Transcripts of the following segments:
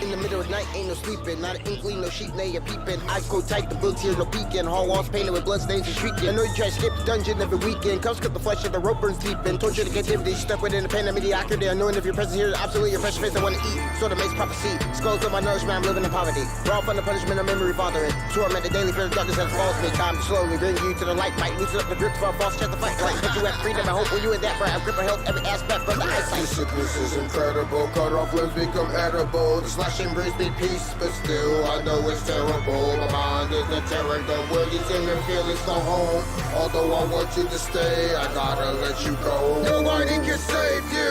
In the middle of the night, ain't no sleeping. Not an inkling, no sheep, nay, a peeping. Eyes go tight, the books here, no peeking. Hall walls painted with blood stains and shrieking. I know you try to skip the dungeon every weekend. Comes cut the flesh of the rope burns deep in. Torture to captivity, stuck within the pain of mediocrity. Unknowing if your presence here is absolutely your precious face I want to eat. Sort of makes prophecy. Skulls of my nourishment, I'm living in poverty. Raw from the punishment of memory fathering. Swarm at the daily fear of darkness that follows me. Time to slowly bring you to the light. Might loosen up the grips for a false chance to fight. Like, put you at freedom, I hope when you in that bright. I grip a health every aspect from the eyesight. This sickness is incredible. Cut off limbs become edible. The slashing brings me peace, but still I know it's terrible. My mind is the terror. The worries and the feelings go home. Although I want you to stay, I gotta let you go. Nobody can save you,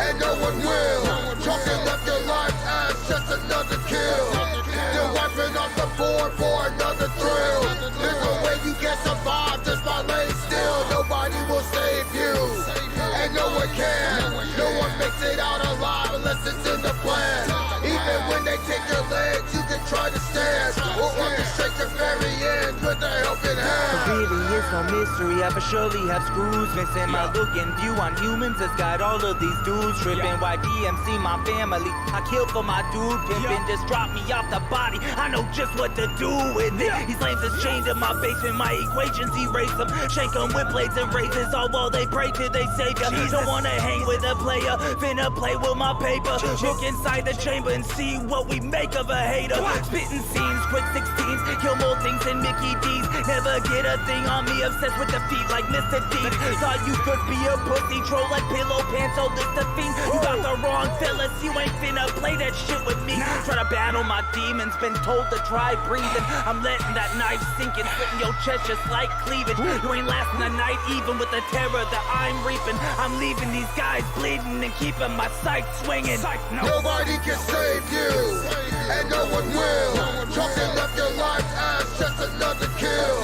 and no one will. Talking left your life as just another kill. You're wiping off the board for another thrill. There's no way you can survive just by laying still. Nobody will save you, and no one can. No one makes it out alive unless it's in the plan. Even when they take your legs, you can try to stand or orchestrate the very end with a helping hand. Really is no mystery, I for surely have screws missing. My look and view on humans has got all of these dudes tripping. YDMC my family, I killed for my dude pimping. Just drop me off the body, I know just what to do with it. He slams his chain to my basement, my equations erase them. Shank them with blades and razors, all while they pray to they savior. Don't wanna hang with a player, finna play with my paper. Look inside the chamber and see what we make of a hater. Spitting scenes, quick 16s, kill more things than Mickey D's. Never get a thing on me, obsessed with defeat like Mr. D. Thought you could be a pussy, troll like pillow pants, oh this the fiend. You got the wrong fellas, you ain't finna play that shit with me. Try to battle my demons, been told to try breathing. I'm letting that knife sink and slitting your chest just like cleavage. You ain't lasting the night even with the terror that I'm reaping. I'm leaving these guys bleeding and keeping my sight swinging. Nobody can save you, and no one will. Talking left your life as just another kill.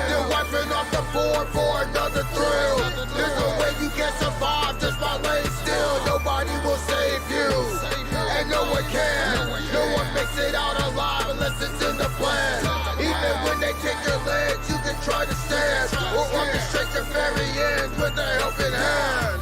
You're wiping off the board for another thrill. There's no way you can survive just by laying still. Nobody will save you, and no one can. No one makes it out alive unless it's in the plan. Even when they take your legs, you can try to stand or orchestrate the very end with a helping hand.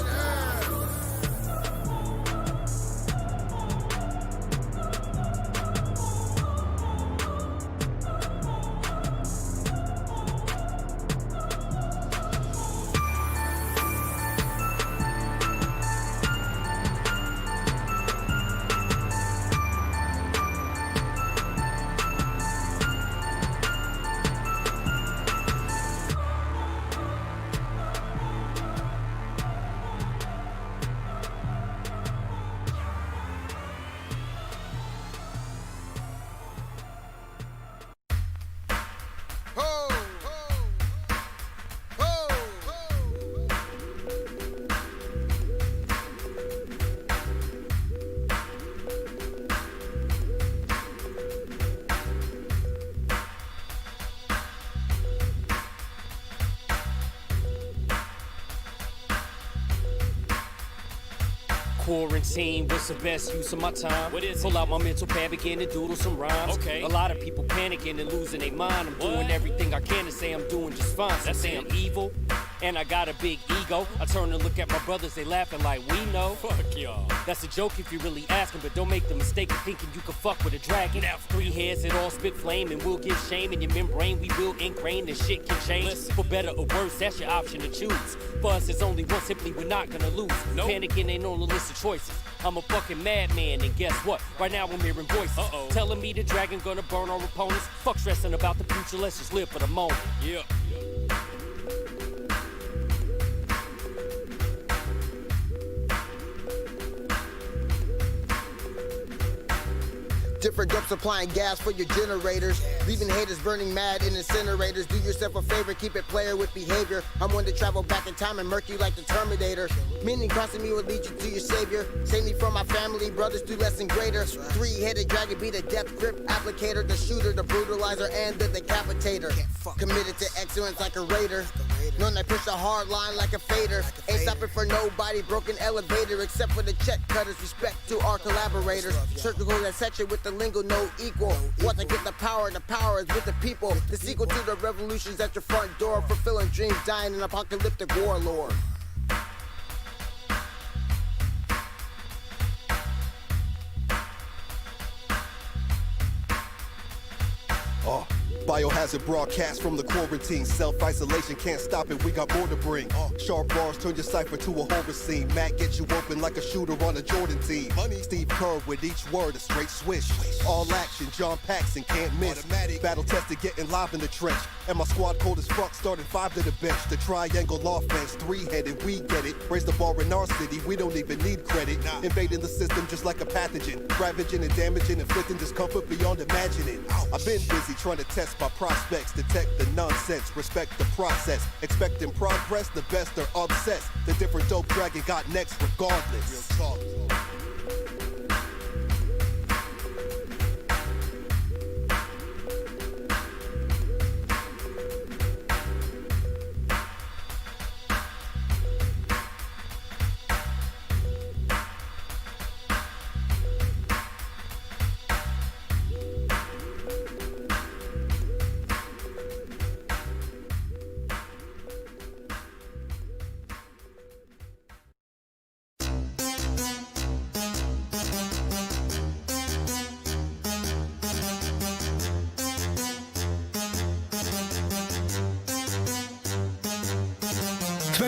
Quarantine, what's the best use of my time? What is it? Pull out my mental pad, begin to doodle some rhymes. Okay. A lot of people panicking and losing their mind. I'm doing everything I can to say I'm doing just fine. Some say I'm evil, and I got a big ego. I turn to look at my brothers, they laughing like we know. Fuck y'all. That's a joke if you really ask them, but don't make the mistake of thinking you can fuck with a dragon. Now 3 heads, it all spit flame, and we'll get shame in your membrane. We will ingrain, and shit can change. Listen. For better or worse, that's your option to choose. For us, it's only one, simply we're not gonna lose. Nope. Panicking ain't on the list of choices. I'm a fucking madman, and guess what? Right now I'm hearing voices telling me the dragon gonna burn our opponents. Fuck stressing about the future, let's just live for the moment. Yeah. Different dope supplying gas for your generators, leaving haters burning mad in incinerators. Do yourself a favor, keep it player with behavior. I'm one to travel back in time and murk you like the Terminator. Meaning crossing me will lead you to your savior. Save me from my family, brothers do less and greater. Three-headed dragon be the death grip applicator, the shooter, the brutalizer, and the decapitator. Committed to excellence like a raider. Known I push a hard line like a fader. Ain't stopping for nobody, broken elevator. Except for the check cutters, respect to our collaborators. Circle that section with the lingo no equal. Once I get the power is with the people. The sequel to the revolutions at your front door. Fulfilling dreams, dying in apocalyptic warlord. Biohazard broadcast from the quarantine. Self-isolation can't stop it, we got more to bring. Sharp bars turn your cipher to a horror scene. Mac gets you open like a shooter on a Jordan team. Steve Kerr with each word a straight swish. All action, John Paxson can't miss. Battle tested, getting live in the trench. And my squad cold as fuck, started 5 to the bench. The triangle offense, 3-headed, we get it. Raise the bar in our city, we don't even need credit. Invading the system just like a pathogen. Ravaging and damaging, inflicting discomfort beyond imagining. I've been busy trying to test my prospects, detect the nonsense, respect the process. Expecting progress, the best are obsessed. The different dope dragon got next regardless. Real talk.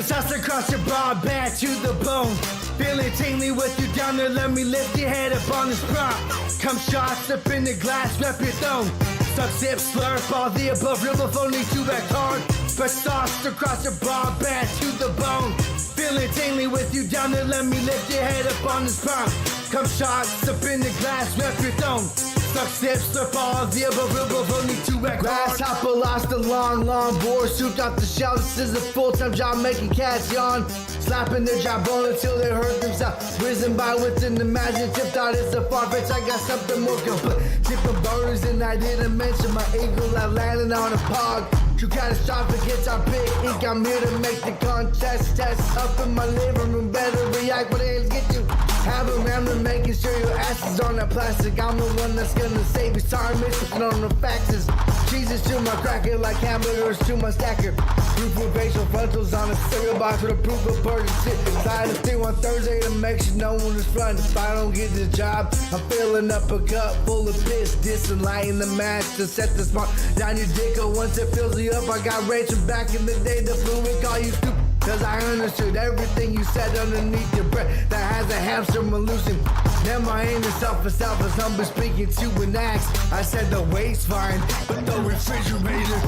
Shots across your broad back to the bone. Feeling tingly with you down there, let me lift your head up on this prop. Come shots up in the glass, rep your throne. Suck, sip, slurp, all the above, river phone, need to act hard. But sauce across your broad back to the bone. Feeling tingly with you down there, let me lift your head up on this prop. Come shots up in the glass, rep your throne. Suck, sip, slurp, all the above, river phone, need to act hard. Grasshopper lost a long board, shoot off the shelf. This is a full-time job making cats yawn. Slapping their jawbone until they hurt themselves. Risen by within the imaginative thought it's a far-fetched. I got something more complete. Tipping burners and I didn't mention my eagle. I landed on a pog. Too catastrophic, it's our big ink. I'm here to make the contest test. Up in my living room, better react when hands get you. Have a rambling, making sure your ass is on that plastic. I'm the one that's gonna save you. Sorry, missing on the faxes. Jesus to my cracker like hamburgers to my stacker. Proof of facial frontals on a cereal box with a proof of purchase. Slide a thing on Thursday to make sure no one is front. If I don't get the job, I'm filling up a cup full of piss. This and lighting the match to set the spark down your dick. Or once it fills you up, I got Rachel back in the day. The fluid call you stupid. Cause I understood everything you said underneath your breath that has a hamster mallusion. Then my aim is self-self as humble speaking to an axe. I said the weight's fine, but the refrigerator.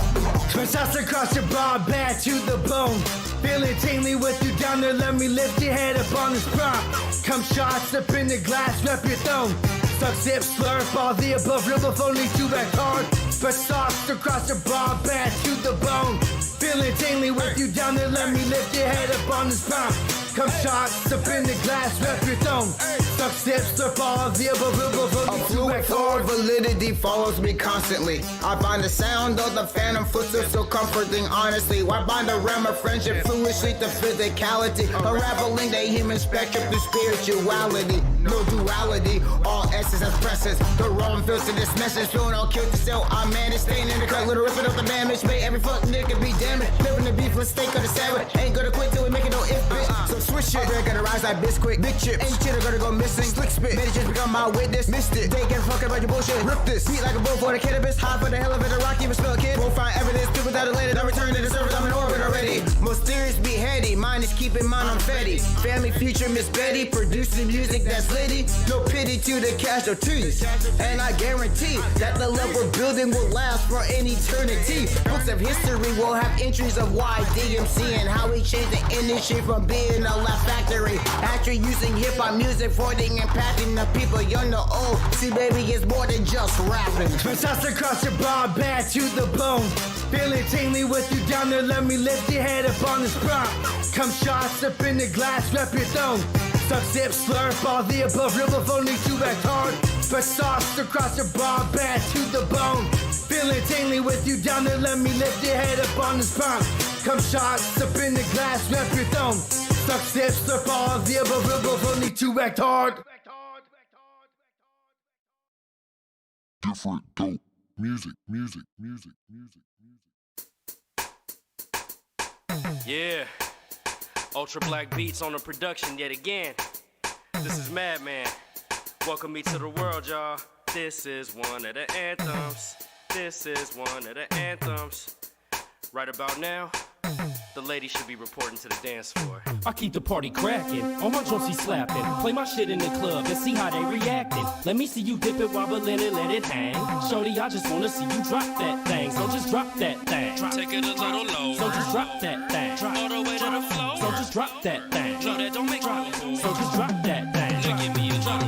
Twin shots across your broad back to the bone. Feeling tingly with you down there, let me lift your head up on this prop. Come shots up in the glass, rep your throne. Suck, sip, slurp, all the above, river phone, need to act hard. But sauce across your broad back to the bone. Feeling tingly with you down there, let me lift your head up on this prop. Come shots up in the glass, rep your throne. Suck, sip, slurp, all the above, river phone, need to act hard. Validity follows me constantly. I find the sound of the phantom footsteps so comforting, honestly. Why bind the realm of friendship foolishly to physicality? Unraveling the human spectrum through spirituality. No duality, all essence as presence. The wrong feels to this message. Feeling all killed to sell. I'm man is staying in the cut, little ripping up the damage. Make every fuck nigga be damaged. Living the beef with steak of the sandwich. Ain't gonna quit till we make it no if bitch. So switch shit. Bread gonna rise like biscuit. Big chips. Ain't shit gonna go missing. Slick spit. Made it just become my witness. Missed it. They get fucking about your bullshit. Rip this. Beat like a bull for the cannabis. High for the hell of it. A rock even spell a kid. Won't find evidence. People that are later. I return to the surface. I'm in orbit already. Mysterious be heady. Mine is keeping mine on Fetty. Family future Miss Betty. Producing music that's litty. No pity to the casualties. And I guarantee that the love we're building will last for an eternity. Books of history will have entries of why DMC and how we changed the industry from being a laugh factory. After using hip-hop music for the impacting the people young to old. See, baby, it's more than just rapping. Twin shots across your broad back to the bone. Feeling tingly with you down there, let me lift your head up on this prop. Come shots up in the glass, rep your throne. Suck, sip, slurp, all the above, river phone, need to act hard. But sauce across your broad back to the bone. Feeling tingly with you down there, let me lift your head up on this prop. Come shots up in the glass, rep your throne. Suck, sip, slurp, all the above, river phone, need to act hard. Different dope. Music. Yeah. Ultra Black Beats on the production yet again. This is Madman. Welcome me to the world, y'all. This is one of the anthems. This is one of the anthems. Right about now, the lady should be reporting to the dance floor. I keep the party cracking, all my joints be slapping. Play my shit in the club and see how they reacting. Let me see you dip it, wobble in it, let it hang. Shorty, I just wanna see you drop that thing. So just drop that thing. Take it a little low. So just drop that thing. All the way to the floor. So just drop that thing. No, that don't make me. So just drop that thing. Now give me a drop.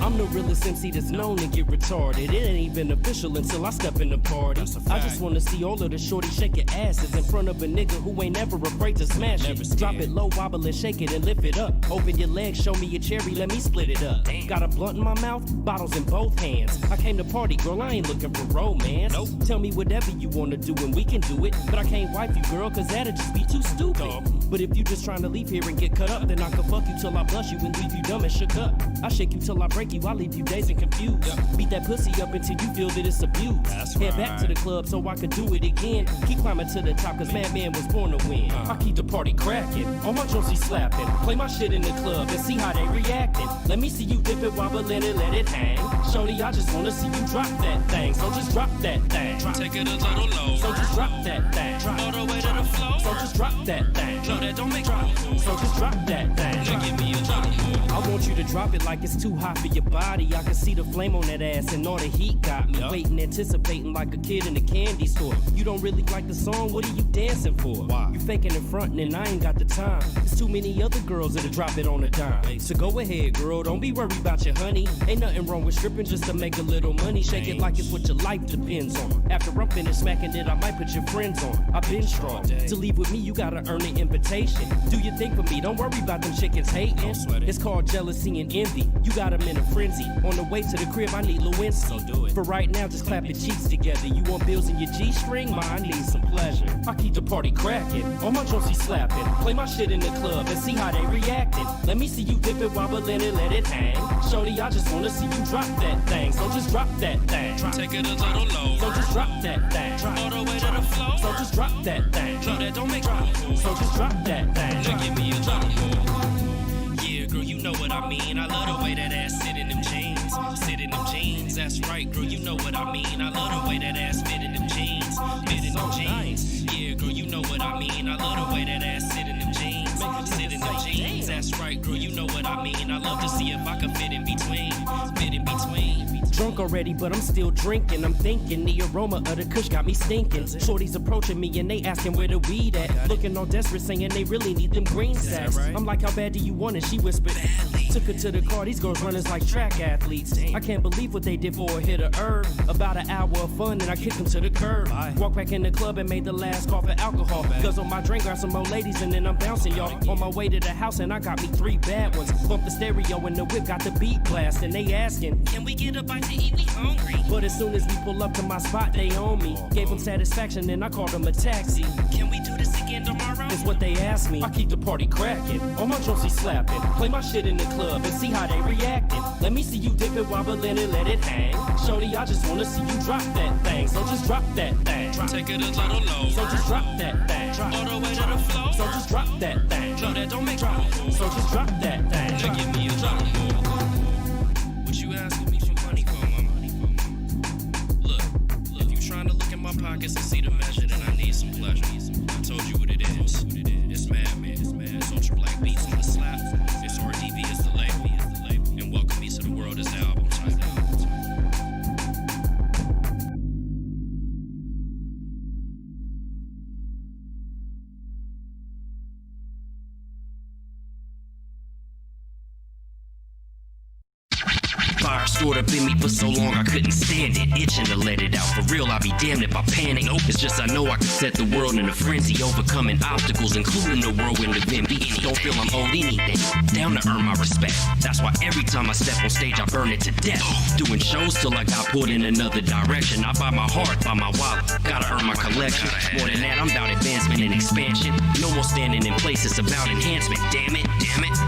I'm the realest MC that's known to get retarded. It ain't even official until I step in the party. I just wanna see all of the shorties shake your asses in front of a nigga who ain't never afraid to smash it. Drop it low, wobble and shake it and lift it up. Open your legs, show me your cherry, let me split it up. Got a blunt in my mouth, bottles in both hands. I came to party, girl, I ain't looking for romance. Tell me whatever you wanna do and we can do it. But I can't wife you, girl, cause that'd just be too stupid. But if you just trying to leave here and get cut up, then I can fuck you till I blush you and leave you dumb and shook up. I shake you till I break you, I leave you dazed and confused. Beat that pussy up until you feel that it's abused. Head back to the club so I can do it again. Keep climbing to the top cause Madman was born to win. I keep the party cracking, all my joints be slapping. Play my shit in the club and see how they reacting. Let me see you dip it, wobble in it, let it hang. Shorty, I just wanna see you drop that thing. So just drop that thing. Take it a little low. So just drop that thing. All the way to the floor. So just drop that thing. No, that don't make me. So just drop that thing. Now give me a drop. I want you to drop it like it's too hot for your body. I can see the flame on that ass and all the heat got me waiting, anticipating like a kid in a candy store. You don't really like the song, what are you dancing for? Why? You faking and fronting and I ain't got the time. There's too many other girls that'll drop it on a dime. So go ahead, girl, don't be worried about your honey. Ain't nothing wrong with stripping just to make a little money. Shake it like it's what your life depends on. After I'm finished smacking it, I might put your friends on. I've been strong. To leave with me, you gotta earn an invitation. Do your thing for me, don't worry about them chickens hating. It's called jealousy and envy. You got them in a frenzy. On the way to the crib, I need Lewinsky. So do it. For right now, just clap your cheeks together. You want bills in your G-string? I need some pleasure. I keep the party cracking, all my joints be slapping. Play my shit in the club and see how they reacting. Let me see you dip it, wobble in it, let it hang. Shorty, I just wanna see you drop that thing. So just drop that thing. Take it a little low. So just drop that thing. All the way to the floor. So just drop that thing. No, that don't make me. So just drop that thing. Now give me a drop. Yeah, girl, you know what I mean. I love the way that ass sit in them jeans. Sit in them jeans, that's right, girl, you know what I mean. I love the way that ass fit in them jeans. Fit in them jeans. Yeah, girl, you know what I mean. I love the way that ass sit in them jeans. Sit in them jeans, that's right, girl, you know what I mean. I love to see if I can fit in between. Fit in between. Drunk already, but I'm still drinking. I'm thinking the aroma of the kush got me stinking. Shorties approaching me and they asking where the weed at. Looking all desperate, saying they really need them green sacks. I'm like, how bad do you want it? She whispered. Took her to the car, these girls runners like track athletes. I can't believe what they did for a hit of herb. About an hour of fun and I kicked them to the curb. Walked back in the club and made the last call for alcohol. Cause on my drink, got some more ladies and then I'm bouncing, y'all. On my way to the house and I got me 3 bad ones. Bump the stereo and the whip, got the beat blast. And they asking, can we get a bite to eat? We hungry. But as soon as we pull up to my spot, they own me. Gave them satisfaction and I called them a taxi. Can we do this again tomorrow? Is what they asked me. I keep the party cracking, all my joints be slapping. Play my shit in the club and see how they reacting. Let me see you dip it, wobble in it, let it hang. Shorty, I just wanna see you drop that thing. So just drop that thing. Take it a little low. So just drop that thing. All the way to the floor. So just drop that thing. No, that don't make me. So just drop that thing. Now give me a drop. What you asking me for money for, mama? Look, if you trying to look in my pockets and see the measure, then I need some pleasure. I told you what it is. It's Madman. It's Ultra Black Beats on the slap. It's RDV is the label. And Welcome Me to the World is the album title. Fire stored up in me for so long I couldn't stand it. Itching to let it out. For real, I'll be damned if I panic. It's just I know I can set the world in a frenzy. Overcoming obstacles, including the whirlwind of envy. Don't feel I'm owed anything. Down to earn my respect. That's why every time I step on stage, I burn it to death. Doing shows till I got put in another direction. I buy my heart, buy my wallet. Gotta earn my collection. More than that, I'm about advancement and expansion. No more standing in place, it's about enhancement. Damn it.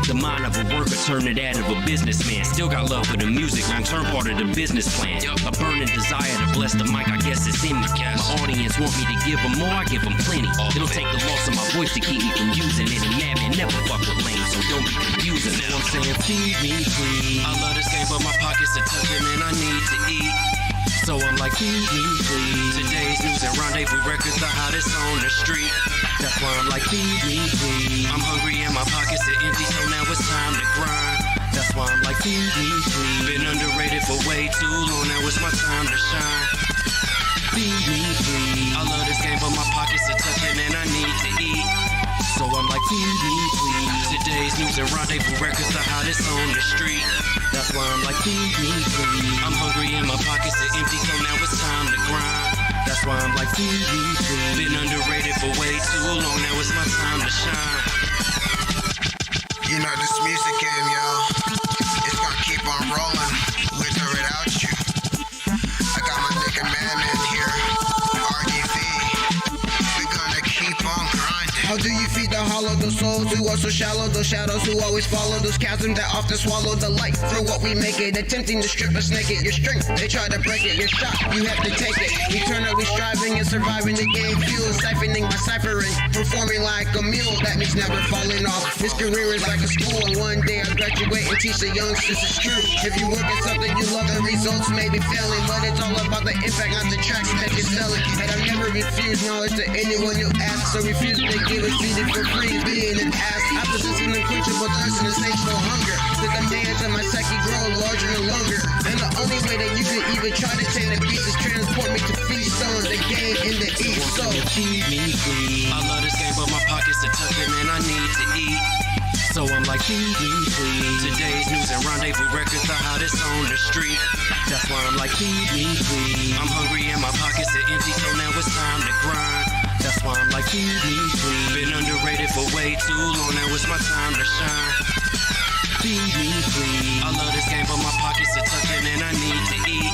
The mind of a worker turned to that of a businessman. Still got love for the music, long-term part of the business plan. A burning desire to bless the mic, I guess it's in me. My audience want me to give them more, I give them plenty. It'll take the loss of my voice to keep me from using it. And Madman never fuck with lame, so don't be confusing. Know what I'm saying? Feed me, please. I love this game, but my pockets are tucking and I need to eat. So I'm like, feed me, please. Today's news and rendezvous records, the hottest on the street. That's why I'm like, feed me, please. I'm hungry and my pockets are empty, so now it's time to grind. That's why I'm like, feed me, please. Been underrated for way too long, now it's my time to shine. Feed me, please. I love this game, but my pockets are tucking and I need to eat. So I'm like, feed me, please. Today's news and rendezvous records, the hottest on the street. That's why I'm like, feed me, please. I'm hungry and my pockets are empty, so now it's time to grind. That's why I'm like, feed me, please. Been underrated for way too long, now it's my time to shine. You know this music game, y'all. It's gonna keep on rolling with or without you. I got my nigga man in here, RDV. We're gonna keep on grinding. How do you feed the hollow, those souls who are so shallow, those shadows who always follow, those chasms that often swallow the light for what we make it, attempting to strip us naked. Your strength, they try to break it, your shot, you have to take it. Eternally striving and surviving the game, fuel, siphoning my ciphering, performing like a mule, that means never falling off. This career is like a school, and one day I graduate and teach the youngsters it's true. If you work at something you love, the results may be failing, but it's all about the impact, not the tracks that you're selling. And I've never refused knowledge to anyone you ask, so refuse to give it, feed it for free, being an ass. I possess an unquenchable thirst and insatiable hunger. The demands of my psyche grow larger and longer. And the only way that you could even try to tame the beast is transport me to feast on the game in the east. So feed me, please. I love this game, but my pockets are tucking and I need to eat. So I'm like, feed me, please. Today's news and rendezvous records, the hottest on the street. That's why I'm like, feed me, please. I'm hungry and my pockets are empty, so now it's time to grind. That's why I'm like, feed me, please. Been underrated for way too long, now it's my time to shine. Feed me, please. I love this game, but my pockets are tucking and I need to eat.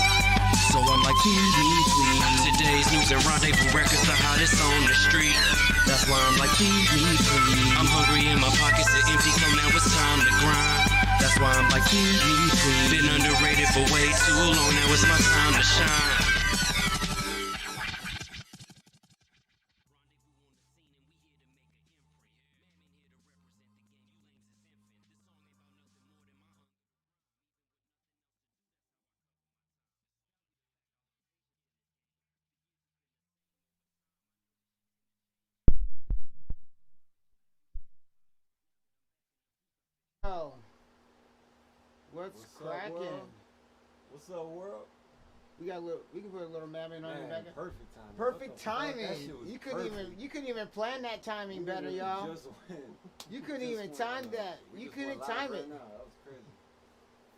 So I'm like, feed me, please. Today's news and rendezvous records, the hottest on the street. That's why I'm like, feed me, please. I'm hungry and my pockets are empty, so now it's time to grind. That's why I'm like, feed me, please. Been underrated for way too long, now it's my time to shine. Oh, what's cracking? What's up, world? We got a little. We can put a little mammon on your Man, back. perfect timing. Perfect What the fuck? That timing. shit was You couldn't perfect. even plan that timing better, y'all. Just went. You couldn't just even went, time that. we You just couldn't went live time right it. now. That was crazy.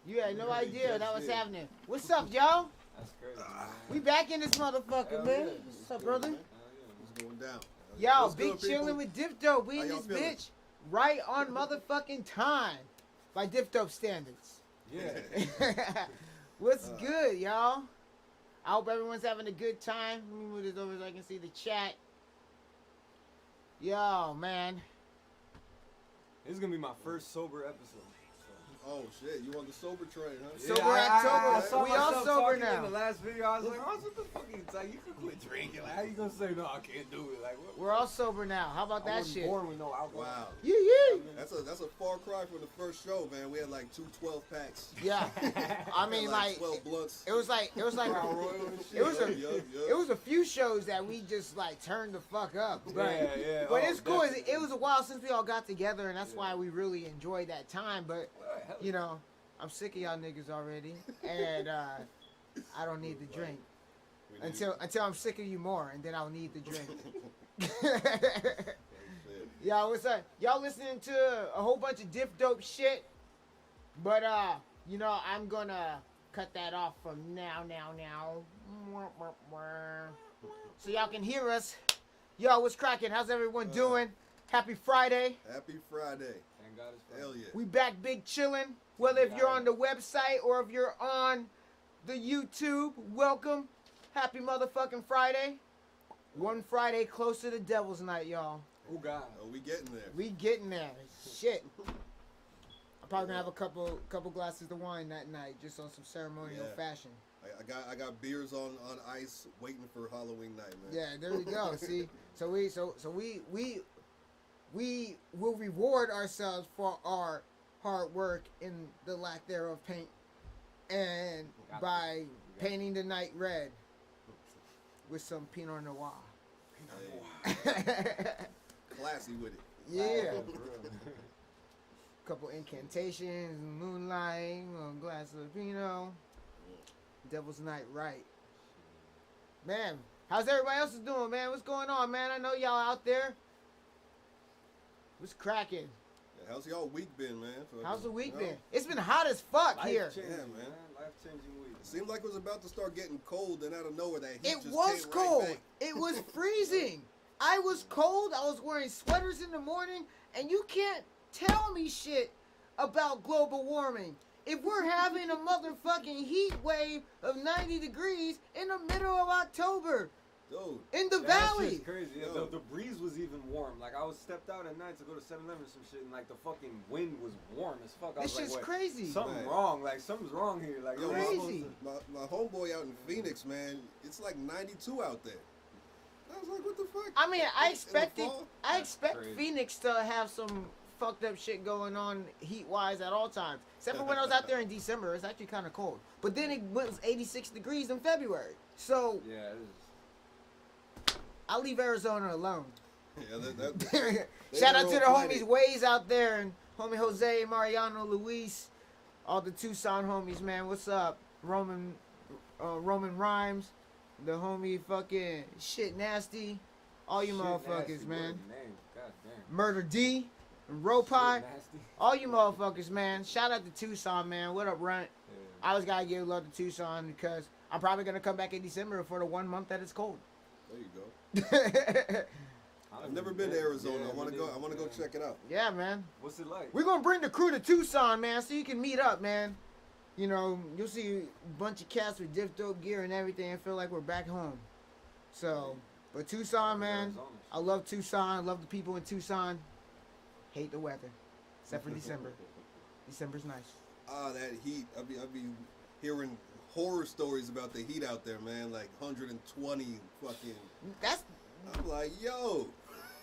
You had no We idea just that was did. happening. What's up, y'all? That's crazy. We back in this motherfucker, Hell man. yeah. What's up, brother? What's going down? Yo, What's big good, people? chillin' with Diff Dope. We How in y'all this feeling? bitch right on motherfucking time by Diff Dope standards. Yeah. What's good, y'all? I hope everyone's having a good time. Let me move this over so I can see the chat. Yo, man. This is gonna be my first sober episode. Oh shit, you on the sober train, huh? Sober I October. saw We all myself sober talking in now. the last video, I was like, oh, what the fuck are you talking? You can quit drinking. Like, how you gonna say no? I can't do it. Like, what? We're all sober now. How about I that wasn't shit? born with no alcohol. Wow. Yeah. That's a far cry from the first show, man. We had like 2 12 packs. Yeah. I mean, Had, like 12 blunts. it was like Crown Royal and shit. it was a Yup. it was a few shows that we just like turned the fuck up. But Yeah. but Oh, it's cool. definitely. It was a while since we all got together, and that's why we really enjoyed that time. But you know, I'm sick of y'all niggas already, and I don't need the drink until I'm sick of you more, and then I'll need the drink. Yo, what's up? Y'all listening to a whole bunch of Diff Dope shit, but you know, I'm gonna cut that off from now. So y'all can hear us. Yo, what's cracking? How's everyone doing? Happy Friday. Happy Friday. Thank God it's Friday. Hell yeah. We back big chillin'. Whether if you're on the website or if you're on the YouTube, welcome. Happy motherfucking Friday. One Friday close to the Devil's Night, y'all. Oh God. Oh, we getting there. We getting there. Shit. I'm probably gonna have a couple glasses of wine that night, just on some ceremonial Yeah. fashion. I got beers on ice waiting for Halloween night, man. Yeah, there we go. See, so we will reward ourselves for our hard work in the lack thereof paint, and by Painting the night red with some Pinot Noir. Classy with it. Yeah. Couple incantations, moonlight, a glass of Pinot. Devil's Night right. Man, how's everybody else doing, man? What's going on, man? I know y'all out there. What's cracking? Yeah, how's y'all week been, man? How's the week been? It's been hot as fuck here. Yeah, man. Life-changing week. It seemed like it was about to start getting cold, and out of nowhere that heat It just was came cold. Right back. It was freezing. I was cold. I was wearing sweaters in the morning, and you can't tell me shit about global warming. If we're having a motherfucking heat wave of 90 degrees in the middle of October, Dude. in the That valley. shit's crazy. Yeah, Yo. the breeze was even warm. Like I was stepped out at night to go to 7-Eleven or some shit, and like the fucking wind was warm as fuck. I This was shit's like, crazy. Something Man. wrong. Like something's wrong here. Like Yo, am I supposed Crazy. to- my homeboy out in Phoenix, man, it's like 92 out there. I was like, what the fuck? I mean, I In the expected, fall? I That's expect crazy. Phoenix to have some fucked up shit going on heat-wise at all times. Except for when I was out there in December, it's actually kind of cold. But then it was 86 degrees in February. So Yeah. It is. I'll leave Arizona alone. Yeah, they Shout out to their the own homies planet. Ways out there and homie Jose, Mariano, Luis, all the Tucson homies, man. What's up? Roman Rhymes, the homie fucking Shit Nasty, all you Shit motherfuckers, nasty, man. what a name. God damn. Murder D, and Ropai, Shit nasty. all you motherfuckers, man. Shout out to Tucson, man. What up, Runt? Yeah. I always gotta give love to Tucson because I'm probably gonna come back in December for the 1 month that it's cold. There you go. Yeah, I've never been to Arizona. Yeah, I want to me go. neither. I want to go Yeah. check it out. man. What's it like? We're gonna bring the crew to Tucson, man, so you can meet up, man. You know, you'll see a bunch of cats with Diff Dope gear and everything and feel like we're back home. So, but Tucson, man, Arizona. I love Tucson. I love the people in Tucson. Hate the weather, except for December. December's nice. Ah, that heat. I be hearing horror stories about the heat out there, man. Like 120 fucking. That's I'm like, yo.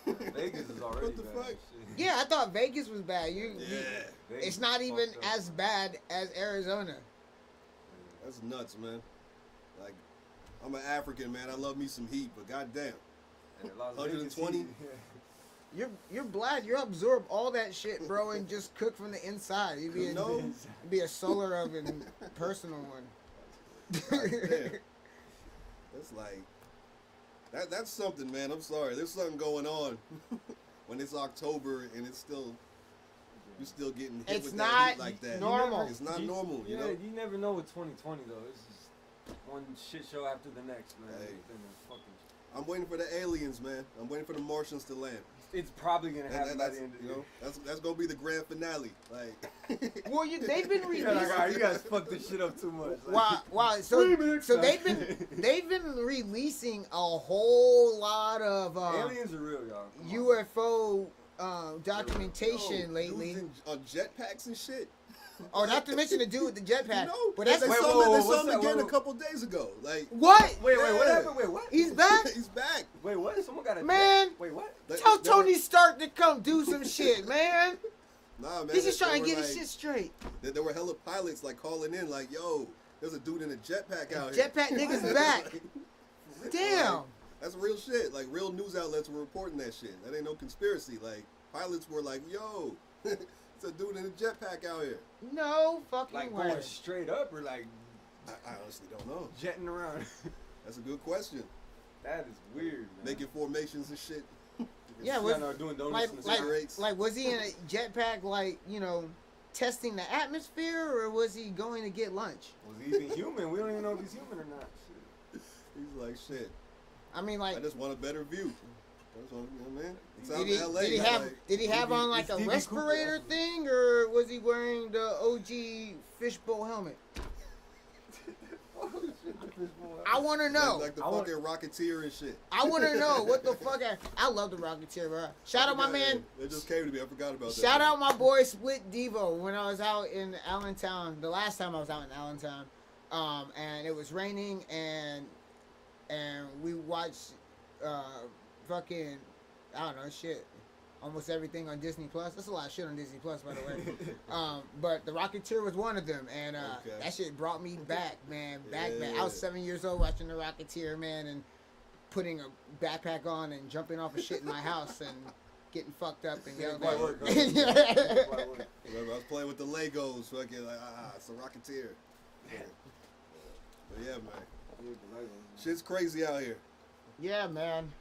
Vegas is already What the bad. fuck? Shit. yeah. I thought Vegas was bad. Yeah, Vegas It's not is even fucked up. as bad as Arizona. that's nuts, man. Like, I'm an African, man. I love me some heat, but goddamn. And Las Vegas 120? heat, yeah. You're black. You absorb all that shit, bro, and just cook from the inside. You'd be You know? you'd be a solar oven personal one. Goddamn. That's like that's something, man. I'm sorry. There's something going on when it's October and it's still you're still getting hit It's with not that heat like that. normal. It's not normal, you Yeah, know. you never know with 2020 though. It's just one shit show after the next, man. Hey. Then the fucking- I'm waiting for the aliens, man. I'm waiting for the Martians to land. It's probably gonna happen by That's, the end of the you know, year. that's gonna be the grand finale. Like, Well, they've been You're like, releasing. "Ah, you guys fucked this shit up too much. Like, Wow. Remix. So they've been releasing a whole lot of aliens are real, y'all. Come on. UFO documentation yo, lately. dudes on jetpacks and shit. Oh, not to mention the dude with the jetpack. No, But that's they Wait, saw whoa, him, whoa, they what's saw him that? again Whoa, a whoa. couple days ago. Like, what? Wait, what Yeah. happened? Wait, what? He's back. he's back. Wait, what? Someone got a Man. jet? Wait, what? Tell They were- Tony Stark to come do some shit, man. Nah, man. He's just they trying to were get his like- shit straight. There were hella pilots like calling in, like, "Yo, there's a dude in a jetpack out here." Jetpack niggas back. Damn. Like, that's real shit. Like, real news outlets were reporting that shit. That ain't no conspiracy. Like, pilots were like, "Yo, it's a dude in a jetpack out here." No fucking Like way. going straight up or like I honestly don't know. jetting around? That's a good question. That is weird, man. Making formations and shit. Yeah, Yeah, was, no, doing donuts like, in the like, sky. cigarettes. like, was he in a jetpack, like, you know, testing the atmosphere, or was he going to get lunch? Was he even human? We don't even know if he's human or not. Shit. He's like, "Shit, I mean, like, I just want a better view." That's what, you know, man. It's out did he, in LA. did he like, have on like it's a Stevie respirator Cooper. thing, or was he wearing the OG fishbowl helmet? I want to know. like the I want- fucking Rocketeer and shit. I want to know what the fuck. I love the Rocketeer, bro. Shout out my Yeah, man. It just came to me. I forgot about that. Shout out my boy Split Devo when I was out in Allentown. The last time I was out in Allentown, and it was raining, and we watched fucking, I don't know, shit. almost everything on Disney Plus. That's a lot of shit on Disney Plus, by the way. But The Rocketeer was one of them, and that shit brought me back, man. Back. I was 7 years old watching The Rocketeer, man, and putting a backpack on and jumping off of shit in my house and getting fucked up and yelling. Remember, I was playing with the Legos, fucking like, it's a Rocketeer. Yeah. But yeah, man. Shit's crazy out here. Yeah, man.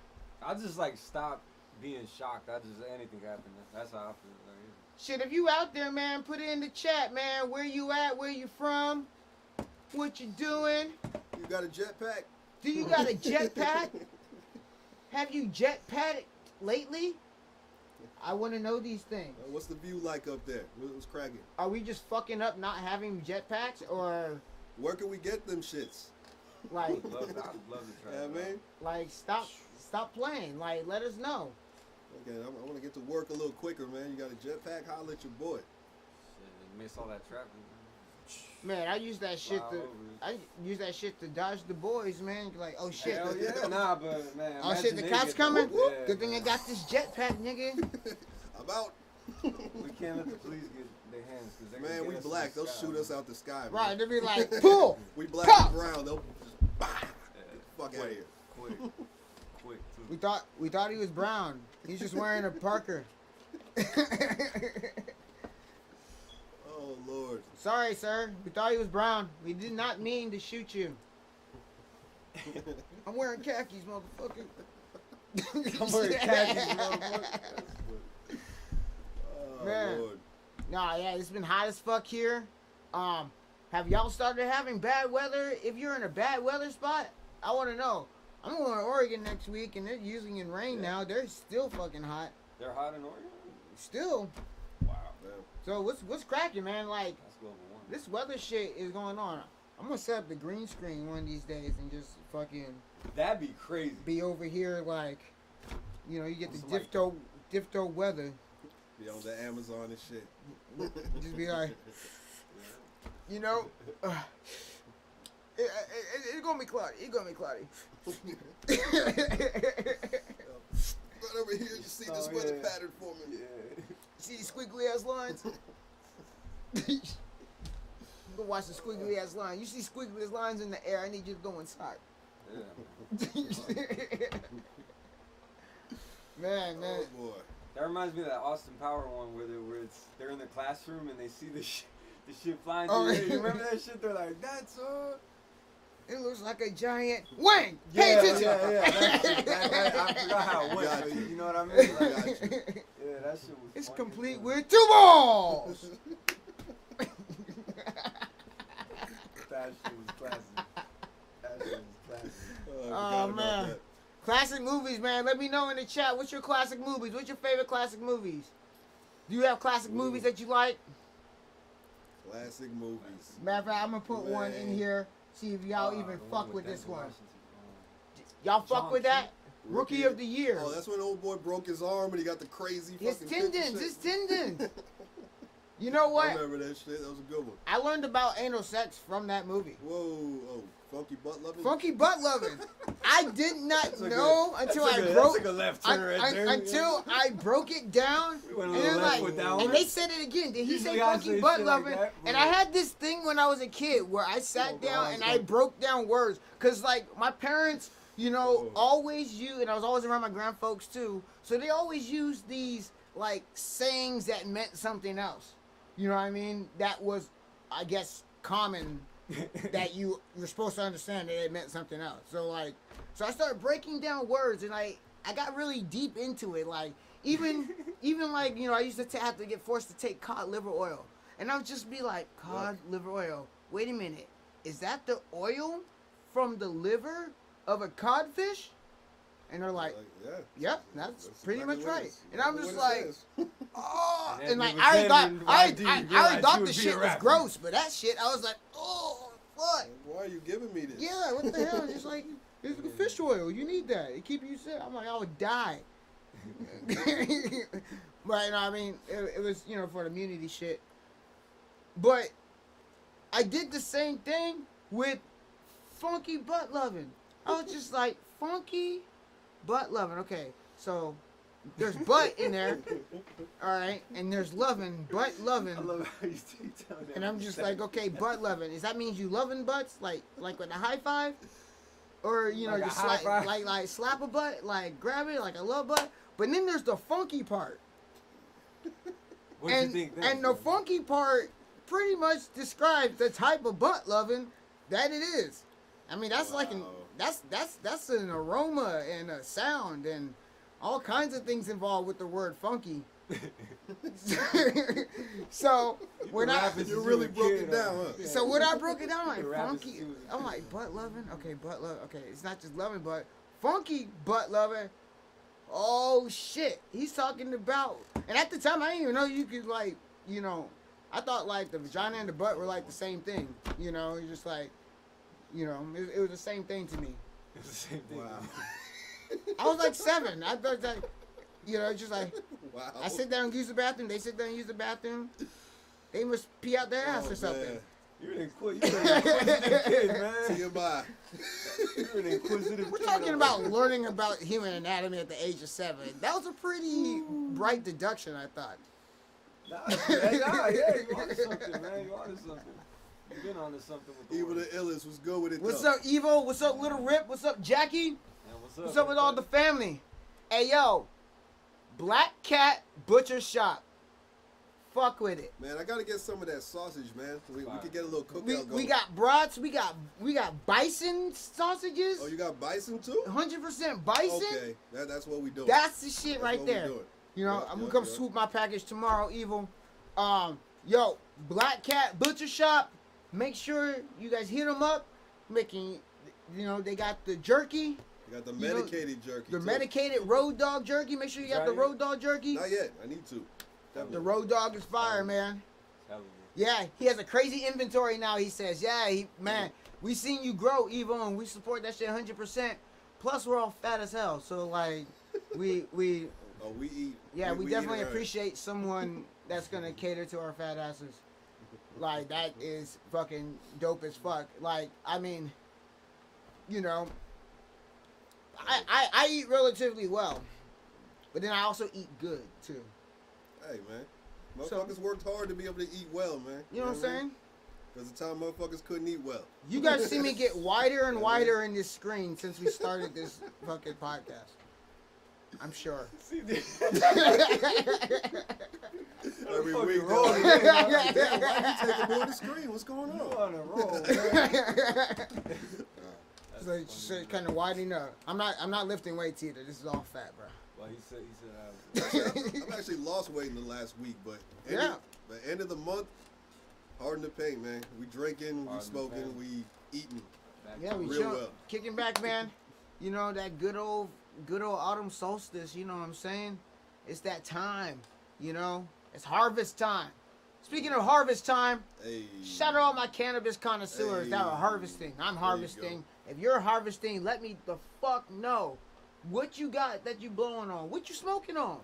I just like stop being shocked. Anything can happen. That's how I feel. Like, Shit, if you out there, man, put it in the chat, man. Where you at? Where you from? What you doing? You got a jetpack? Do you got a jetpack? Have you jetpacked lately? I want to know these things. What's the view like up there? What's cracking? Are we just fucking up not having jetpacks, or where can we get them shits? Like, I'd love to try. Yeah, man. Like, stop playing. Like, let us know. Okay, I want to get to work a little quicker, man. You got a jetpack? Holla at your boy. Shit, miss all that traffic. Man, I use that shit to dodge the boys, man. Like, oh shit. Hell yeah. Nah, but man. Oh shit, the cops coming? Yeah, good thing I got this jetpack, nigga. I'm out. We can't let the police get their hands, cause they're man, we black. They'll shoot us out the sky. Man. Right, they'll be like, pull. We black and brown. They'll just fuck out of here. Quick too. We thought he was brown. He's just wearing a Parker. Oh Lord. Sorry, sir. We thought he was brown. We did not mean to shoot you. I'm wearing khakis, motherfucker. I'm wearing khakis, motherfucker. Oh, man. Lord. Nah, yeah, it's been hot as fuck here. Have y'all started having bad weather? If you're in a bad weather spot, I want to know. I'm going to Oregon next week, and they're usually in rain now. They're still fucking hot. They're hot in Oregon? Still. Wow. Man. So what's cracking, man? Like, that's global warming. This weather shit is going on. I'm going to set up the green screen one of these days and just fucking... That'd be crazy. Be over here like, you know, you get the Diff Dope weather. Be on the Amazon and shit. Just be like, you know, it's gonna be cloudy. It's gonna be cloudy. Right over here, you see this weather pattern for me. Yeah. See these squiggly ass lines? Go watch the squiggly ass line. You see squiggly ass lines in the air. I need you to go inside. Yeah. Man. Oh boy. That reminds me of that Austin Power one where they're in the classroom and they see the shit flying through the air. You remember that shit? They're like, that's it looks like a giant wing. Pay attention. Yeah. I forgot how it went. But you know what I mean? Like, yeah, that shit was. It's funny, complete with 2 balls. That shit was classic. Oh man. Classic movies, man. Let me know in the chat. What's your classic movies? What's your favorite classic movies? Do you have classic movies that you like? Classic movies. Matter of fact, I'm going to put one in here. See if y'all even fuck with this one. Y'all fuck with that? Rookie of the Year. Oh, that's when old boy broke his arm and he got the crazy fucking tendons. His tendons. You know what? I remember that shit. That was a good one. I learned about anal sex from that movie. Whoa. Oh, funky butt loving? Funky butt loving. I did not know until I broke it down. And they said it again. Did he say funky butt loving? Like and I had this thing when I was a kid where I sat down and I broke down words. Because, like, my parents, you know, always use, and I was always around my grandfolks too, so they always used these, like, sayings that meant something else. You know what I mean? That was, I guess, common that you were supposed to understand that it meant something else. So I started breaking down words, and I got really deep into it. Like, even like, you know, I used to have to get forced to take cod liver oil. And I would just be like, cod liver oil. Wait a minute. Is that the oil from the liver of a codfish? And they're like, yep, that's pretty much right. And I'm just like, oh, and like I already thought the shit was gross, but that shit, I was like, oh, fuck. Why are you giving me this? Yeah, what the hell? Just like, it's fish oil. You need that. It keeps you sick. I'm like, I would die. But, you know, I mean, it was, you know, for the immunity shit. But I did the same thing with funky butt loving. I was just like, funky butt loving. Okay, so There's butt in there. All right, and there's loving, butt loving. I love how you tell that. And I'm just like, okay, butt loving. Does that mean you loving butts, like with a high five, or you know, Like a just high five? like slap a butt, like grab it, like a love butt. But then there's the funky part, What you think? and the funky part pretty much describes the type of butt loving that it is. I mean, that's like that's an aroma and a sound and all kinds of things involved with the word funky. So when You really broke it down, huh? So when I broke it down, like The rappers funky, he was a I'm like butt loving. Okay, butt love. Okay, it's not just loving, but funky butt loving. Oh shit, he's talking about. And at the time, I didn't even know you could like, you know, I thought like the vagina and the butt were like the same thing. You know, it's just like, you know, it was the same thing to me. It's the same thing. Wow. I was like 7. I thought that, you know, just like. Wow. I sit down and use the bathroom. They sit down and use the bathroom. They must pee out their ass Oh, or something. man. You're an inquisitive kid, man. TMI. You're an inquisitive We're kid. talking about learning about human anatomy at the age of 7. That was a pretty bright deduction, I thought. Yeah, you onto something, man. You onto something. You've been onto something with the Evil word. the illest was good with it. What's though. up, Evo? What's up, Little Rip? What's up, Jackie? Man, What's up with all the family? Hey, yo. Black Cat Butcher Shop. Fuck with it. Man, I gotta get some of that sausage, man. We could get a little cookout We going. got brats. We got bison sausages. Oh, you got bison too? 100% bison. Okay, that's what we doing. That's the shit That's right what we there. doing. You know, Yep, I'm gonna yep, come yep. swoop my package tomorrow, Evil. Yo, Black Cat Butcher Shop. Make sure you guys hit them up. Making, you know, they got the jerky. You got the You know, medicated jerky. The too. medicated road dog jerky. Make sure you got the Right. road dog jerky. Not yet. I need to. The road dog is fire, man. Hell Yeah, he has a crazy inventory now. He says, yeah, man, we seen you grow, Evo, and we support that shit 100%. Plus, we're all fat as hell, so like, we Oh, we eat. yeah, we eat definitely it right. appreciate someone that's gonna cater to our fat asses. Like, that is fucking dope as fuck. Like, I mean, you know, I eat relatively well, but then I also eat good too. Hey, man. So- Motherfuckers worked hard to be able to eat well, man. You know what I'm saying? Because the time motherfuckers couldn't eat well. You guys see me get wider and wider in this screen since we started this fucking podcast. I'm sure. See, this. Every fucking week, roll, though. man. Damn, why you taking more of the screen? What's going You on? on a roll, man. So kind of widening up. I'm not lifting weights either. This is all fat, bro. Well, he said I've actually lost weight in the last week, but Yeah. the end of the month, hard in the paint, man. We drinking, we Hard in the smoking, paint. we eating. Yeah, we Real chill, well. kicking back, man. You know that good old autumn solstice. You know what I'm saying? It's that time. You know, it's harvest time. Speaking of harvest time, Hey. shout out all my cannabis connoisseurs that are Hey. harvesting. I'm There you harvesting. If you're harvesting, let me the fuck know what you got that you blowing on. What you smoking on?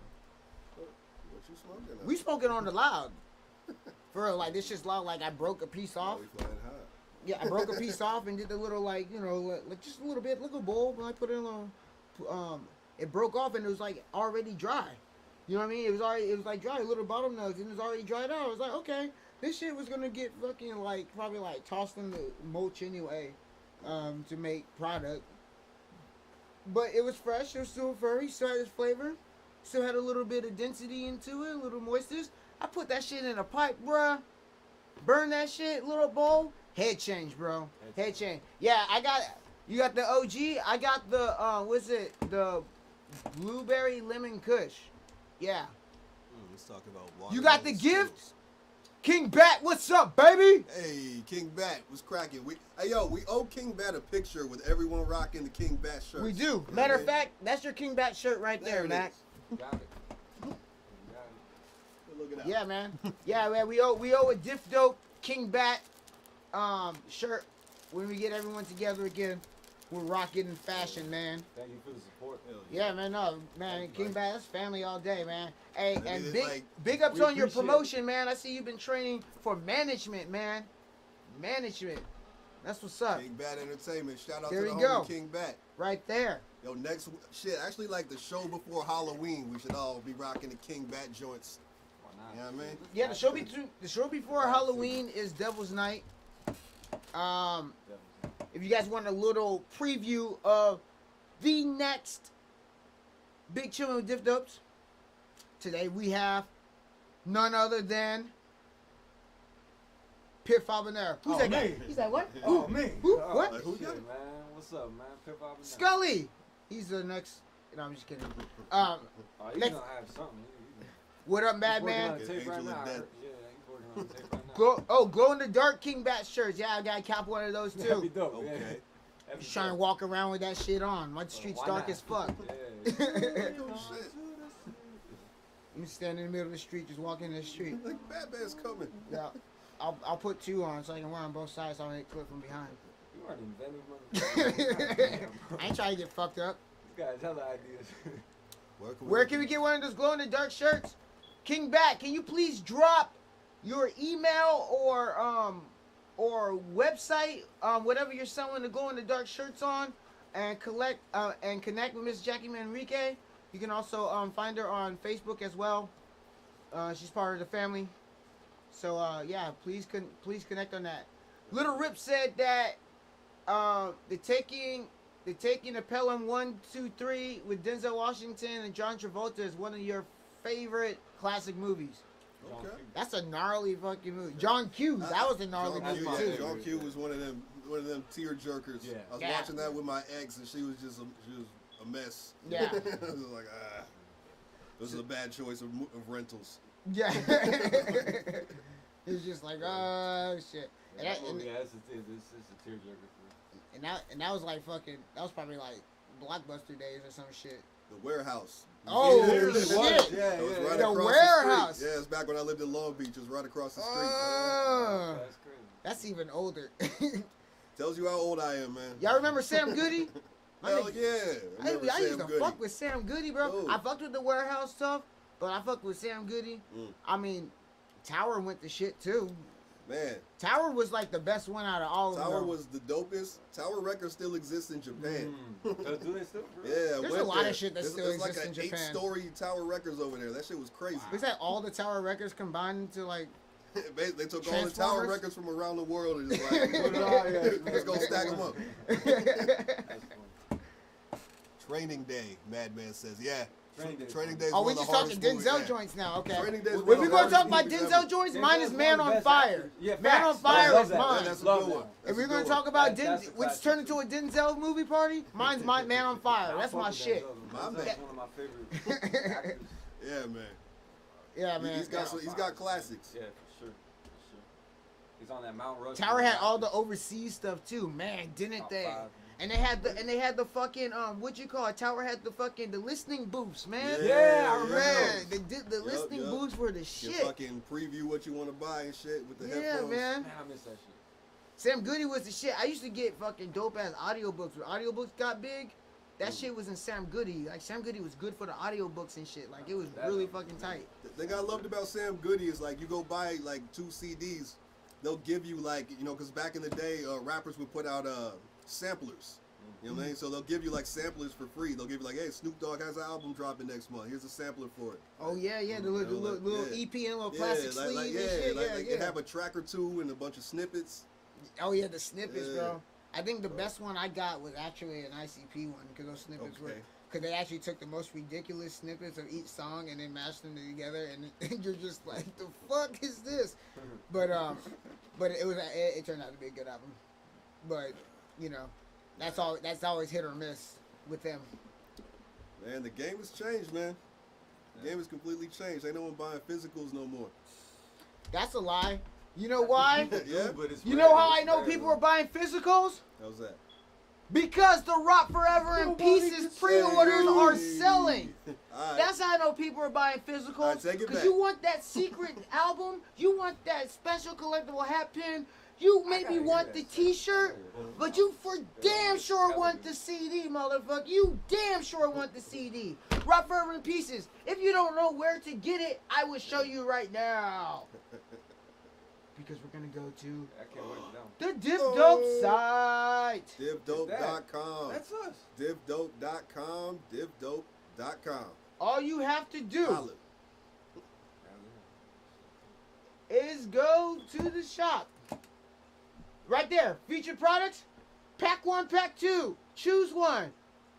What you smoking on? We smoking on the loud. For real, like this shit's loud. Like I broke a piece off. Oh, we flying high. Yeah, I broke a piece off and did the little like, you know, like just a little bit, little bowl. When I put it in a little, it broke off and it was like already dry. You know what I mean? It was like dry, little bottom nugs, and it was already dried out. I was like, okay, this shit was gonna get fucking like probably like tossed in the mulch anyway, to make product. But it was fresh. It was still furry. Still had its flavor. Still had a little bit of density into it, a little moistness. I put that shit in a pipe, bruh. Burn that shit, little bowl. Head change, bro. Head change. Yeah, you got the OG. I got the, what's it? The blueberry lemon kush. Yeah. Let's talk about You got the watermelon gift? King Bat, what's up, baby? Hey, King Bat was cracking. Hey, yo, we owe King Bat a picture with everyone rocking the King Bat shirt. We do. Matter of fact, that's your King Bat shirt right there, it Mac. is. got it. Look at that. Yeah, man. Yeah, man. We owe a Diff Dope King Bat shirt when we get everyone together again. We're rocking in fashion, man. Thank you for the support. Yeah, man. No, man. King Bat, that's family all day, man. Hey, I and mean, big ups we on your appreciate it. promotion, man. I see you've been training for management, man. Management. That's what's up. King Bat Entertainment. Shout out There to the you go. homie King Bat. Right there. Yo, next shit. Actually, like the show before Halloween, we should all be rocking the King Bat joints. You know what I mean? Yeah, the show before Halloween is Devil's Night. If you guys want a little preview of the next Big Chillin' with Diff Dopes, today we have none other than Piff Habanero. Who's that guy? He's like, what? Oh, me. Who? Oh, What? like, who man? What's up, man? Piff Habanero. Scully. He's the next. No, I'm just kidding. Oh, you next. gonna have something. What up, He's Madman? working on a tape right Angel now. of Death. Yeah, he's working on a tape right now. Glow in the dark King Bat shirts. Yeah, I gotta cop one of those That'd be too. dope. Okay. Yeah. That'd be Just trying to dope. walk around with that shit on. My street's Why dark not? as fuck. Yeah. Oh, shit. You stand in the middle of the street, just walking in the street. Like, Batman's coming. Yeah, I'll put two on so I can wear on both sides so I can clip from behind. You are an inventive motherfucker. I ain't trying to get fucked up. This guy's hella ideas. Where can we get one of those glow in the dark shirts? King Bat, can you please drop your email or website, whatever you're selling the glow in the dark shirts on, and connect with Miss Jackie Manrique. You can also find her on Facebook as well. She's part of the family. So yeah, please connect on that. Little Rip said that the taking of Pelham 1, 2, 3 with Denzel Washington and John Travolta is one of your favorite classic movies. Okay. That's a gnarly fucking movie. John Q. That was a gnarly John Q, movie yeah, too. John Q was one of them tear jerkers. Yeah. I was Yeah. watching that with my ex, and she was a mess. Yeah. I was like, this is a bad choice of rentals. Yeah. It's just like, oh shit. And Yeah, that, yeah, it's a tearjerker for me. and that was like fucking. That was probably like Blockbuster days or some shit. The Warehouse. Oh, Yeah, shit. it was. Yeah, It was yeah, right The across Warehouse. The street. Yeah, it's back when I lived in Long Beach. It was right across the street. Oh, That's crazy. that's even older. Tells you how old I am, man. Y'all remember Sam Goody? Hell yeah. I Remember used Sam to Goody. fuck with Sam Goody, bro. Ooh. I fucked with the Warehouse stuff, but I fucked with Sam Goody. Mm. I mean, Tower went to shit too. Man, Tower was like the best one out of all of them. Tower though. was the dopest. Tower Records still exists in Japan. So do they still? Bro? Yeah, There's went a lot there. of shit that There's- still there's exists like in an Japan. 8-story Tower Records over there. That shit was crazy. Is that all the Tower records combined into like? They took all the Tower Transformers? Records from around the world and just like, Put it all, yeah. let's go stack them up. That's funny. Training Day, Madman says. Yeah. Training Day is Oh, one we of the just talking hardest movies. Denzel Yeah. joints now. Okay. Training Day is If one of we're the gonna talk hardest about movies Denzel ever. joints, Denzel's mine is one Man of the on best Fire. actors. Yeah, Man on facts. Fire Love is that. mine. That's a Love good that. one. If That's we're a gonna good talk one. about That's a which classic. turned into a Denzel movie party, mine's my Man on Fire. I That's fuck my with shit. Denzel. My Denzel's man. one of my favorite actors. Yeah, man. Yeah, man. He's got classics. Yeah, for sure. He's on that Mount Rushmore. Tower had all the overseas stuff too, man, didn't Top they? 5. And they had the fucking what you call it? Tower had the listening booths, man. Yeah, I man. remember. The listening Yup. booths were the You shit. fucking preview what you want to buy and shit with the Yeah, headphones. man. Man, I miss that shit. Sam Goody was the shit. I used to get fucking dope ass audiobooks. When audiobooks got big, that shit was in Sam Goody. Like Sam Goody was good for the audiobooks and shit. Like it was really fucking tight. The thing I loved about Sam Goody is like you go buy like 2 CDs, they'll give you like, you know, because back in the day, rappers would put out samplers. You know what I mean? So they'll give you like samplers for free. They'll give you like, hey, Snoop Dogg has an album dropping next month. Here's a sampler for it. Oh yeah, yeah, the little, You know, like, little yeah. EP and little classic sleeve and shit. like, Yeah, like yeah. you have a track or two and a bunch of snippets. Oh yeah, the snippets, Yeah. bro. I think the best one I got was actually an ICP one because those snippets were, Okay. because they actually took the most ridiculous snippets of each song and then mashed them together, and you're just like, the fuck is this? But it turned out to be a good album. But you know, that's always hit or miss with them. Man, the game has changed, man. The game has completely changed. Ain't no one buying physicals no more. That's a lie. You know why? Yeah? But it's You rare. know how I It's know rare, people bro. are buying physicals? How's that? Because the Rock Forever in Pieces pre-orders are selling. All right. That's how I know people are buying physicals. All right, take it Because back. you want that secret album, you want that special collectible hat pin, you maybe want the t-shirt, but you for damn sure want the CD, motherfucker. You damn sure want the CD. Rock Forever in Pieces. If you don't know where to get it, I will show you right now. because we're gonna go to I can't wait for that the Diff Dope site. DiffDope.com. That's us. DiffDope.com. DiffDope.com. All you have to do Holla. is go to the shop. Right there. Featured products. Pack 1, pack 2. Choose one.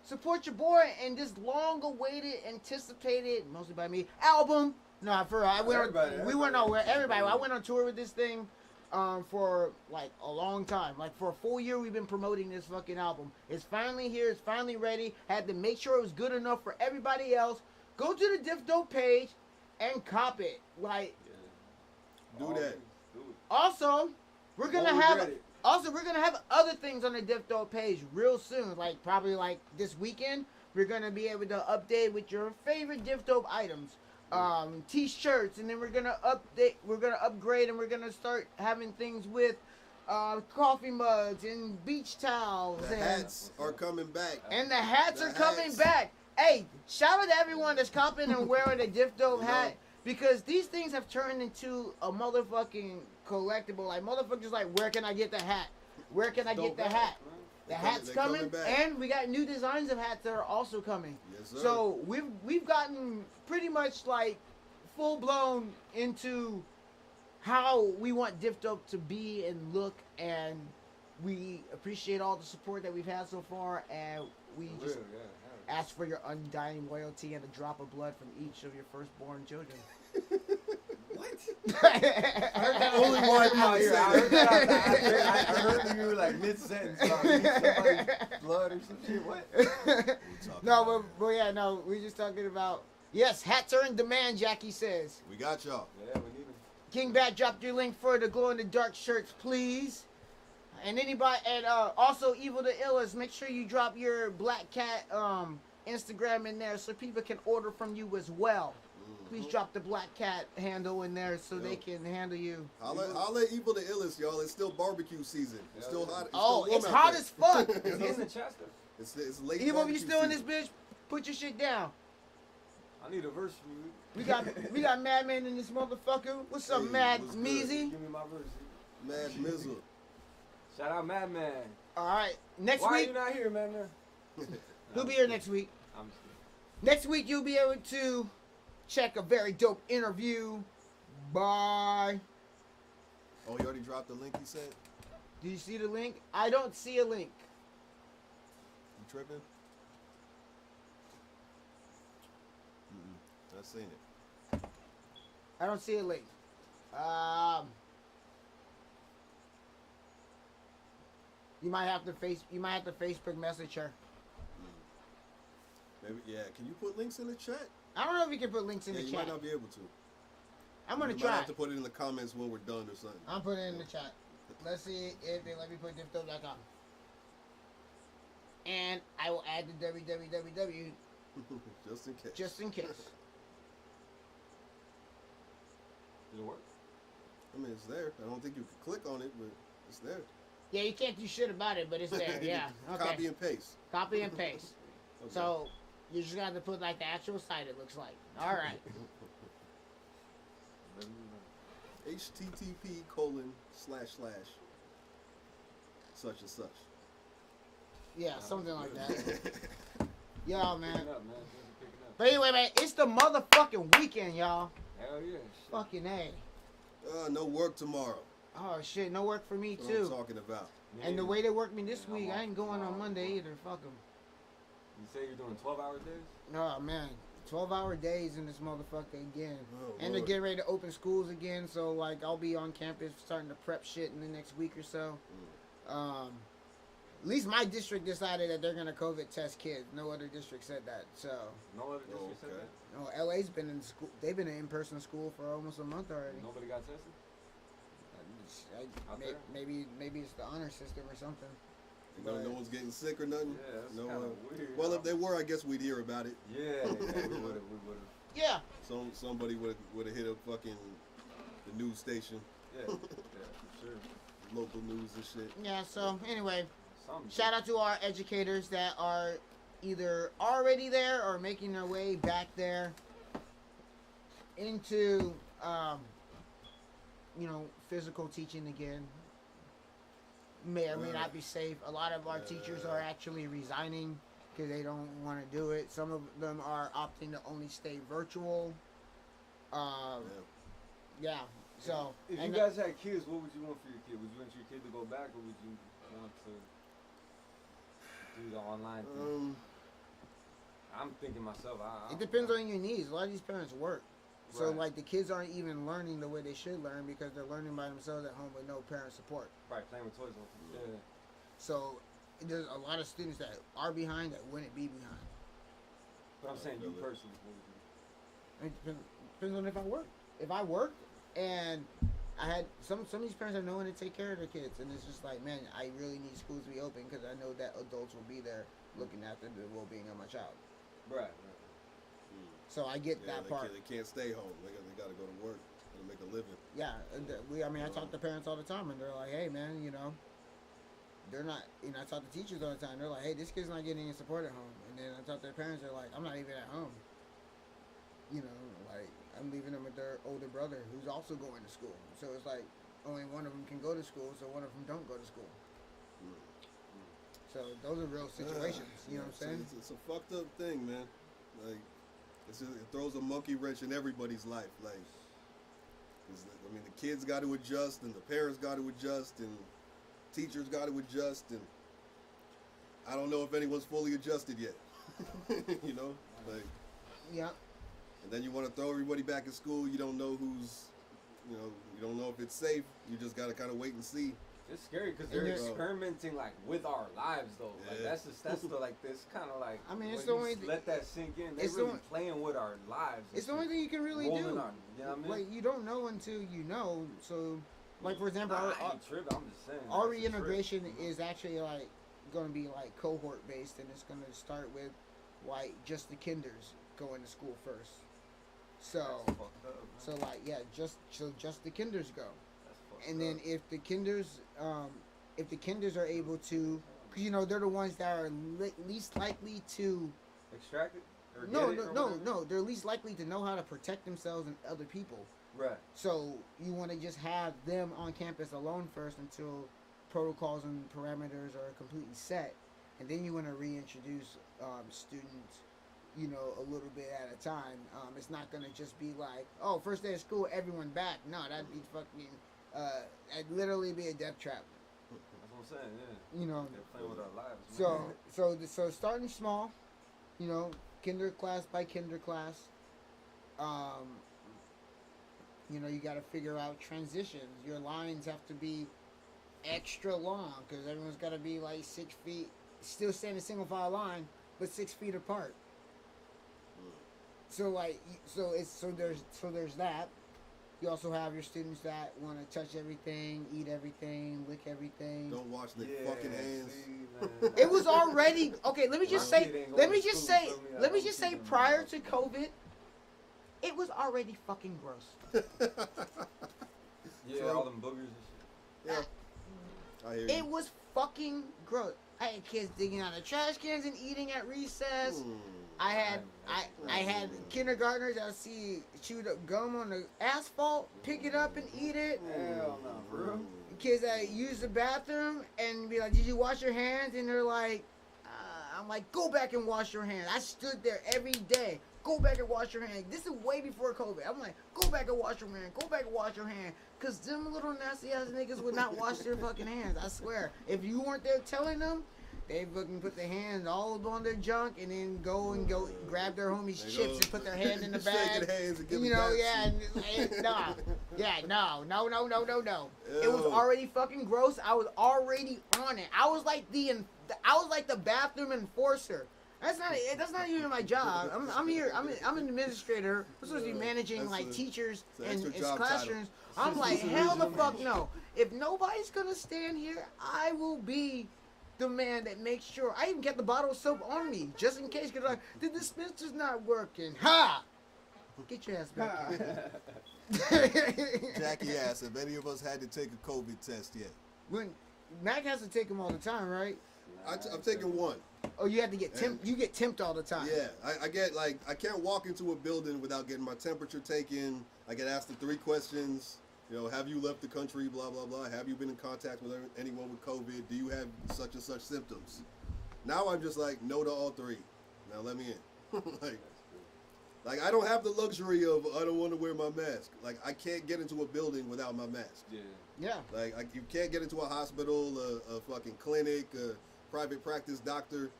Support your boy and this long-awaited, anticipated, mostly by me, album. No, for I went on, we went nowhere. Everybody. I went on tour with this thing for like a long time. Like for a full year, we've been promoting this fucking album. It's finally here. It's finally ready. Had to make sure it was good enough for everybody else. Go to the Diff Dope page and cop it. Like, do that. Also, we're gonna have other things on the Diff Dope page real soon. Like probably like this weekend, we're gonna be able to update with your favorite Diff Dope items. T-shirts, and then we're gonna upgrade, and we're gonna start having things with coffee mugs and beach towels. The hats are coming back. And the hats are coming back. Hey, shout out to everyone that's copping and wearing a Diff Dope hat, because these things have turned into a motherfucking collectible. Like motherfuckers like, where can I get the hat? Where can I get the hat? The hat's coming, and we got new designs of hats that are also coming. Yes, sir. So we've gotten pretty much like full blown into how we want Diff Dope to be and look, and we appreciate all the support that we've had so far, and we just ask for your undying loyalty and a drop of blood from each of your firstborn children. What? I heard that only one out here. I heard that. I heard you like mid-sentence about somebody's blood or some shit. What? No, but yeah, no, we're just talking about, yes, hats are in demand, Jackie says. We got y'all. Yeah, we need them. King Bat, drop your link for the glow-in-the-dark shirts, please. And anybody, and also Evil the Illest, make sure you drop your Black Cat Instagram in there so people can order from you as well. Please drop the Black Cat handle in there so they can handle you. I'll let Evil the Illest, y'all. It's still barbecue season. It's still hot. It's hot as fuck. It's in the Chester. It's late. Evil, you still in this bitch? Put your shit down. I need a verse from you. We got Madman in this motherfucker. What's up, Mad Meezy? Give me my verse. Mad Mizzle. Shout out Madman. All right, next Why week. Why are you not here, Madman? He'll be here next week. I'm just kidding. Next week you'll be able to check a very dope interview. Bye. Oh, you already dropped the link you said? Do you see the link? I don't see a link. You tripping? Not seeing it. I don't see a link. You might have to Facebook message her. Maybe, yeah. Can you put links in the chat? I don't know if you can put links in the you chat. might not be able to. I'm gonna you try. might have to put it in the comments when we're done or something. I'm putting it in the chat. Let's see if they let me put diffdope.com. And I will add the www just in case. Just in case. Did it work? I mean, it's there. I don't think you can click on it, but it's there. Yeah, you can't do shit about it, but it's there. Yeah. Okay. Copy and paste. Copy and paste. Okay. So you're just gonna have to put like the actual site. It looks like. All right. http:// such and such. Yeah, something like that. Yo, man. Picking up. But anyway, man, it's the motherfucking weekend, y'all. Hell yeah. Shit. Fucking A. No work tomorrow. Oh shit, no work for me That's too. what I'm talking about. And the way they work me this week, I ain't going on Monday either. Fuck them. You say you're doing 12-hour days? No, man. 12-hour days in this motherfucker again. Oh, and they're getting ready to open schools again, so like I'll be on campus starting to prep shit in the next week or so. At least my district decided that they're gonna COVID test kids. No other district said that. So No other district said that? no, LA's been in school. They've been in in-person school for almost a month already. Nobody got tested? Out there? Maybe it's the honor system or something. No one's getting sick or nothing. Yeah, that's no. kind of weird. Well, if they were, I guess we'd hear about it. Yeah, we would have. Yeah. Somebody would have hit up fucking the news station. Yeah, for sure. Local news and shit. Yeah. So anyway, Something. shout out to our educators that are either already there or making their way back there into physical teaching again. May or may not be safe. A lot of our teachers are actually resigning because they don't want to do it. Some of them are opting to only stay virtual. Yeah. So if you guys had kids, what would you want for your kid? Would you want your kid to go back, or would you want to do the online thing? I'm thinking myself. It depends on your needs. A lot of these parents work. So, Right. like, the kids aren't even learning the way they should learn because they're learning by themselves at home with no parent support. Right, playing with toys. Yeah. So, there's a lot of students that are behind that wouldn't be behind. But I'm saying you personally, what would you? It depends on if I work. If I work and I had some of these parents have no one to take care of their kids, and it's just like, man, I really need schools to be open because I know that adults will be there looking after the well-being of my child. Right. So I get that part. They can't stay home. They got to go to work to make a living. Yeah, and I talk to parents all the time, and they're like, hey, man, they're not, I talk to teachers all the time. They're like, hey, this kid's not getting any support at home. And then I talk to their parents, they're like, I'm not even at home. Like, I'm leaving them with their older brother who's also going to school. So it's like, only one of them can go to school, so one of them don't go to school. So those are real situations, you know what I'm saying? It's a fucked up thing, man. Like, it throws a monkey wrench in everybody's life. Like, the kids got to adjust, and the parents got to adjust, and teachers got to adjust, and I don't know if anyone's fully adjusted yet. Like, yeah. And then you want to throw everybody back in school. You don't know who's, you don't know if it's safe. You just got to kind of wait and see. It's scary because they're experimenting like with our lives though. Like that's the like this kind of like. I mean, it's when the you only let that sink in. They're really playing with our lives. It's the only thing you can really do. You know what I mean? Like, you don't know until you know. So, like, for example, I ain't tripping. I'm just saying. Our reintegration is actually like going to be like cohort based, and it's going to start with like just the kinders going to school first. So just the kinders go. And then if the kinders are able to, because they're the ones that are least likely to extract it. Or No. They're least likely to know how to protect themselves and other people. Right. So you want to just have them on campus alone first until protocols and parameters are completely set, and then you want to reintroduce students, a little bit at a time. It's not gonna just be like, oh, first day of school, everyone back. No, that'd be fucking. It'd literally be a death trap. That's what I'm saying. Yeah. They're playing with our lives. So starting small, kinder class by kinder class. You got to figure out transitions. Your lines have to be extra long because everyone's got to be like 6 feet, still staying in a single file line, but 6 feet apart. So there's that. You also have your students that want to touch everything, eat everything, lick everything. Don't wash their fucking hands. It was already okay. Let me just say, prior to COVID, it was already fucking gross. All them boogers and shit. Yeah, I hear you. It was fucking gross. I had kids digging out of trash cans and eating at recess. I had kindergartners that would chew up gum on the asphalt, pick it up and eat it. Hell no, bro. Kids that use the bathroom and be like, "Did you wash your hands?" And they're like, "I'm like, go back and wash your hands." I stood there every day. Go back and wash your hands. This is way before COVID. I'm like, go back and wash your hands. Go back and wash your hands. Because them little nasty ass niggas would not wash their fucking hands. I swear. If you weren't there telling them, they fucking put their hands all up on their junk and then go grab their homies' chips and put their hand in the bag. Hands and No. It was already fucking gross. I was already on it. I was like the bathroom enforcer. That's not even my job. I'm here. I'm an administrator. I'm supposed to be managing teachers and classrooms. I'm like, hell the fuck no. If nobody's gonna stand here, I will be the man that makes sure. I even get the bottle of soap on me just in case. Cause like, the dispenser's not working. Ha! Get your ass back here. Jackie asked if any of us had to take a COVID test yet. When Mac has to take them all the time, right? I've taken one. Oh, you have to get you get temped all the time. Yeah, I get I can't walk into a building without getting my temperature taken. I get asked the 3 questions. You know, have you left the country? Blah blah blah. Have you been in contact with anyone with COVID? Do you have such and such symptoms? Now I'm just like, no to all three. Now let me in. like I don't have the luxury of I don't want to wear my mask. Like I can't get into a building without my mask. Yeah. Like you can't get into a hospital, a fucking clinic, a private practice doctor.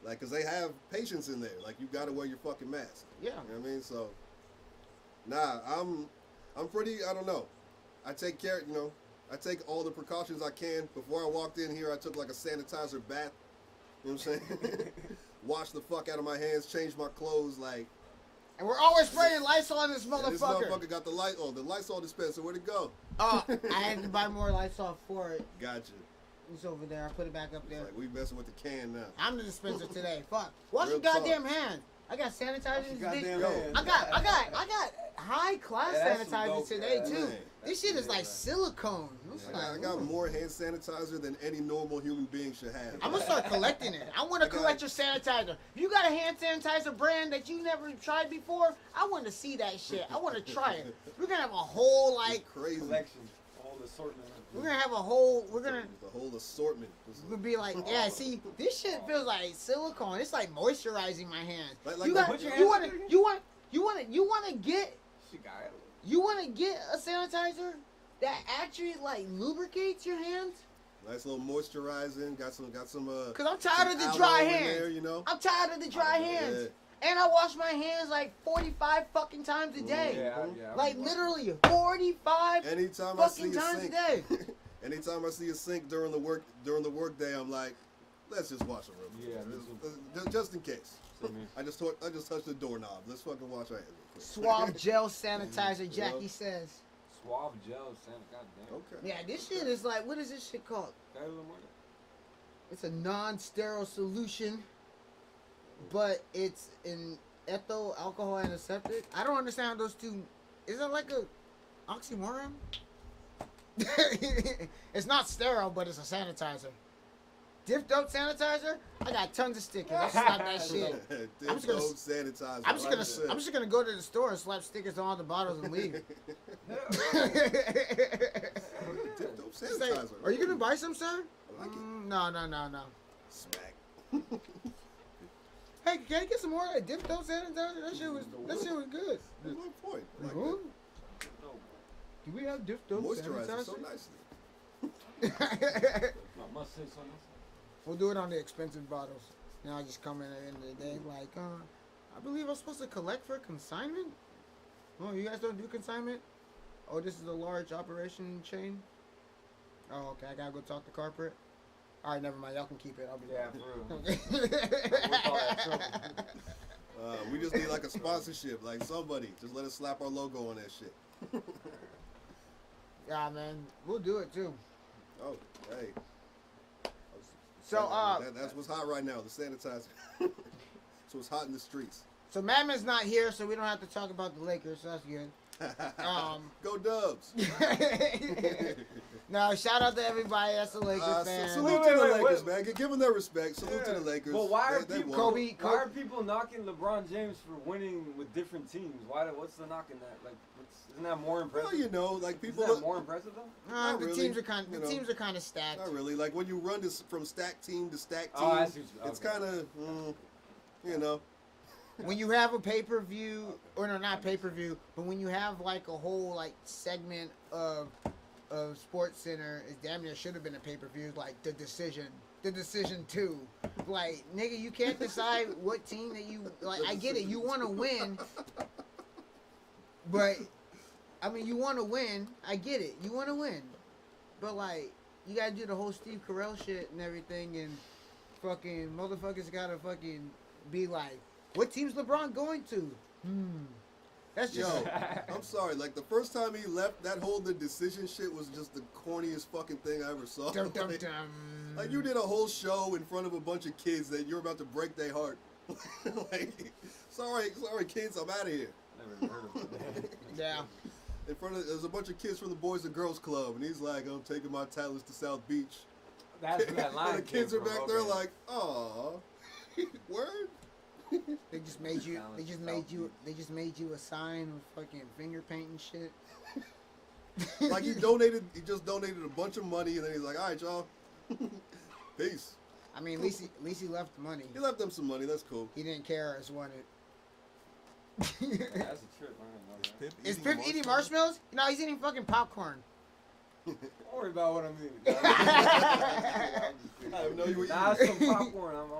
Like, cause they have patients in there. Like you gotta wear your fucking mask. Yeah. You know what I mean? So, nah, I'm pretty. I don't know. I take care. You know, I take all the precautions I can. Before I walked in here, I took like a sanitizer bath. You know what I'm saying? Wash the fuck out of my hands, change my clothes, like. And we're always spraying Lysol on this motherfucker. This motherfucker got the Lysol dispenser. Where'd it go? Oh, I had to buy more Lysol for it. Gotcha. It's over there. I put it back up there. Like we messing with the can now. I'm the dispenser today. Fuck. Wash Real your goddamn hands. I got sanitizers. Goddamn Yo, hands. I got high class Yeah, that's some sanitizers dope today ass. too. Man, This shit is like silicone. I got more hand sanitizer than any normal human being should have. I'm gonna start collecting it. I want to I got- collect your sanitizer. If you got a hand sanitizer brand that you never tried before, I want to see that shit. I want to try it. We're gonna have a whole like. It's crazy. Collection, all the assortment. We're gonna have a whole. We're gonna. The whole assortment. We'll be like, yeah. See, this shit feels like silicone. It's like moisturizing my hands. Like you the- got. put your You hands want up to. You want to get. She got it. You want to get a sanitizer that actually like lubricates your hands. Nice little moisturizing. Got some. Cause I'm tired some of the aloe dry in hands. there, you know. I'm tired of the dry hands. And I wash my hands like 45 fucking times a day. Yeah. Like literally 45 Anytime I see fucking a times a sink, day. anytime I see a sink during the work day, I'm like, let's just wash it real quick. Yeah, just in case. Same here. I just touched the doorknob. Let's fucking wash our hands real quick. Suave gel sanitizer, Jackie says. Suave gel, Santa. Goddamn. Okay. Yeah, this shit is like, what is this shit called? Got a little more. It's a non-sterile solution, but it's an ethyl alcohol antiseptic. I don't understand those two. Is it like a oxymoron? It's not sterile, but it's a sanitizer. Diff Dope sanitizer. I got tons of stickers. I slap that shit. Diff Dope sanitizer. I'm just gonna go to the store and slap stickers on all the bottles and leave. Diff Dope It's like, sanitizer. are you gonna buy some, sir? I like it. No. Smack. Hey, can I get some more of that Diff Dope sanitizer? That shit was good. That's my point. I like Ooh. that. Do we have Diff Dope Moisturizer sanitizer? so nicely. I must say something. We'll do it on the expensive bottles. Now I just come in at the end of the day like, I believe I'm supposed to collect for consignment? Oh, you guys don't do consignment? Oh, this is a large operation chain? Oh, okay, I gotta go talk to corporate. Alright, never mind, y'all can keep it. I'll be Yeah, back. for real. We just need like a sponsorship, like somebody. Just let us slap our logo on that shit. Yeah, man, we'll do it too. Oh, hey. So, that's what's hot right now, the sanitizer. So it's hot in the streets. So Madman's not here, so we don't have to talk about the Lakers, so that's good. Go Dubs. No, shout out to everybody that's a Lakers fan. Salute to the Lakers, man. Give them their respect. Salute to the Lakers. But why are They people? won. Why are people knocking LeBron James for winning with different teams? What's the knock in that? Like, isn't that more impressive? Well, you know, like people Isn't that look. more impressive though? Not The really, teams are kind. you The know. teams are kind of stacked. Not really. Like when you run this from stack team to stack team, Oh, I see what you- it's okay. kind of, you know. When you have a pay-per-view, or no, not pay-per-view, but when you have like a whole like segment of Sports Center, it damn near should have been a pay-per-view, like the decision 2. Like, nigga, you can't decide what team that you like. I get it, you want to win, but I mean, you want to win. I get it, you want to win, but like, you gotta do the whole Steve Carell shit and everything, and fucking motherfuckers gotta fucking be like, what team's LeBron going to? That's just. Yo, I'm sorry. Like the first time he left, the decision shit was just the corniest fucking thing I ever saw. Dum, dum, Like, dum. like you did a whole show in front of a bunch of kids that you're about to break their heart. Like, sorry kids, I'm out of here. Never heard of that. Yeah. In front of there's a bunch of kids from the Boys and Girls Club, and he's like, "I'm taking my talents to South Beach." That's where that line And the kids came are from, back there okay. like, "Aw, word." They just made you. They just made you a sign with fucking finger paint and shit. Like he just donated a bunch of money, and then he's like, all right, y'all, peace. I mean, at least he left money. He left them some money. That's cool. He didn't care as wanted. That's a trip, man. Is Piff eating marshmallows? No, he's eating fucking popcorn. Don't worry about what I'm eating. I didn't know you were eating. Nah, some popcorn. I'm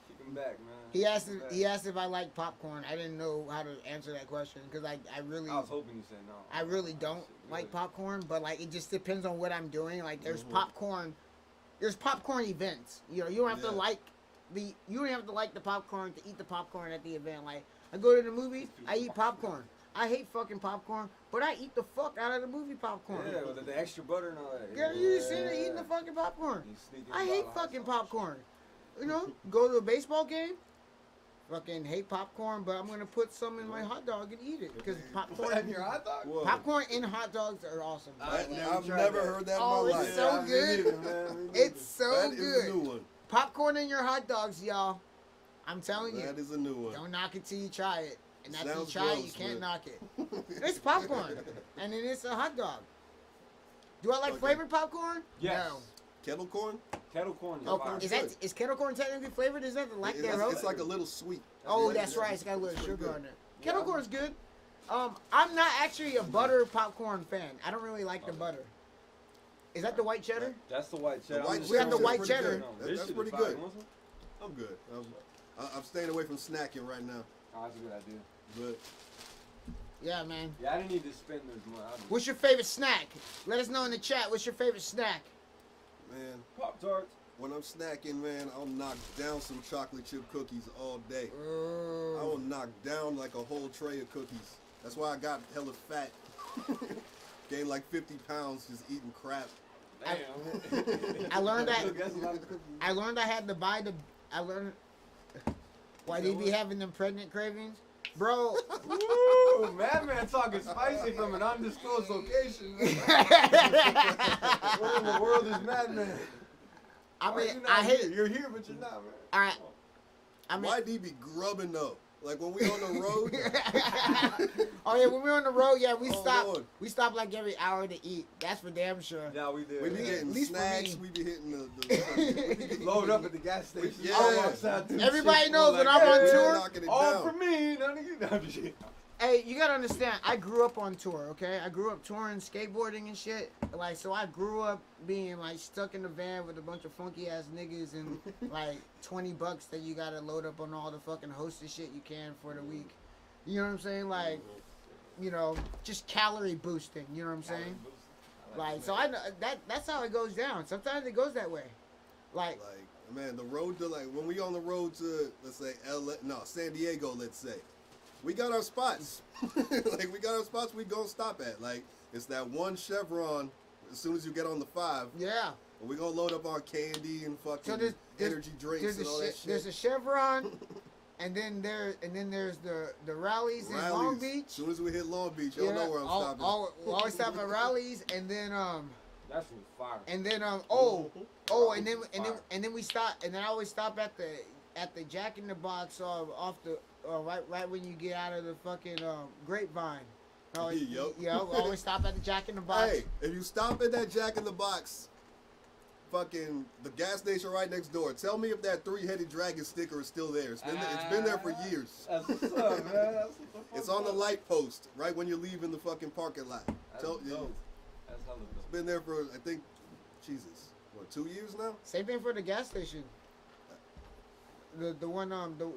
keeping back, man. He asked if I like popcorn. I didn't know how to answer that question because I really. I was hoping you said no. I really don't like popcorn, but like it just depends on what I'm doing. Like there's popcorn. There's popcorn events. You know, you don't have to like you don't have to like the popcorn to eat the popcorn at the event. Like I go to the movies, I eat popcorn. I hate fucking popcorn, but I eat the fuck out of the movie popcorn. Yeah, with the extra butter and all that. Yeah, you seen it eating the fucking popcorn. I hate fucking popcorn. You know, go to a baseball game, fucking hate popcorn, but I'm gonna put some in my hot dog and eat it because popcorn in your hot dog. Popcorn in hot dogs are awesome. I've never heard that in my life. It's so good. It's so That good. is a new one. Popcorn in your hot dogs, y'all. I'm telling you. That is a new one. Don't knock it till you try it. And after you Sounds try it, you gross, can't man. knock it. It's popcorn. And then it's a hot dog. Do I like flavored popcorn? Yes. No. Kettle corn? Kettle corn. Oh, is kettle corn technically flavored? Is that the lack thereof? It's like a little sweet. Oh, that's right. It's got a little sugar on it. Kettle corn's good. I'm not actually a butter popcorn fan. I don't really like the butter. Is that the white cheddar? That's the white cheddar. We got the white cheddar. That's pretty good. I'm good. I'm staying away from snacking right now. Oh, that's a good idea. But Yeah, man. Yeah, I didn't need to spend this money. What's your favorite snack? Let us know in the chat. What's your favorite snack? man, Pop-Tarts. When I'm snacking, man, I'll knock down some chocolate chip cookies all day. Oh. I will knock down like a whole tray of cookies. That's why I got hella fat. Gained like 50 pounds just eating crap. I learned that. I learned I had to buy the. I learned. Why they be having them pregnant cravings, bro? Woo, Madman talking spicy from an undisclosed location. What in the world is Madman? I mean, I hate. You're here, but you're not, man. All right. I mean, YD be grubbing though. Like when we on the road. Oh yeah, when we on the road, yeah, we stop. Lord. We stop like every hour to eat. That's for damn sure. Yeah, we did. We be getting At least for snacks. me. We be hitting the Load up at the gas station. Yeah. All outside too. Everybody Shit, knows when like, I'm on hey, tour. knocking it All down. for me, none of you. No, I'm just kidding. Hey, you gotta understand. I grew up on tour. Okay, I grew up touring, skateboarding and shit. Like, so I grew up being like stuck in the van with a bunch of funky ass niggas and like $20 that you gotta load up on all the fucking hostess shit you can for the week. You know what I'm saying? Like, you know, just calorie boosting. You know what I'm saying? Like, so I know that's how it goes down. Sometimes it goes that way. Like man, the road to like when we on the road to let's say San Diego, let's say. We got our spots. Like we got our spots we gonna stop at. Like it's that one Chevron as soon as you get on the 5. Yeah. And we gonna load up on candy and fucking So there's energy drinks and all that shit. There's a Chevron, and then there's the rallies in Long Beach. As soon as we hit Long Beach, y'all know where I'm stopping. We always stop at rallies, and then That's from fire. and then and then we stop, and then I always stop at the Jack in the Box off the right when you get out of the fucking Grapevine. Always, Yup. Yeah, always stop at the Jack in the Box. Hey, if you stop at that Jack in the Box, fucking the gas station right next door, tell me if that 3-headed dragon sticker is still there. It's been there for years. That's what's up, man. It's on the light post right when you're leaving the fucking parking lot. That's hella dope. It's been there for I think, Jesus, what 2 years now? Same thing for the gas station. The one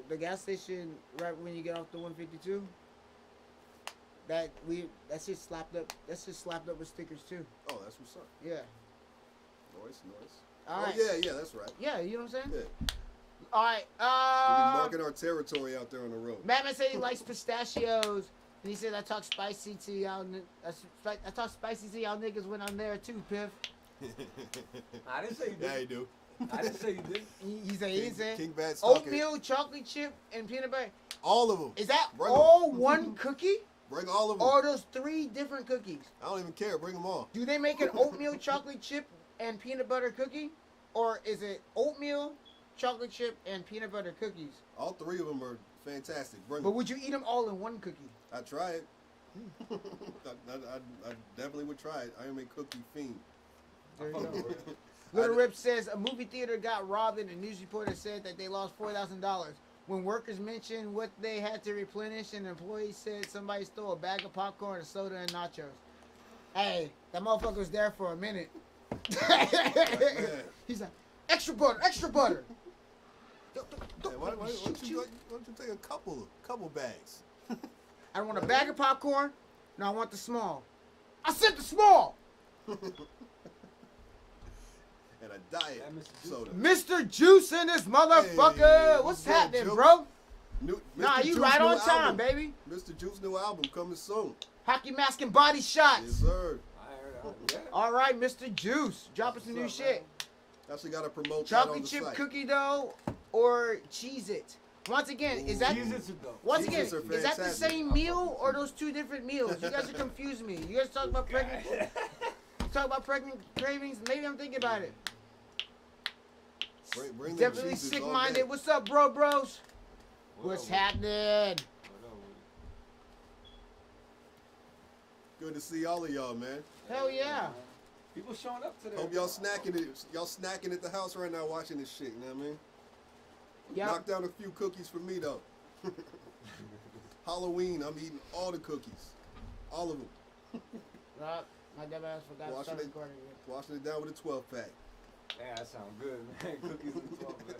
the gas station right when you get off the 152. That's just slapped up. That's just slapped up with stickers too. Oh, that's what's up. Yeah. Noise. All Oh right. yeah, that's right. Yeah, you know what I'm saying? Yeah. All right. We be marking our territory out there on the road. Madman said he likes pistachios, and he said I talk spicy to y'all. I talk spicy to y'all niggas when I'm there too, Piff. I didn't say you did. Yeah, you do. I didn't say you did. He said King Bad's talking. oatmeal, chocolate chip, and peanut butter. All of them. Is that Bring all one cookie? Bring all of them. Or are those 3 different cookies? I don't even care. Bring them all. Do they make an oatmeal, chocolate chip, and peanut butter cookie? Or is it oatmeal, chocolate chip, and peanut butter cookies? All 3 of them are fantastic. Bring But them. would you eat them all in one cookie? I try it. I definitely would try it. I am a cookie fiend. There you go. Little Rip says a movie theater got robbed and a news reporter said that they lost $4,000. When workers mentioned what they had to replenish, an employee said somebody stole a bag of popcorn, a soda, and nachos. Hey, that motherfucker was there for a minute. He's like, extra butter, extra butter. Why don't you take a couple bags? I don't want a bag of popcorn. No, I want the small. I said the small. And a diet soda. Mr. Juice in this motherfucker. Hey, what's good, happening, Juice? bro? Mr. You Juice right new on time, album. baby. Mr. Juice new album coming soon. Hockey mask and body shots. Yes, sir. All right, Mr. Juice, dropping some new shit. Actually got to promote Chocolate that on the chip site. cookie dough or Cheez-It. Once again, is that Cheez-Its are is that the fantastic. same meal or those two different meals? You guys are confusing me. You guys talk about pregnant cravings. Maybe I'm thinking about it. Bring them Definitely Cheez-Its all sick-minded. day. What's up, bros? What's happening? Good to see all of y'all, man. Hell yeah. People showing up today. Hope y'all snacking it. Y'all snacking at the house right now watching this shit, you know what I mean? Yeah. Knock down a few cookies for me, though. Halloween, I'm eating all the cookies. All of them. My dumb ass forgot to start recording again. Washing it down with a 12-pack. Yeah, that sounds good, man. Cookies and 12 pack.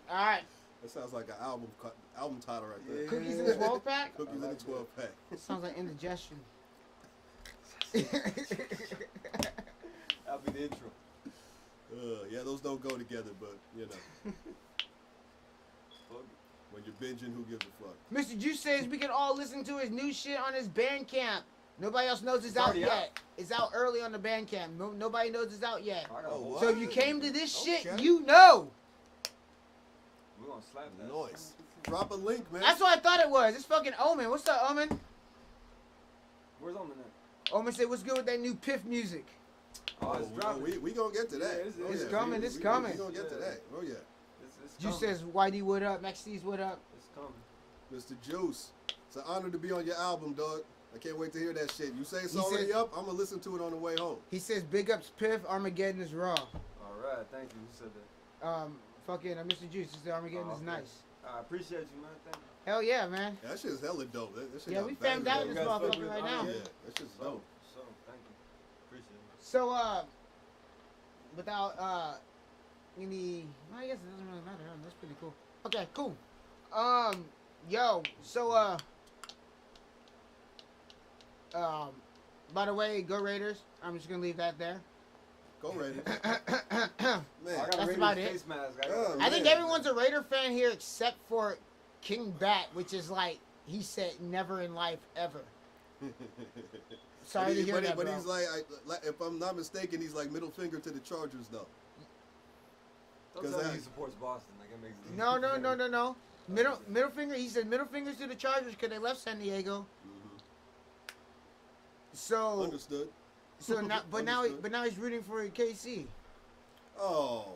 All right. That sounds like an album title right there. Cookies in the 12 pack? Cookies in the 12-pack. Sounds like indigestion. That'll be the intro. Yeah, those don't go together, but, you know. When you're binging, who gives a fuck? Mr. Juice says we can all listen to his new shit on his Bandcamp. Nobody else knows it's out yet. It's out early on the Bandcamp. Nobody knows it's out yet. Oh, so if you came to this shit, you know. We're gonna slap that. Noise. Drop a link, man. That's what I thought it was. It's fucking Omen. What's up, Omen? Where's Omen at? Omen said, what's good with that new Piff music? Oh, it's dropping. We gonna get to that. It's coming. It's coming. We gonna get to that. Oh, yeah. Juice says, YD, what up? Max C's, what up? It's coming. Mr. Juice, it's an honor to be on your album, dog. I can't wait to hear that shit. You say it's already up, I'm gonna listen to it on the way home. He says, big ups Piff, Armageddon is raw. All right, thank you. Who said that? Fucking Mr. Juice, he said Armageddon is nice. I appreciate you, man. Thank you. Hell yeah, man. That shit is hella dope. That shit Yeah, got we bangers fammed out on this it. motherfucker right now. Yeah, that shit's dope. So, thank you. Appreciate it. So, without, any, well, I guess it doesn't really matter. That's pretty cool. Okay, cool. Yo, so, by the way, go Raiders. I'm just gonna leave that there. Go Raiders. Man, that's about it. Face mask. I think everyone's a Raider fan here except for King Bat, which is like, he said never in life ever. Sorry to hear that, but bro. he's like, if I'm not mistaken, he's like middle finger to the Chargers, though. Don't tell me he supports Boston. Like it makes it No. Middle finger. He said middle fingers to the Chargers because they left San Diego. So understood. So now, but now he's rooting for KC. Oh,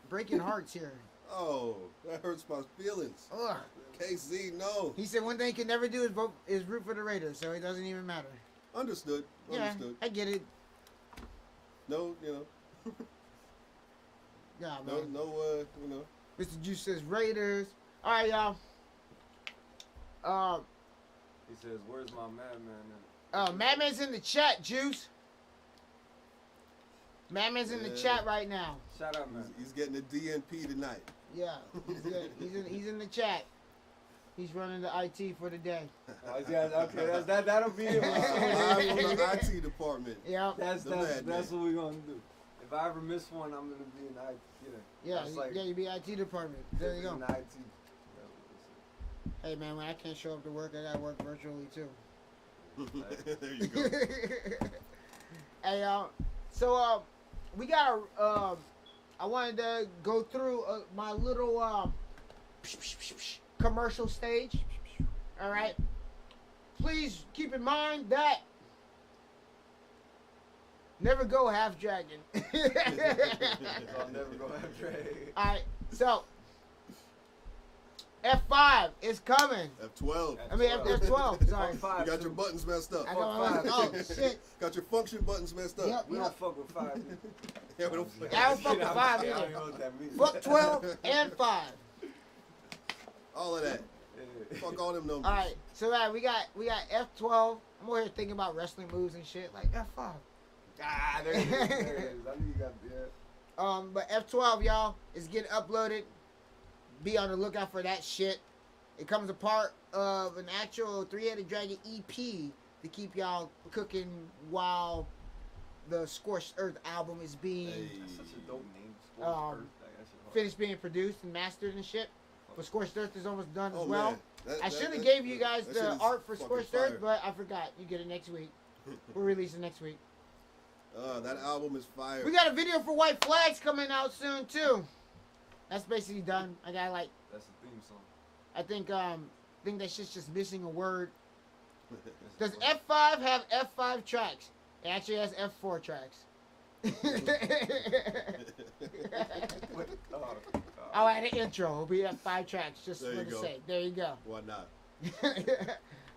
breaking hearts here. Oh, that hurts my feelings. Ugh. KC, no. He said one thing he can never do is root for the Raiders, so it doesn't even matter. Understood. Understood. Yeah, I get it. No, Yeah, man. No, Mr. Juice says Raiders. All right, y'all. He says, "Where's my madman?" Madman's in the chat, Juice. Madman's in the chat right now. Shout out, man. He's getting a DNP tonight. Yeah, he's in the chat. He's running the IT for the day. Okay, that'll be it. Live on the IT department. Yeah, that's what we're gonna do. If I ever miss one, I'm gonna be in IT. Yeah, you be IT department. There you go. In IT. Hey man, when I can't show up to work, I gotta work virtually too. There you go. Hey so we got I wanted to go through my little commercial stage. All right. Please keep in mind that never go half dragon. I'll never go half dragon. All right. So F5 is coming. F12. I mean F12. Sorry. You got your buttons messed up. I got my oh shit. Got your function buttons messed up. Yep, We don't fuck with 5. Yeah, we don't I don't fuck with 5 I don't either. know what that means. Fuck 12 and 5. All of that. Fuck all them numbers. All right, so we got F12. I'm over here thinking about wrestling moves and shit like F5. Ah, there it is. There it is. I knew you got But F12, y'all, is getting uploaded. Be on the lookout for that shit. It comes a part of an actual Three-Headed Dragon EP to keep y'all cooking while the Scorched Earth album is being That's such a dope name. finished being produced and mastered and shit. But Scorched Earth is almost done as Oh, well. man. I should have gave you guys that shit the is art for fucking Scorched fire. Earth, but I forgot. You get it next week. We're releasing next week. That album is fire. We got a video for White Flags coming out soon too. That's basically done. I got like That's the theme song. I think that shit's just missing a word. Does F5 have F5 tracks? It actually has F4 tracks. I'll add an intro. It'll be F5 tracks just There for you the go. sake. There you go. Why not?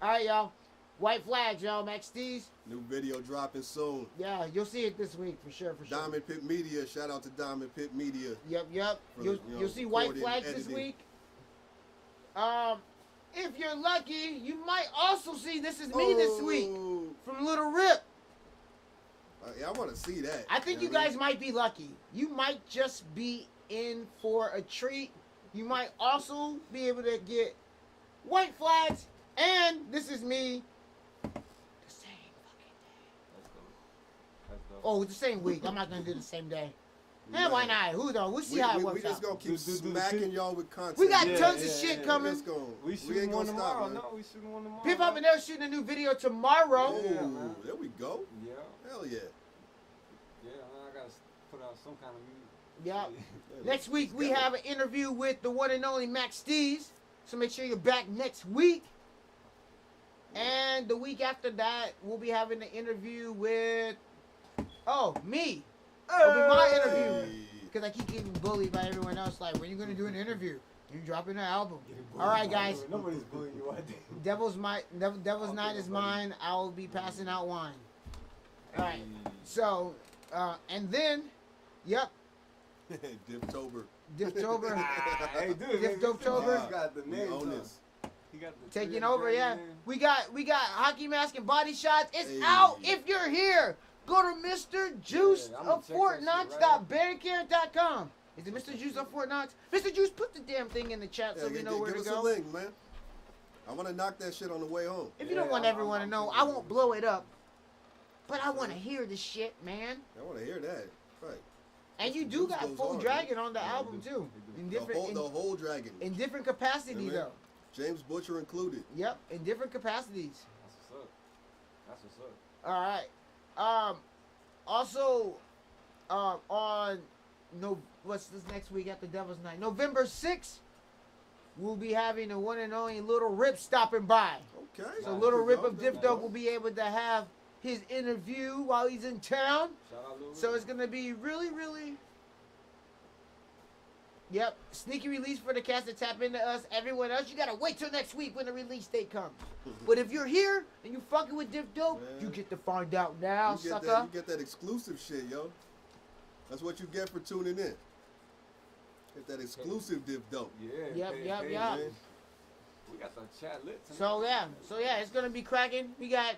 All right, y'all. White Flags, y'all. Max D's. New video dropping soon. Yeah, you'll see it this week for sure. For sure. Diamond Pit Media. Shout out to Diamond Pit Media. Yep. For You'll, the, you know, you'll see White recording, Flags this editing. week. If you're lucky, you might also see This Is Me this week Oh. from Little Rip. Yeah, I want to see that. I think you know what guys might be lucky. You might just be in for a treat. You might also be able to get White Flags and This Is Me the same fucking day. That's dope. Oh, it's the same week. I'm not gonna do the same day. Man. Why not? Who knows? We'll see how it we works just out. gonna keep Do smacking y'all with content. We got Yeah, tons of yeah, shit yeah. coming. Let's go. We ain't shooting gonna one stop, tomorrow. man. No, we shooting one tomorrow. Piff Habanero shooting a new video tomorrow. Yeah, Ooh, man. there we go. Yeah. Hell yeah. Yeah, I gotta put out some kind of music. Yeah. Yeah, Next week let's we go. have an interview with the one and only Max Steez. So make sure you're back next week. And the week after that, we'll be having an interview with me. It'll be my interview. Hey. Because I keep getting bullied by everyone else. Like, when are you gonna do an interview? You dropping an album. Alright guys. Nobody's bullying you, I think. Devil's Night is mine. I will be passing out wine. Alright. So, and then, yep, Diptober. Diptober. Hey, dude, Diff man, Dope-tober. he's got the We names own up. this. He got the Taking three over, yeah. man. We got hockey mask and body shots. It's Hey. out. If you're here, go to Mr. Juice Yeah, I'ma of check Fort that Knox shit right .bandcamp.com. Is it Mr. Juice of Fort Knox? Mr. Juice, put the damn thing in the chat so we know where give to us go. a link, man. I want to knock that shit on the way home. If you don't Yeah, want everyone to I'm know, thinking I won't blow it up. But I want to hear the shit, man. I want to hear that. Right. And you Mr. do Juice got goes Full hard, Dragon on the Yeah, album they do. too. They do. In The different whole dragon. in different capacity Yeah, man. though. James Butcher included. Yep, in different capacities. That's what's up. That's what's up. All right. Also, on what's this next week after Devil's Night? November 6th, we'll be having the one and only Little Rip stopping by. Okay. So Nice. Little Rip There of you Diff go. Dope will be able to have his interview while he's in town. Shout out Lil So Rick. it's gonna be really, really. Yep, sneaky release for the cast to tap into us. Everyone else, you gotta wait till next week when the release date comes. But if you're here and you fucking with Diff Dope, Man. you get to find out now, you sucker. get that exclusive shit, yo. That's what you get for tuning in. Get that exclusive Diff Dope. Yeah. Yep. Man. We got the chat lit tonight. So yeah, it's gonna be cracking. We got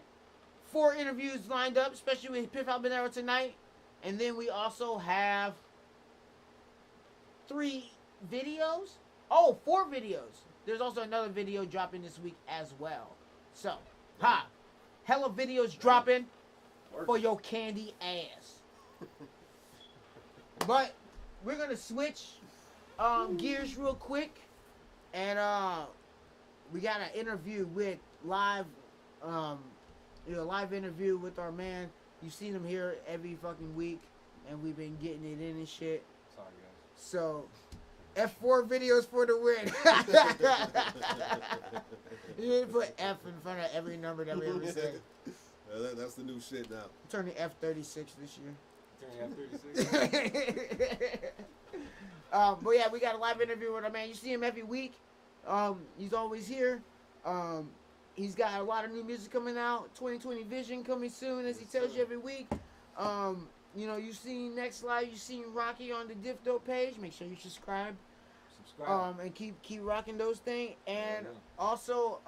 4 interviews lined up, especially with Piff Habanero tonight, and then we also have 3 videos. Oh, 4 videos. There's also another video dropping this week as well. So, hella videos dropping for your candy ass. But we're gonna switch gears real quick, and we got an interview with live interview with our man. You've seen him here every fucking week, and we've been getting it in and shit. Sorry, guys. So, F4 videos for the win. You need to put F in front of every number that we ever say. Yeah, that's the new shit now. I'm turning F36 this year. Turning F36. But yeah, we got a live interview with our man. You see him every week. He's always here. He's got a lot of new music coming out. 2020 Vision coming soon, as he tells you every week. You know, you've seen Next Live, you've seen Rocky on the Diff Dope page. Make sure you subscribe. And keep rocking those things. And also,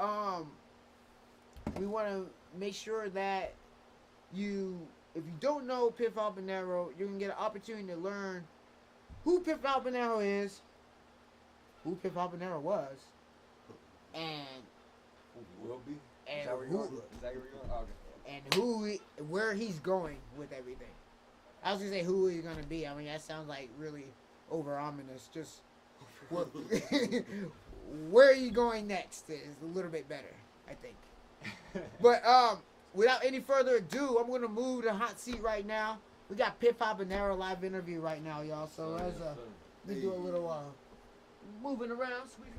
we want to make sure that if you don't know Piff Habanero, you're gonna get an opportunity to learn who Piff Habanero is, who Piff Habanero was, and who he will be. And Is that where you're going? Is that where you're going? Okay. And where he's going with everything. I was gonna say who he's gonna be. I mean, that sounds like really over ominous. Just where are you going next is a little bit better, I think. But without any further ado, I'm gonna move the hot seat right now. We got Piff Habanero live interview right now, y'all. So let's do a little moving around. Squeak.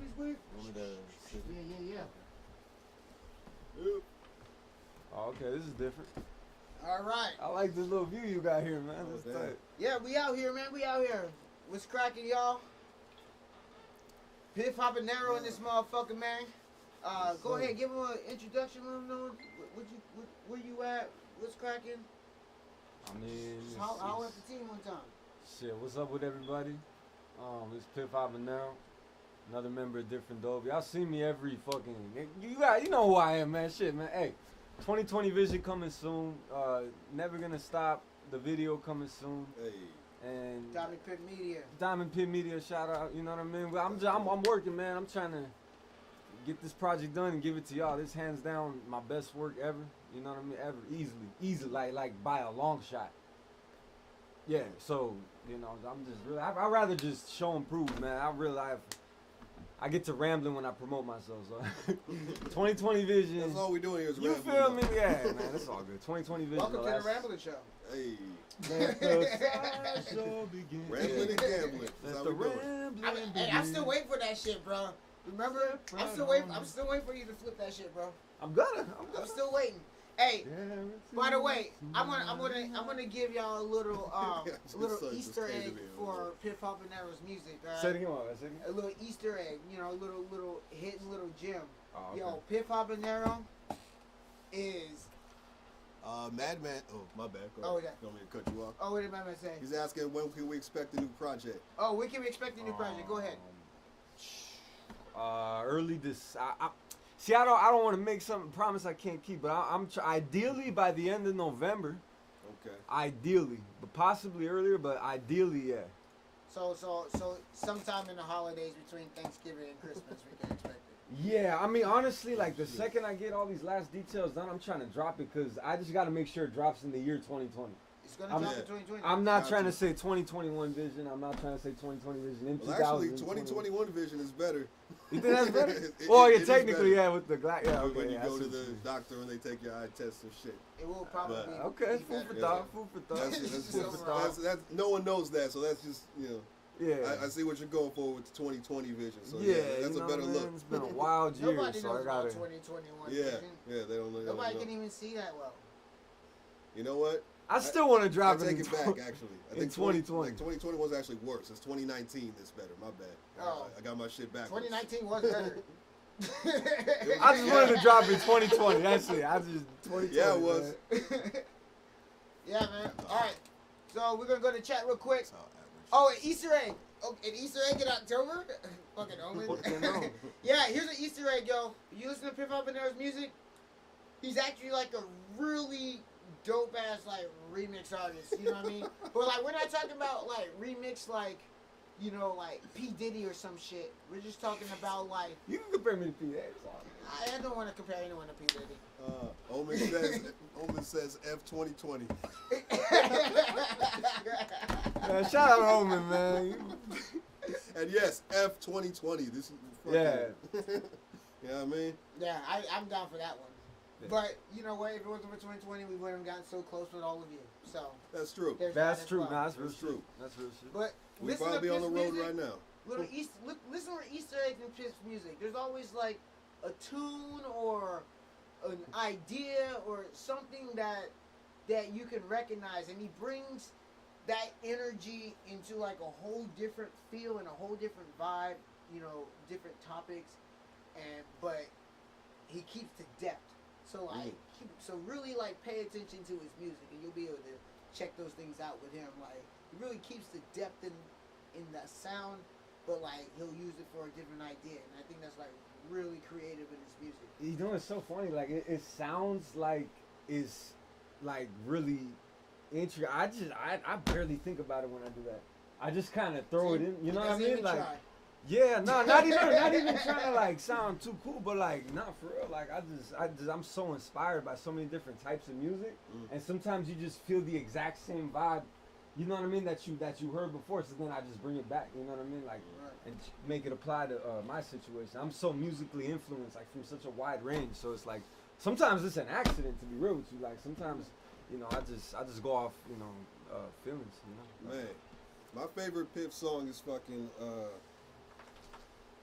Yeah. Oh, okay, this is different. All right. I like this little view you got here, man. This tight. Yeah, we out here, man. We out here. What's cracking, y'all? Piff Habanero in this motherfucker, man. Go ahead, give him an introduction. Let him know where you at. What's cracking? I mean, I'll at the team one time. Shit, what's up with everybody? It's Piff Habanero, another member of Diff Dope. Y'all see me every fucking. You know who I am, man. Shit, man. Hey, 2020 Vision coming soon. Never Gonna Stop. The video coming soon. Hey. And Diamond Pit Media, shout out. You know what I mean? I'm working, man. I'm trying to get this project done and give it to y'all. This hands down my best work ever. You know what I mean? Ever, easily, like by a long shot. Yeah. So you know, I'm just really. I rather just show and prove, man. I get to rambling when I promote myself. So 2020 Vision. That's all we doing here is you rambling. You feel me? Yeah, man. That's all good. 2020 Vision. Welcome to the Rambling Show. Hey. Let the show begin. Rambling and gambling. Let the rambling begin. I'm still waiting for that shit, bro. Remember? I'm still waiting for you to flip that shit, bro. I'm still waiting. Hey, by the way, I'm gonna give y'all a little Easter egg for Piff Habanero's music. Say it again. A little Easter egg, you know, a little hidden little gem. Oh, okay. Yo, Piff Habanero is. Madman. Oh, my bad. Oh, yeah. Don't mean to cut you off. Oh, what did Madman say? He's asking when can we expect a new project. Oh, when can we expect a new project? Go ahead. Early this. See, I don't want to make something promise I can't keep, but I'm ideally by the end of November. Okay. Ideally, but possibly earlier, but ideally, yeah. So sometime in the holidays between Thanksgiving and Christmas, we can expect it. Yeah, I mean, honestly, like the second I get all these last details done, I'm trying to drop it because I just got to make sure it drops in the year 2020. It's going to drop in 2020. I'm not trying to say 2021 Vision. I'm not trying to say 2020 Vision. In actually, 2021 Vision is better. You think that's better? Well, yeah, technically, yeah, with the glass. Yeah, okay. When you go to the doctor and they take your eye test and shit. It will probably be okay, food for thought. Food for thought. That's no one knows that, so that's just, you know. Yeah. I see what you're going for with the 2020 Vision. So yeah, that's a better look. It's been a wild year, Nobody so knows I got about 2021 Yeah, Vision. yeah, they don't know. Nobody can even see that well. You know what? I still want to drop it. I take it back, actually. I think 2020. 2020 was actually worse. It's 2019 that's better. My bad. Oh. I got my shit back. 2019 was better. I just wanted to drop in 2020. That's it. I just 2020. Yeah, it was. Yeah, man. All right. So we're gonna go to chat real quick. Oh, an Easter egg. Oh, an Easter egg in October. Fucking Omen. Yeah, here's an Easter egg, yo. You listen to Piff Habanero's music. He's actually like a really dope ass like remix artist. You know what I mean? But like we're not talking about like remix like, you know, like P Diddy or some shit. We're just talking about like. You can compare me to P Diddy. I don't want to compare anyone to P Diddy. Omen says F2020. Man, shout out Omen, man. And yes, F2020. This is fucking, yeah. You know what I mean? Yeah, I'm down for that one. Yeah. But you know what? If it wasn't for 2020, we wouldn't have gotten so close with all of you. So that's true. That's true. Well. Nah, that's real true. That's real shit. But we probably on the road right now. Listen for Easter eggs in Piff's music. There's always like a tune or an idea or something that you can recognize, and he brings that energy into like a whole different feel and a whole different vibe. You know, different topics. but he keeps the depth. So like, so really like pay attention to his music, and you'll be able to check those things out with him. Like he really keeps the depth in the sound, but like he'll use it for a different idea, and I think that's like really creative in his music. You know, it's so funny. Like it sounds like it's like really interesting. I barely think about it when I do that. I just kind of throw it in. You know what I mean? Like. Try. Yeah, no, not even trying to like sound too cool, but like not for real. Like I'm so inspired by so many different types of music, and sometimes you just feel the exact same vibe. You know what I mean? That you heard before. So then I just bring it back. You know what I mean? Like and make it apply to my situation. I'm so musically influenced, like from such a wide range. So it's like sometimes it's an accident, to be real with you. Like sometimes, you know, I just go off, you know, feelings. You know. Man, my favorite Piff song is fucking.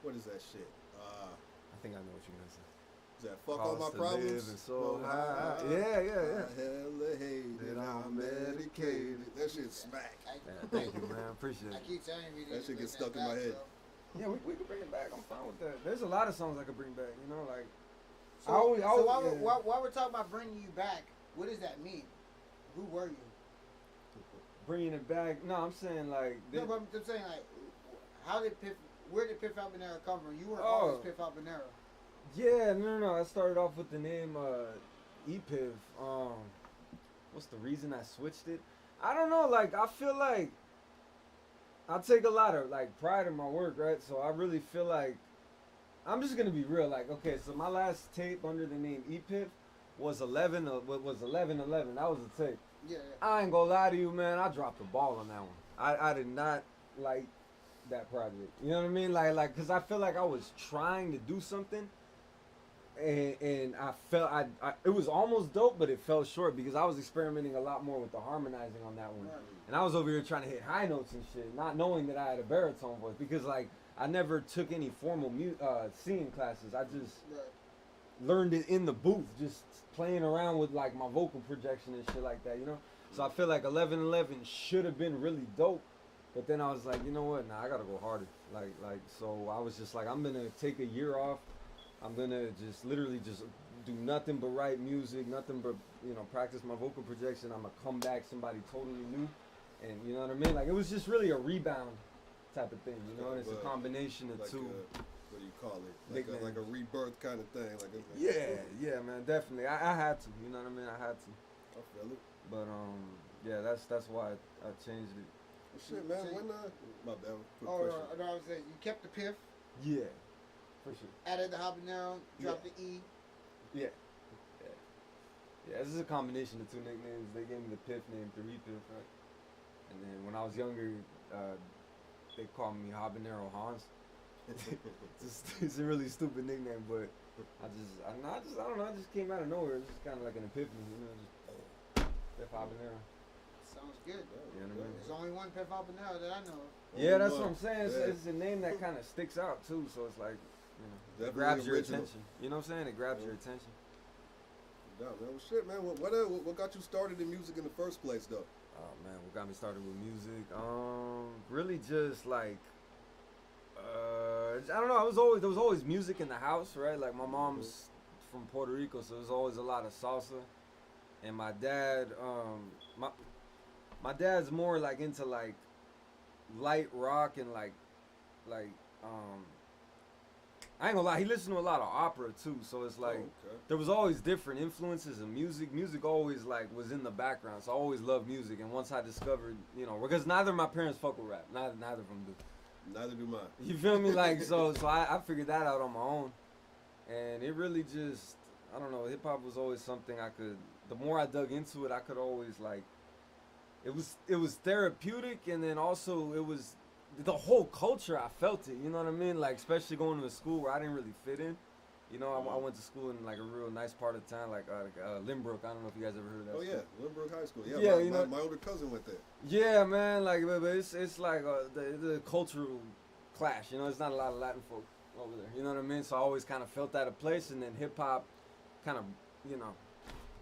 What is that shit? I think I know what you're gonna say. Is that fuck all my problems? So high. Yeah. Hella hated, I'm medicated. That shit smack. Thank you, man. Appreciate I it. keep telling you That shit gets stuck in my head. Yeah, we can bring it back. I'm fine with that. There's a lot of songs I could bring back. You know, like. So, while we're talking about bringing you back, what does that mean? Who were you? Bringing it back? No, I'm saying like. No, but I'm saying like, where did Piff Habanero come from? You were always Piff Habanero. Yeah, no. I started off with the name ep. What's the reason I switched it? I don't know. Like I feel like I take a lot of like pride in my work, right? So I really feel like I'm just gonna be real. Like okay, so my last tape under the name ep was 11. Was 11:11. That was the tape. Yeah. I ain't gonna lie to you, man. I dropped the ball on that one. I did not like that project. You know what I mean? Like, cause I feel like I was trying to do something, and I felt it was almost dope, but it fell short because I was experimenting a lot more with the harmonizing on that one, and I was over here trying to hit high notes and shit, not knowing that I had a baritone voice because like I never took any formal singing classes. I just learned it in the booth, just playing around with like my vocal projection and shit like that, you know. So I feel like 11:11 should have been really dope. But then I was like, you know what? Nah, I gotta go harder. Like, so I was just like, I'm gonna take a year off. I'm gonna just literally just do nothing but write music, nothing but, you know, practice my vocal projection. I'm gonna come back somebody totally new, and you know what I mean? Like, it was just really a rebound type of thing, you know. And it's a combination of two. What do you call it? Like a rebirth kind of thing. Yeah, man, definitely. I had to. You know what I mean? I had to. I feel it. But yeah, that's why I changed it. Shit, man, when my bad. No, I was saying you kept the Piff. Yeah, for sure. Added the habanero, dropped the E. Yeah, this is a combination of two nicknames. They gave me the Piff name through Piff, right? And then when I was younger, they called me Habanero Hans. It's a really stupid nickname, but I don't know. It just came out of nowhere. It's just kind of like an epiphany, you know. Just Piff Habanero. Sounds good. You know what I mean? There's only one Piff Habanero that I know of. Yeah, that's what I'm saying. It's a name that kind of sticks out too, so it's like, you know, it grabs your attention. You know what I'm saying? It grabs your attention. Yeah, man. Well, shit, man. What got you started in music in the first place, though? Oh man, what got me started with music? Really just like, I don't know. There was always music in the house, right? Like my mom's from Puerto Rico, so there's always a lot of salsa, and my dad, my dad's more like into like light rock and like I ain't gonna lie, he listened to a lot of opera too, so it's like there was always different influences in music. Music always like was in the background, so I always loved music. And once I discovered, you know, because neither of my parents fuck with rap, neither of them do. Neither do mine. You feel me? Like so I figured that out on my own, and it really just, I don't know, hip hop was always something I could. The more I dug into it, I could always like. It was therapeutic, and then also it was the whole culture. I felt it, you know what I mean? Like especially going to a school where I didn't really fit in. You know, I went to school in like a real nice part of town, like Lynbrook. I don't know if you guys ever heard of that. Oh school. yeah, Lynbrook High School. Yeah, yeah, you know, my older cousin went there. Yeah, man, like but it's like the cultural clash. You know, there's not a lot of Latin folk over there. You know what I mean? So I always kind of felt that a place, and then hip hop, kind of, you know,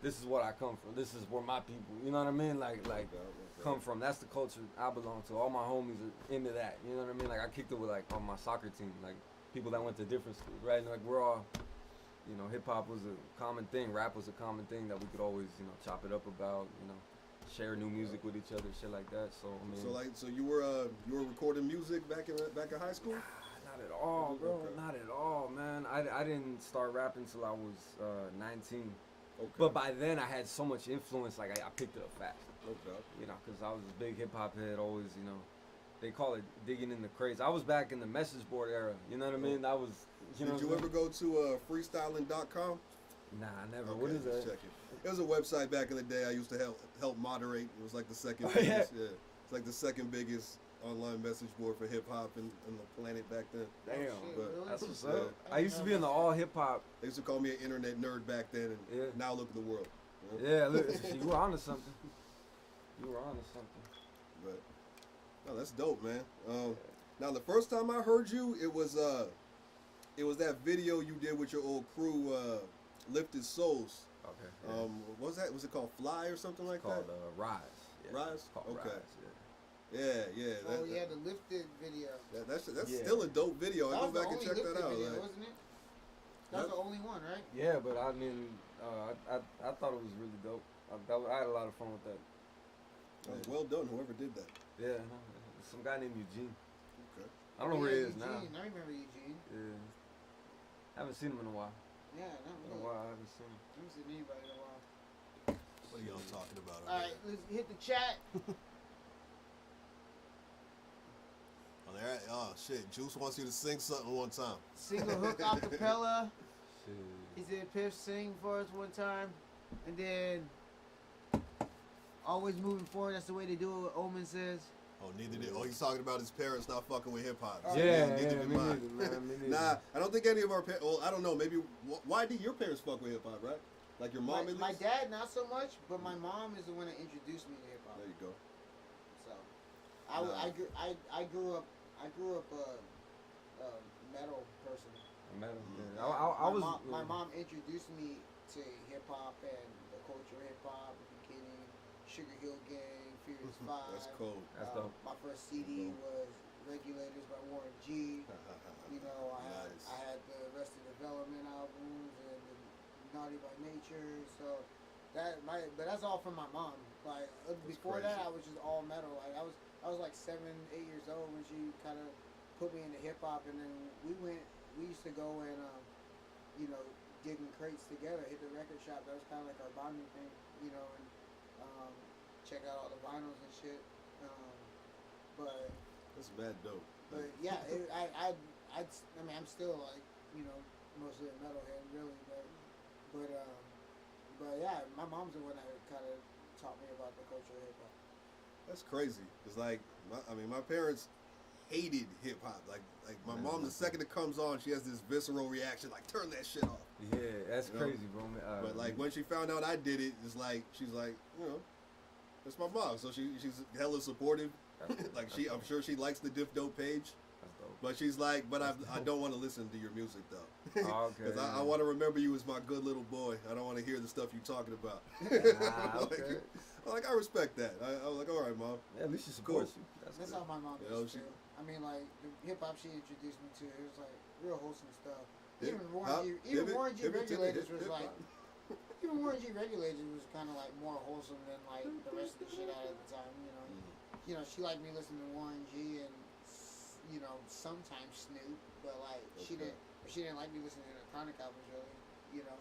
this is what I come from. This is where my people. You know what I mean? Like come from. That's the culture I belong to. All my homies are into that. You know what I mean? Like I kicked it with like on my soccer team. Like people that went to different schools, right? And like we're all, you know, hip hop was a common thing, rap was a common thing that we could always, you know, chop it up about, you know, share new music with each other, shit like that. So I mean, so you were recording music back in high school? Not at all, bro. Okay. Not at all, man. I didn't start rapping till I was 19. Okay. But by then I had so much influence, like I picked it up fast. Okay. You know, because I was a big hip hop head, always, you know. They call it digging in the crates. I was back in the message board era. You know what I mean? That was, you know. Did you ever go to freestyling.com? Nah, I never. Okay, What is that? Check it. It was a website back in the day I used to help moderate. It was like the second Oh, yeah? biggest. Yeah. It's like the second biggest online message board for hip hop in the planet back then. Damn, but that's what's up. I used to be in the all hip hop. They used to call me an internet nerd back then, and now look at the world. You know? Yeah, look, you were onto something. You were onto something. But no, that's dope, man. Now the first time I heard you, it was that video you did with your old crew, Lifted Souls. Okay. Yeah. What was that? Was it called Fly or something like called, that? Rise. Yeah, Rise. It's called okay. Rise. Yeah. The Lifted video. That's still a dope video. I go back and check that out. Video, wasn't it? That was the only one, right? Yeah, but I mean, I thought it was really dope. I had a lot of fun with that. Well done, whoever did that. Yeah, some guy named Eugene. Okay. I don't know where he is now. I remember Eugene. Yeah. Haven't seen him in a while. Yeah, in a while. I haven't seen him. I haven't seen anybody in a while. What are y'all talking about? All right, let's hit the chat. Oh shit, Juice wants you to sing something one time. Single hook acapella. He said Piff sing for us one time, and then always moving forward. That's the way they do it. What Omen says. Oh, neither did. Oh, he's talking about his parents not fucking with hip hop. Yeah, neither did mine. Neither. Nah, I don't think any of our parents. Well, I don't know. Maybe why did your parents fuck with hip hop, right? Like your mom, at least. My dad, not so much, but my mom is the one that introduced me to hip hop. There you go. So, I grew up a metal person. Metal. Yeah. My mom introduced me to hip hop and the culture of hip hop, the beginning, Sugar Hill Gang, Furious 5. That's cool. That's dope. My first CD was Regulators by Warren G. You know, I had the Arrested Development albums and the Naughty by Nature. So but that's all from my mom. Like before that, I was just all metal. Like I was like 7, 8 years old when she kind of put me into hip hop, and then we used to go and you know, digging crates together, hit the record shop. That was kind of like our bonding thing, you know, and check out all the vinyls and shit. But that's mad dope. But yeah, I mean, I'm still like, you know, mostly a metalhead, really, but yeah, my mom's the one that kind of taught me about the culture of hip hop. That's crazy. It's like, my parents hated hip hop. Like my mom, the second it comes on, she has this visceral reaction, like turn that shit off. Yeah, that's crazy, bro. But like when she found out I did it, it's like she's like, you know, that's my mom. So she's hella supportive. Like I'm sure she likes the Diff Dope page. But she's like, but I don't want to listen to your music though. Oh, okay. Because I want to remember you as my good little boy. I don't want to hear the stuff you're talking about. Okay. Like I respect that. I was like, all right, mom. Yeah, at least she supports you. That's how my mom is too. I mean, like the hip hop she introduced me to, it was like real wholesome stuff. Even Warren G Regulators was like, even Warren G Regulators was kind of like more wholesome than like the rest of the shit out at the time. You know, she liked me listening to Warren G and, you know, sometimes Snoop, but like she didn't like me listening to the Chronic albums really, you know.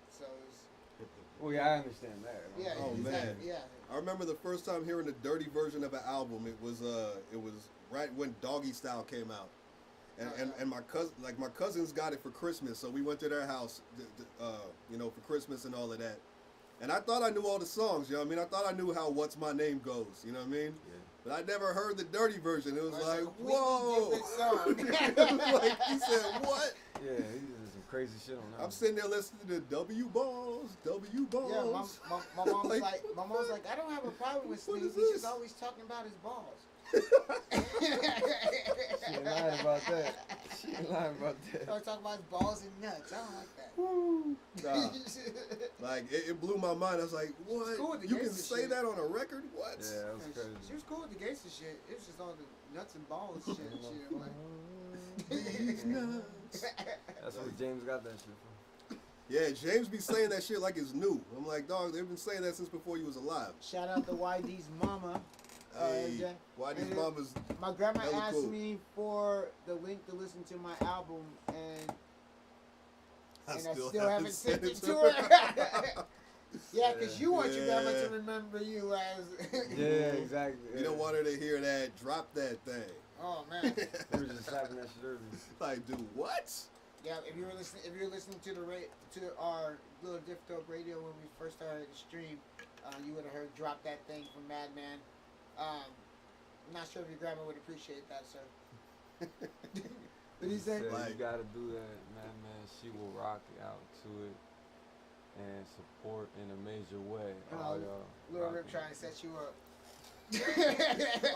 So it's. Well, yeah, I understand that. Yeah. Oh man. Yeah. I remember the first time hearing the dirty version of an album. It was right when Doggy Style came out, and my cousins got it for Christmas, so we went to their house, you know, for Christmas and all of that. And I thought I knew all the songs, you know what I mean? I thought I knew how What's My Name goes, you know what I mean? Yeah. But I never heard the dirty version. It was like, whoa! Like, he said, what? Yeah, he did some crazy shit on that. I'm sitting there listening to W Balls. Yeah, my mom's my mom's like, I don't have a problem with Snoop. He's just always talking about his balls. She lying about that. She ain't lying about that. Start talking about his balls and nuts. I don't like that. Nah. Like, it blew my mind. I was like, what? cool with the You can gangster say shit. that on a record? What? Yeah, that was crazy. She was cool with the gangster shit. It was just all the nuts and balls shit and shit. I'm like, That's where James got that shit from. Yeah, James be saying that shit like it's new. I'm like, dog, they've been saying that since before you was alive. shout out to YD's mama. Hey, MJ. why these And mamas? My grandma hella asked cool. me for the link to listen to my album, and I still haven't sent it to her. Yeah, because you want your grandma to remember you as. Yeah, exactly. You don't want her to hear that. Drop that thing. Oh man. We were just having that shit earlier. Like, dude, what? Yeah, if you were listening to to our little Diff Dope radio when we first started the stream, you would have heard "Drop That Thing" from Madman. I'm not sure if your grandma would appreciate that, sir. What he say? Said Like- you gotta do that, man. She will rock out to it and support in a major way. All y'all Little Rip rocking. trying to set you up.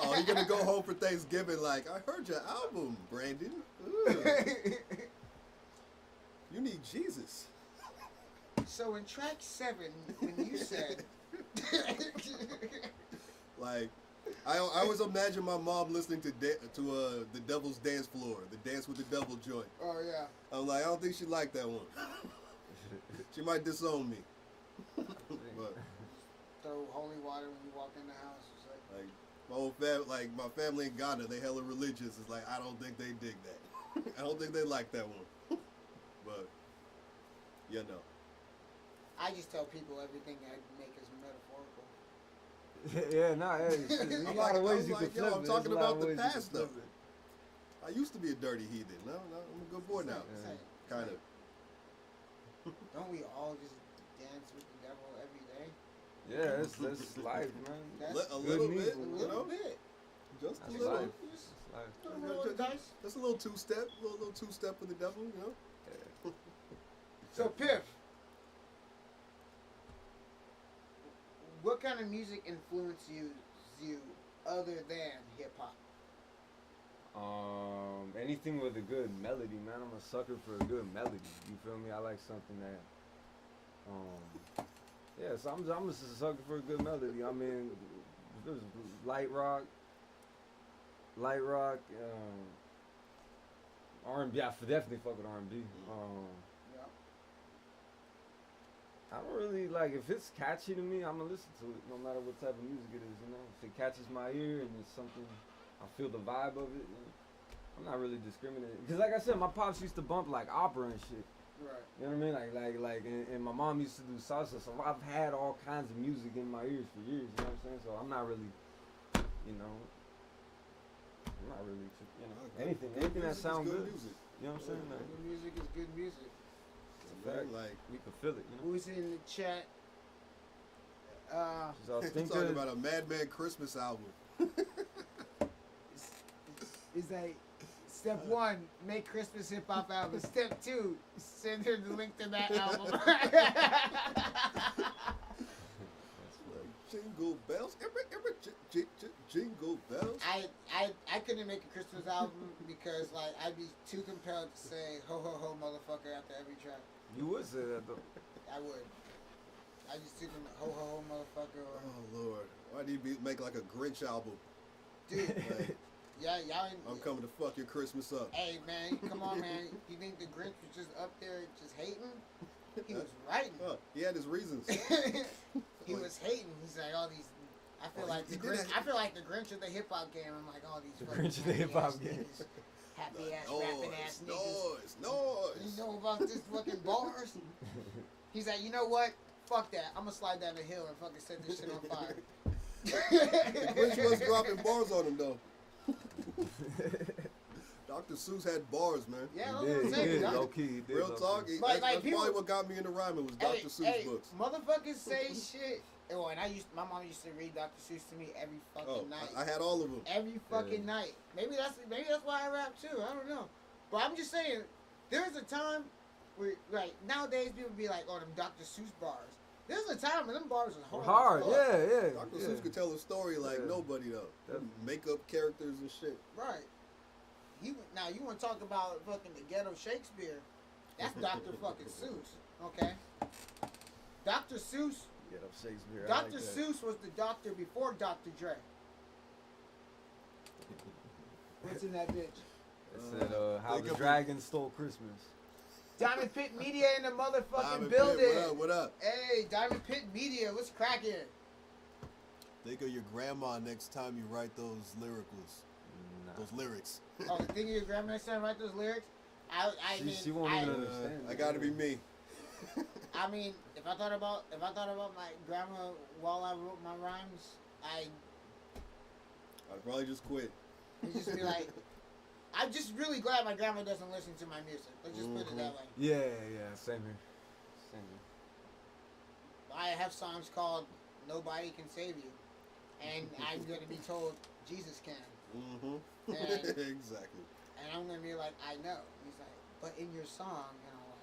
Oh, you gonna go home for Thanksgiving? Like, I heard your album, Brandon. Ooh. You need Jesus. So in track 7, when you said, Like, I always imagine my mom listening to the Devil's Dance Floor, the Dance with the Devil joint. "Oh yeah," I'm like, I don't think she liked that one. She might disown me. But throw holy water when you walk in the house. It's like, my whole my family in Ghana, they hella religious. It's like, I don't think they dig that. I don't think they like that one. But you know. I just tell people everything I make is metaphorical. Yeah, nah, hey, there's a lot of ways you can flip it. I'm There's talking a lot about of the ways you past can though. flip it. I used to be a dirty heathen. No, I'm a good boy now. It's like, Kind of. don't we all just dance with the devil every day? Yeah, that's life, man. That's A good little and bit, evil, a you little know? bit. Just a That's little. life. Just That's life. a roll of dice. Just a little two-step, little two-step with the devil, you know? So Piff, what kind of music influenced you other than hip hop? Anything with a good melody, man. I'm a sucker for a good melody. You feel me? I like something that, yeah. So I'm just a sucker for a good melody. I mean, there's light rock, R&B. I definitely fuck with R&B. Yeah. I don't really like if it's catchy to me. I'm gonna listen to it, no matter what type of music it is. You know, if it catches my ear and it's something I feel the vibe of it. You know, I'm not really discriminating because, like I said, my pops used to bump like opera and shit. Right. You know what I mean? Like, and my mom used to do salsa, so I've had all kinds of music in my ears for years. You know what I'm saying? So I'm not really, you know, anything that sounds good. Music. You know what I'm saying? Like, Good music is good music. it's a fact. Like, We can feel it. You know. Who's in the chat? So I he's think talking about a Madman Christmas album. Is that step 1, make Christmas hip hop album. Step 2, send her the link to that album. Jingle bells, jingle bells. I couldn't make a Christmas album because like I'd be too compelled to say ho ho ho motherfucker after every track. You would say that though. I would. I just too ho ho ho motherfucker or Oh Lord, why do you make like a Grinch album? dude. Like, Yeah, y'all. I'm coming to fuck your Christmas up. Hey man, come on man. You think the Grinch was just up there just hating? He was writing. Oh, he had his reasons. He was hating. He's like all these. I feel like the Grinch. I feel like the Grinch of the hip hop game. I'm like all these. The fucking Grinch of the happy hip-hop ass game. niggas, happy ass rapping ass niggas. Noise. You know about this fucking bars? He's like, you know what? Fuck that. I'm gonna slide down the hill and fucking set this shit on fire. The Grinch was dropping bars on him though. Dr. Seuss had bars, man. Yeah, He that's what I'm saying. did. dog. Low key, he did. Real low talk. key. Like That's people- probably what got me into rhyming was Dr. Seuss Hey, books. motherfuckers say shit. Oh, and my mom used to read Dr. Seuss to me every fucking Oh, night. I had all of them. Every fucking night. Maybe that's why I rap too. I don't know. But I'm just saying, there's a time where like nowadays people be like, oh, them Dr. Seuss bars. There's a time when them bars was hard. as fuck. yeah. Dr. yeah. Seuss could tell a story like Yeah. nobody though. Definitely. Make up characters and shit. Right. Now you want to talk about fucking the ghetto Shakespeare? That's Dr. fucking Seuss. Okay. Dr. Seuss. Get up Shakespeare. Dr. Seuss was the doctor before Dr. Dre. What's in that bitch? It said, how the dragon stole Christmas. Diamond Pit Media in the motherfucking Diamond building. Pit, what up? Hey, Diamond Pit Media, what's cracking? Think of your grandma next time you write those lyricals. Nah. Those lyrics. Oh, think of your grandma next time write those lyrics? She won't even understand. I gotta be me. I mean, if I thought about my grandma while I wrote my rhymes, I'd probably just quit. just be like, I'm just really glad my grandma doesn't listen to my music. Let's just put it that way. Yeah, same here. I have songs called "Nobody Can Save You," and I'm gonna be told Jesus can. Mm-hmm. Exactly. And I'm gonna be like, I know. He's like, but in your song, you know,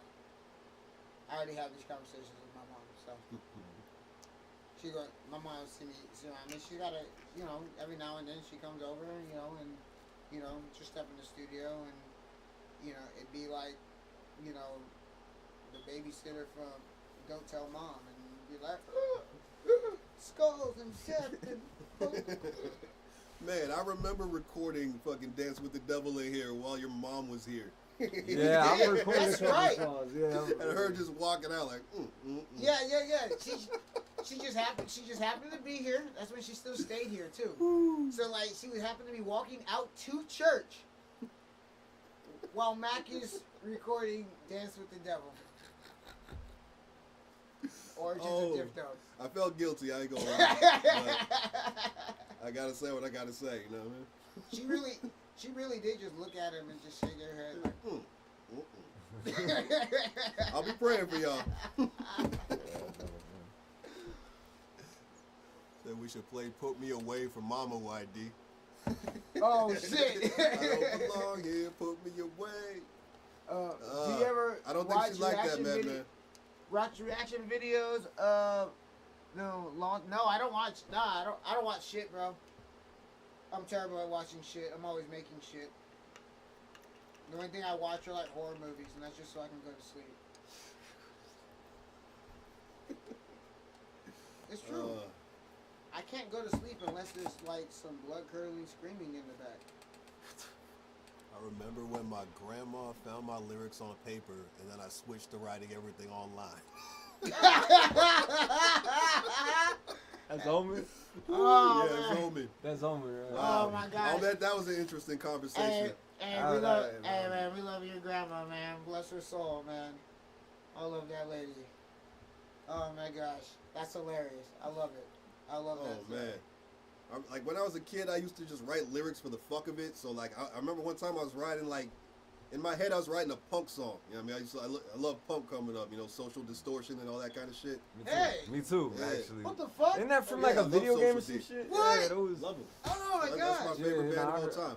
I already have these conversations with my mom, so my mom see me. I mean, she gotta, you know, every now and then she comes over, you know, and you know, just step in the studio, and you know, it'd be like, you know, the babysitter from Don't Tell Mom, and you'd be like, skulls and death and. Man, I remember recording fucking Dance with the Devil in here while your mom was here. Yeah, I'm recording that's right. songs. Yeah, and her just walking out like, Yeah. She just happened to be here. That's when she still stayed here too. So like, she would happen to be walking out to church while Mac is recording Dance with the Devil. Origins of Diff Dope. I felt guilty. I ain't gonna lie. But I gotta say what I gotta say. You know what I mean? She really did just look at him and just shake her head like, I'll be praying for y'all. Said we should play "Put Me Away" from Mama YD. Oh shit! I don't belong here. Put me away. Do you ever? I don't think she like that, man. Watch reaction videos of I don't watch. I don't watch shit, bro. I'm terrible at watching shit. I'm always making shit. The only thing I watch are like horror movies, and that's just so I can go to sleep. It's true. I can't go to sleep unless there's like some blood curdling screaming in the back. I remember when my grandma found my lyrics on paper, and then I switched to writing everything online. That's Omen? Oh, yeah, man. it's Omen. That's Omen, right? Oh, my God. I'll bet that was an interesting conversation. Hey, we love your grandma, man. Bless her soul, man. I love that lady. Oh, my gosh. That's hilarious. I love it. I love that. Oh, man. Like, when I was a kid, I used to just write lyrics for the fuck of it. So, like, I remember one time I was writing, like, in my head, I was writing a punk song. You know what I mean? I love punk coming up, you know, Social Distortion and all that kind of shit. Me too, Yeah. actually. What the fuck? Isn't that from Yeah, like I a love video game or Social some D. shit? What? Yeah, those. Love it. Oh, my That's gosh. my favorite band of all heard- time.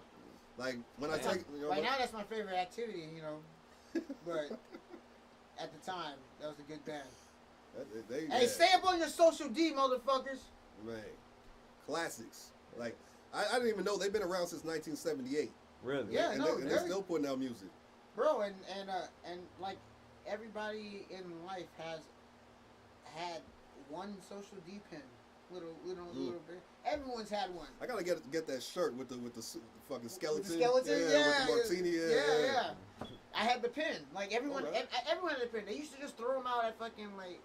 Like, when I take, you know, Right now, that's my favorite activity, you know. But at the time, that was a good band. Hey, stay up on your social D, motherfuckers. Man, classics. Like, I didn't even know they've been around since 1978. Really? Yeah, And, they're still putting out music. Bro, and like everybody in life has had one social D pin, little bit. Everyone's had one. I gotta get that shirt with the fucking skeleton. With the skeleton, with the martini. Yeah. I had the pin. Like everyone had a pin. They used to just throw them out at fucking like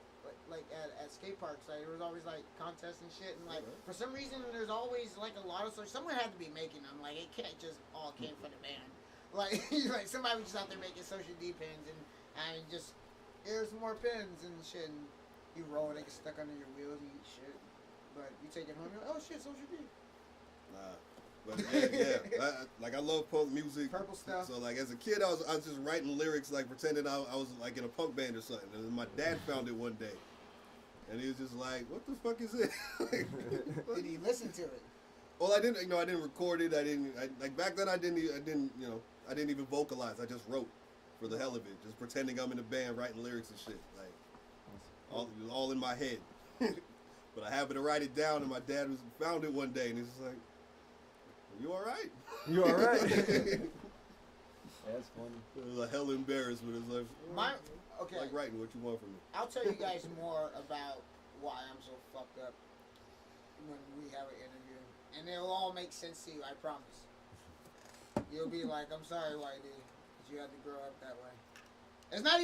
at skate parks. Like there was always like contests and shit. And like for some reason there's always like a lot of someone had to be making them. Like it can't just all came from the band. Like somebody was just out there making social D pins and just here's some more pins and shit. And you roll it, they get stuck under your wheels and eat shit. But you take it home, you're like, oh shit, social D. But I love punk music. Purple stuff. So like as a kid, I was just writing lyrics, like pretending I was like in a punk band or something. And then my dad found it one day, and he was just like, "What the fuck is it?" Did he listen to it? Well, I didn't record it. Like back then, I didn't even vocalize. I just wrote for the hell of it, just pretending I'm in a band, writing lyrics and shit, like all in my head. But I happened to write it down, and my dad found it one day, and he's just like, "You all right? You all right?" that's funny. It was a hell embarrassment. It's like, Okay. like writing what you want from me. I'll tell you guys more about why I'm so fucked up when we have an interview, and it'll all make sense to you. I promise. You'll be like, "I'm sorry, YD, that you had to grow up that way." It's not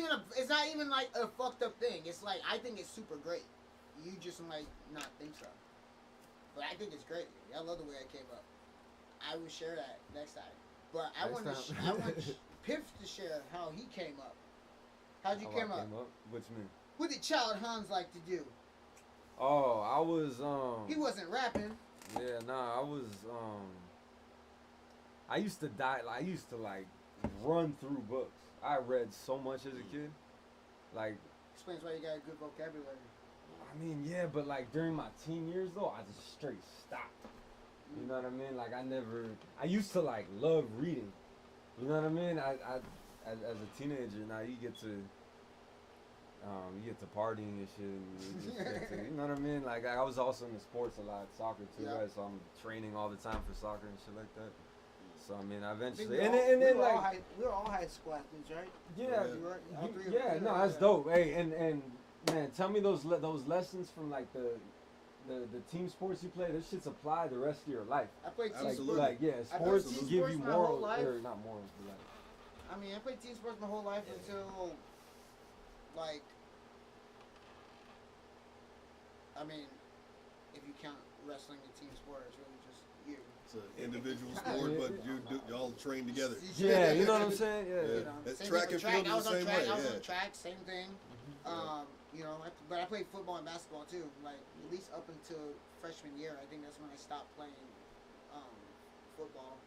even like a fucked up thing. It's like I think it's super great. You just might not think so, but I think it's great. I love the way I came up. I will share that next time. But I want Piff to share how he came up. How'd you came up? What you mean? What did Child Hans like to do? Oh, I was He wasn't rapping. Yeah, nah, I was I used to like run through books. I read so much as a kid. Like Explains why you got a good vocabulary. I mean, yeah, but like during my teen years though, I just straight stopped. You know what I mean? Like I used to like love reading. You know what I mean? As a teenager now you get to partying and shit. And you, just get to, you know what I mean? Like I was also into sports a lot, soccer too, right? So I'm training all the time for soccer and shit like that. So I mean, eventually, we were all high school athletes, right? Yeah, no, that's dope. Hey, and man, tell me those lessons from like the team sports you play. This shit's apply the rest of your life. I played team Absolutely. sports. Like yeah, sports give you morals, or not morals, but like. I mean, I played team sports my whole life until, like, I mean, if you count wrestling a team sport, it's really just you. It's an individual sport, but y'all train together. Yeah, you know what I'm saying? Yeah. You know, That same track thing and with field I is was the on same track. way. I was on Yeah. the track, same thing. You know, but I played football and basketball too. Like at least up until freshman year, I think that's when I stopped playing football.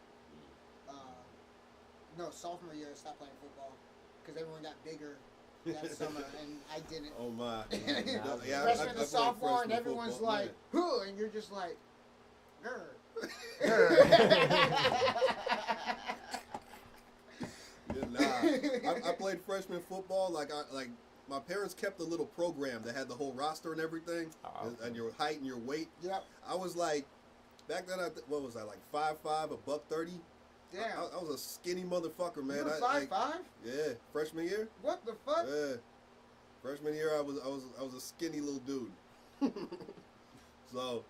No, sophomore year I stopped playing football because everyone got bigger that summer and I didn't. Oh my. Freshman to sophomore and everyone's football, like, "Who?" and you're just like, "Grr." Yeah, I played freshman football. Like my parents kept a little program that had the whole roster and everything, and your height and your weight. Yep. I was like, back then, what was I, like 5'5", $130? Damn. I was a skinny motherfucker, man. You were 5'5"? Yeah, freshman year. What the fuck? Yeah, freshman year I was a skinny little dude. So,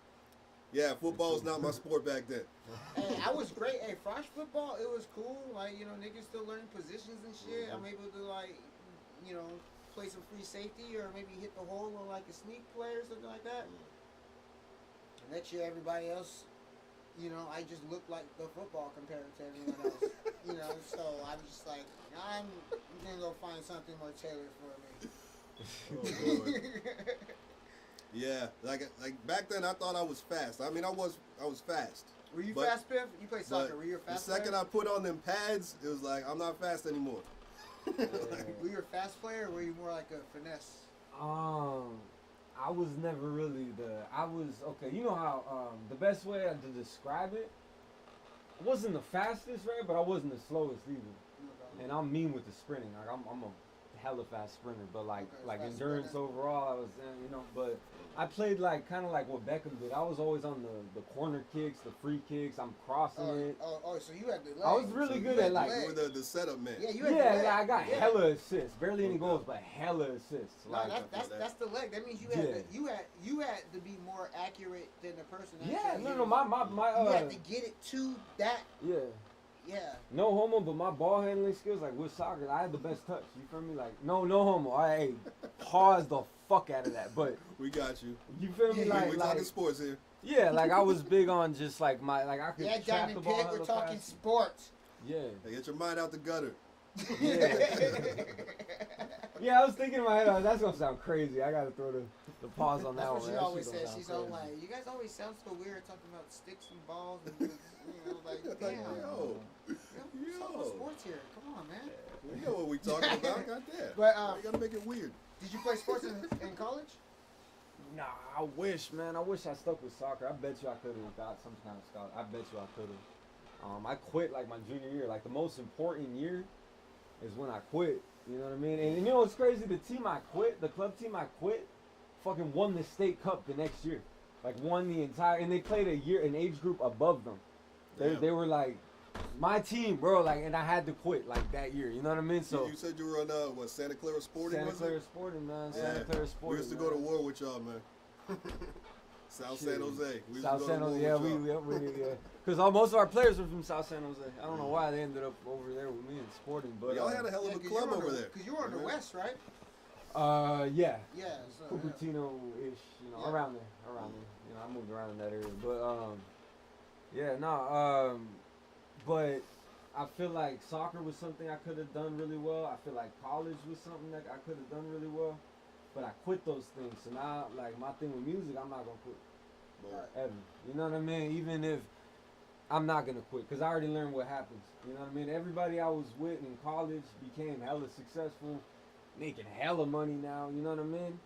yeah, football was not my sport back then. Hey, I was great. Hey, frosh football, it was cool. Like, you know, niggas still learning positions and shit. I'm able to, like, you know, play some free safety or maybe hit the hole on, like, a sneak play or something like that. And next year, everybody else, you know, I just looked like the football compared to everyone else. You know, so I was just like, I'm going to go find something more tailored for me. Oh, Lord. Yeah, like back then I thought I was fast. I mean, I was fast. Were you fast, Piff? You played soccer. Were you a fast player? The second I put on them pads, it was like, I'm not fast anymore. Were you a fast player or were you more like a finesse? I was never really okay, you know how, the best way to describe it, I wasn't the fastest, right, but I wasn't the slowest either. Okay. And I'm mean with the sprinting. Like, I'm a hella fast sprinter, but like endurance sprinter. Overall, I was, you know, but I played like kind of like what Beckham did. I was always on the corner kicks, the free kicks. I'm crossing it. So you had the legs. I was really good at like. You were the setup man. Yeah, you had the leg. I got hella assists. Barely any goals, but hella assists. No, that's the leg. That means you had to be more accurate than the person. Yeah, no, you had to get it to that. Yeah. Yeah. No homo, but my ball handling skills, like with soccer, I had the best touch. You feel me? Like, no homo. Hey, pause the fuck out of that. But we got you. You feel me? We're talking sports here. Yeah, like I was big on just like I could trap the ball. We're talking sports. Yeah. Hey, get your mind out the gutter. Yeah. Yeah, I was thinking in my head, that's gonna sound crazy. I gotta throw the pause on that one. That's what she always says. She's all like, "You guys always sound so weird talking about sticks and balls and you know, like, damn, yo, sports here. Come on, man. We know what we talking about. Goddamn. But you gotta make it weird. Did you play sports in college? Nah, I wish, man. I wish I stuck with soccer. I bet you I could have got some kind of scholarship. I bet you I could have. I quit like my junior year. Like the most important year is when I quit. You know what I mean? And you know what's crazy? The team I quit, the club team I quit, fucking won the state cup the next year. Like won the entire, and they played an age group above them. They were like, My team, bro, like, and I had to quit like that year. You know what I mean? So You said you were on what, Santa Clara Sporting? Santa was Clara it? Sporting, man. Yeah. Santa Clara Sporting. We used to go to war with y'all, man. South San Jose. We used South to go San to war Jose, yeah, with y'all. yeah. Because most of our players were from South San Jose. I don't know why they ended up over there with me in Sporting, but Y'all had a hell of a club over there. Because you were on the West, right? Yeah. Yeah. So, Cupertino-ish, you know, Yeah. around there. You know, I moved around in that area, but but I feel like soccer was something I could have done really well. I feel like college was something that I could have done really well, but I quit those things. So now, like, my thing with music, I'm not gonna quit ever. You know what I mean? Even if I'm not gonna quit, cause I already learned what happens. You know what I mean? Everybody I was with in college became hella successful, making hella money now. You know what I mean?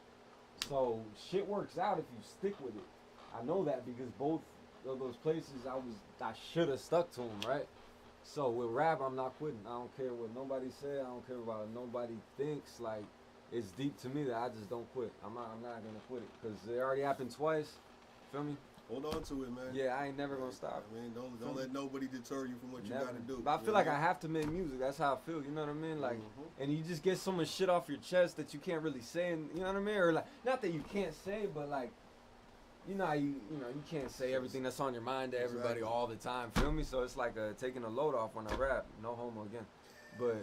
So shit works out if you stick with it. I know that because both of those places I should have stuck to them, right? So with rap, I'm not quitting. I don't care what nobody say. I don't care about what nobody thinks. Like, it's deep to me that I just don't quit. I'm not gonna quit it because it already happened twice. Feel me? Hold on to it, man. Yeah, I ain't never gonna stop. I mean, don't let nobody deter you from what you Never. gotta do. But I feel like I have to make music. That's how I feel. You know what I mean? Like, and you just get so much shit off your chest that you can't really say. And you know what I mean? Or like, not that you can't say, but like, you can't say everything that's on your mind to everybody all the time. Feel me? So it's like taking a load off when I rap. No homo again. But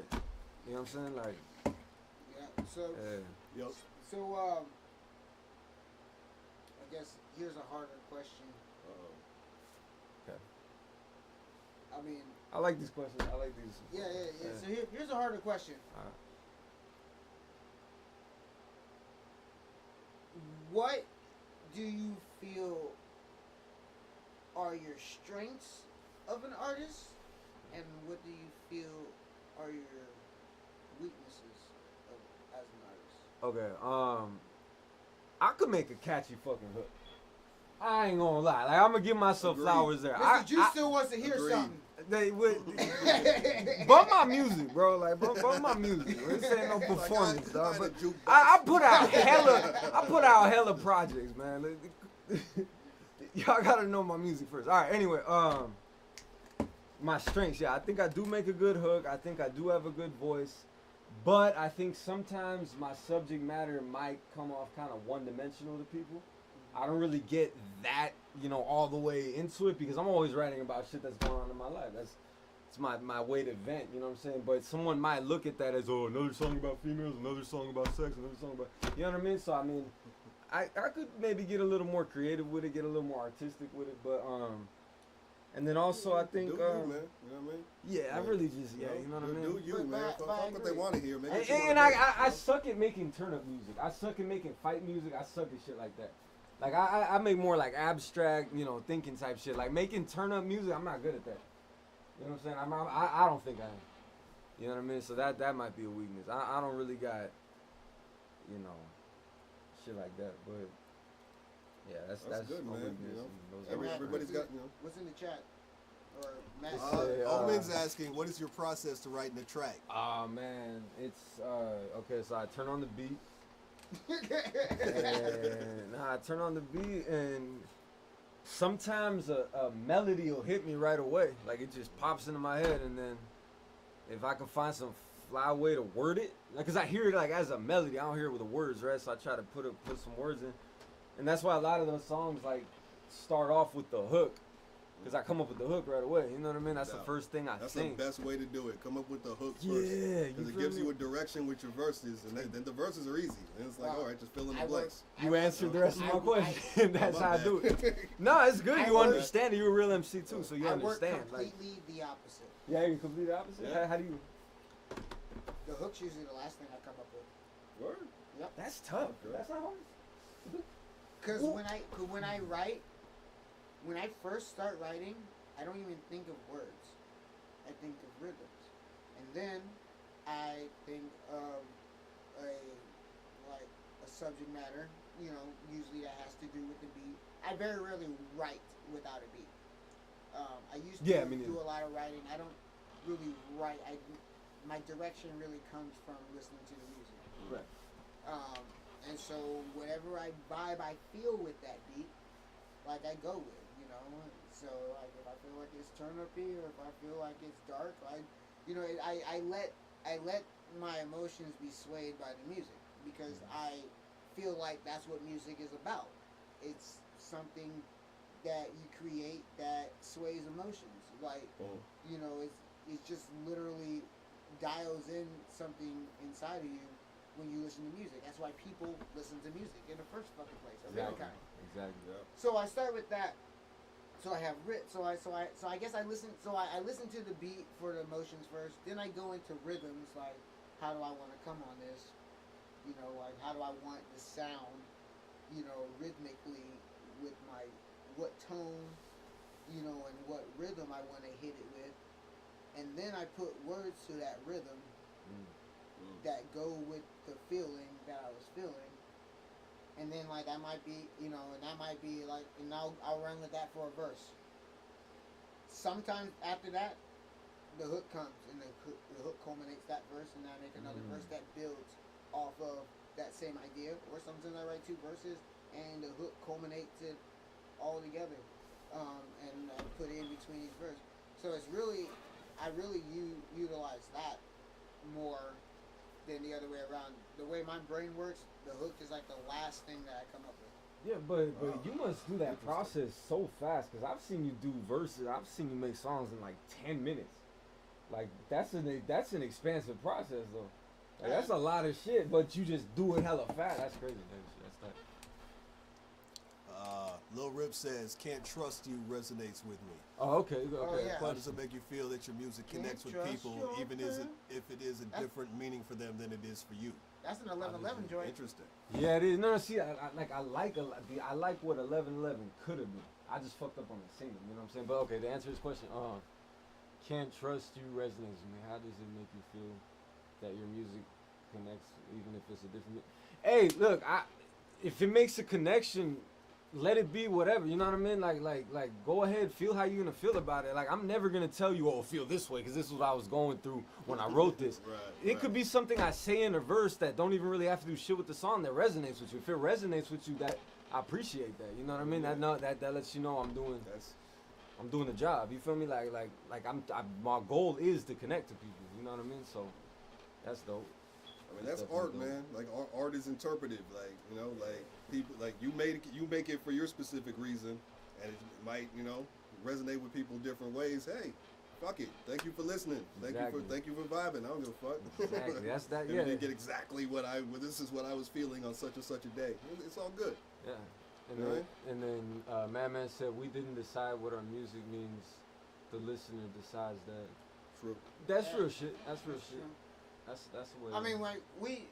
you know what I'm saying? Like, yeah. So. Yep. So I guess here's a harder question. Okay. I mean. I like these questions. I like these. Yeah. So here's a harder question. What do you feel are your strengths of an artist, and what do you feel are your weaknesses as an artist? Okay. I could make a catchy fucking hook. I ain't gonna lie. Like, I'm gonna give myself flowers there. Mr. Juice still wants to hear something. They would bump my music, bro. Like, bump my music. This ain't no performance, dog. But I put out hella projects, man. Y'all gotta know my music first. All right. Anyway, my strengths. Yeah, I think I do make a good hook. I think I do have a good voice. But I think sometimes my subject matter might come off kind of one-dimensional to people. I don't really get that, all the way into it because I'm always writing about shit that's going on in my life. It's my way to vent, you know what I'm saying? But someone might look at that as, oh, another song about females, another song about sex, another song about, you know what I mean? So, I mean, I could maybe get a little more creative with it, get a little more artistic with it, but, and then also I think, do you, man. You know what I mean? Yeah, I really just, you know what I mean? Do you, man. Fuck what they want to hear, man. And I suck at making turn-up music. I suck at making fight music. I suck at shit like that. Like, I make more like abstract, thinking type shit. Like, making turn-up music, I'm not good at that. You know what I'm saying? I don't think I am. You know what I mean? So that might be a weakness. I don't really got, shit like that. But, yeah, that's good, my man. weakness. Everybody's got, What's in the chat? Or Matt? Alman's asking, what is your process to writing a track? Man, it's, okay, so I turn on the beat. And I turn on the beat, and sometimes a melody will hit me right away. Like, it just pops into my head, and then if I can find some fly way to word it, because I hear it like as a melody, I don't hear it with the words, right? So I try to put some words in, and that's why a lot of those songs like start off with the hook. Because I come up with the hook right away. You know what I mean? That's the first thing I think. That's the best way to do it. Come up with the hook first. Yeah. Because it gives you a direction with your verses. And then the verses are easy. And it's like, all right, just fill in the blanks. You answered the rest of my question. That's how I do it. No, it's good. You understand it. You're a real MC too, so you understand. I work completely the opposite. Yeah, you're completely opposite? Yeah. How do you? The hook's usually the last thing I come up with. Word? Yep. That's tough. That's not hard. Because when I write, when I first start writing, I don't even think of words. I think of rhythms. And then I think of a subject matter, usually that has to do with the beat. I very rarely write without a beat. I used to do a lot of writing. I don't really write. My direction really comes from listening to the music. Right. And so whatever vibe I feel with that beat, like I go with. know. So like if I feel like it's turn upy or if I feel like it's dark, I let my emotions be swayed by the music because I feel like that's what music is about. It's something that you create that sways emotions. Like it's just literally dials in something inside of you when you listen to music. That's why people listen to music in the first fucking place. Exactly. Yeah. So I start with that. So I have I guess I listen. So I listen to the beat for the emotions first. Then I go into rhythms. Like, how do I want to come on this? Like how do I want the sound? Rhythmically with what tone, and what rhythm I want to hit it with. And then I put words to that rhythm that go with the feeling that I was feeling. And then like that might be, and that might be like, and I'll run with that for a verse. Sometimes after that, the hook comes and the hook culminates that verse, and I make another verse that builds off of that same idea. Or sometimes I write two verses and the hook culminates it all together, and I put it in between each verse. So it's really, I really utilize that more than the other way around. The way my brain works, the hook is like the last thing that I come up with. Yeah, but you must do that process so fast because I've seen you do verses. I've seen you make songs in like 10 minutes. Like that's an expansive process though. Like, that's a lot of shit, but you just do it hella fast. That's crazy. That's tight. Lil Rip says, "Can't Trust You" resonates with me. Oh, okay. Yeah. How does it make you feel that your music connects with people, even if it is a different meaning for them than it is for you? That's an 11/11 joint. Interesting. Yeah, it is. No, see, I like what 11/11 could have been. I just fucked up on the singing. You know what I'm saying? But okay, to answer his question, "Can't Trust You" resonates with me. How does it make you feel that your music connects, even if it's a different? Hey, look, if it makes a connection, let it be whatever. You know what I mean? Like, go ahead, feel how you're gonna feel about it. Like, I'm never gonna tell you, "Oh, feel this way," because this is what I was going through when I wrote this. It could be something I say in a verse that don't even really have to do shit with the song that resonates with you. If it resonates with you, that I appreciate that. You know what I mean? That lets you know I'm doing the job. You feel me? Like my goal is to connect to people. You know what I mean? So that's dope. I mean, that's art, man. Like art is interpretive. Like, like people, like you make it for your specific reason, and it might, resonate with people different ways. Hey, fuck it. Thank you for listening. Thank you for vibing. I don't give a fuck. Exactly. That's that. You Yeah. didn't get exactly this is what I was feeling on such and such a day. It's all good. Yeah. And then Madman said, "We didn't decide what our music means. The listener decides that." True. That's real shit. That's real shit. That's the way. I mean, like we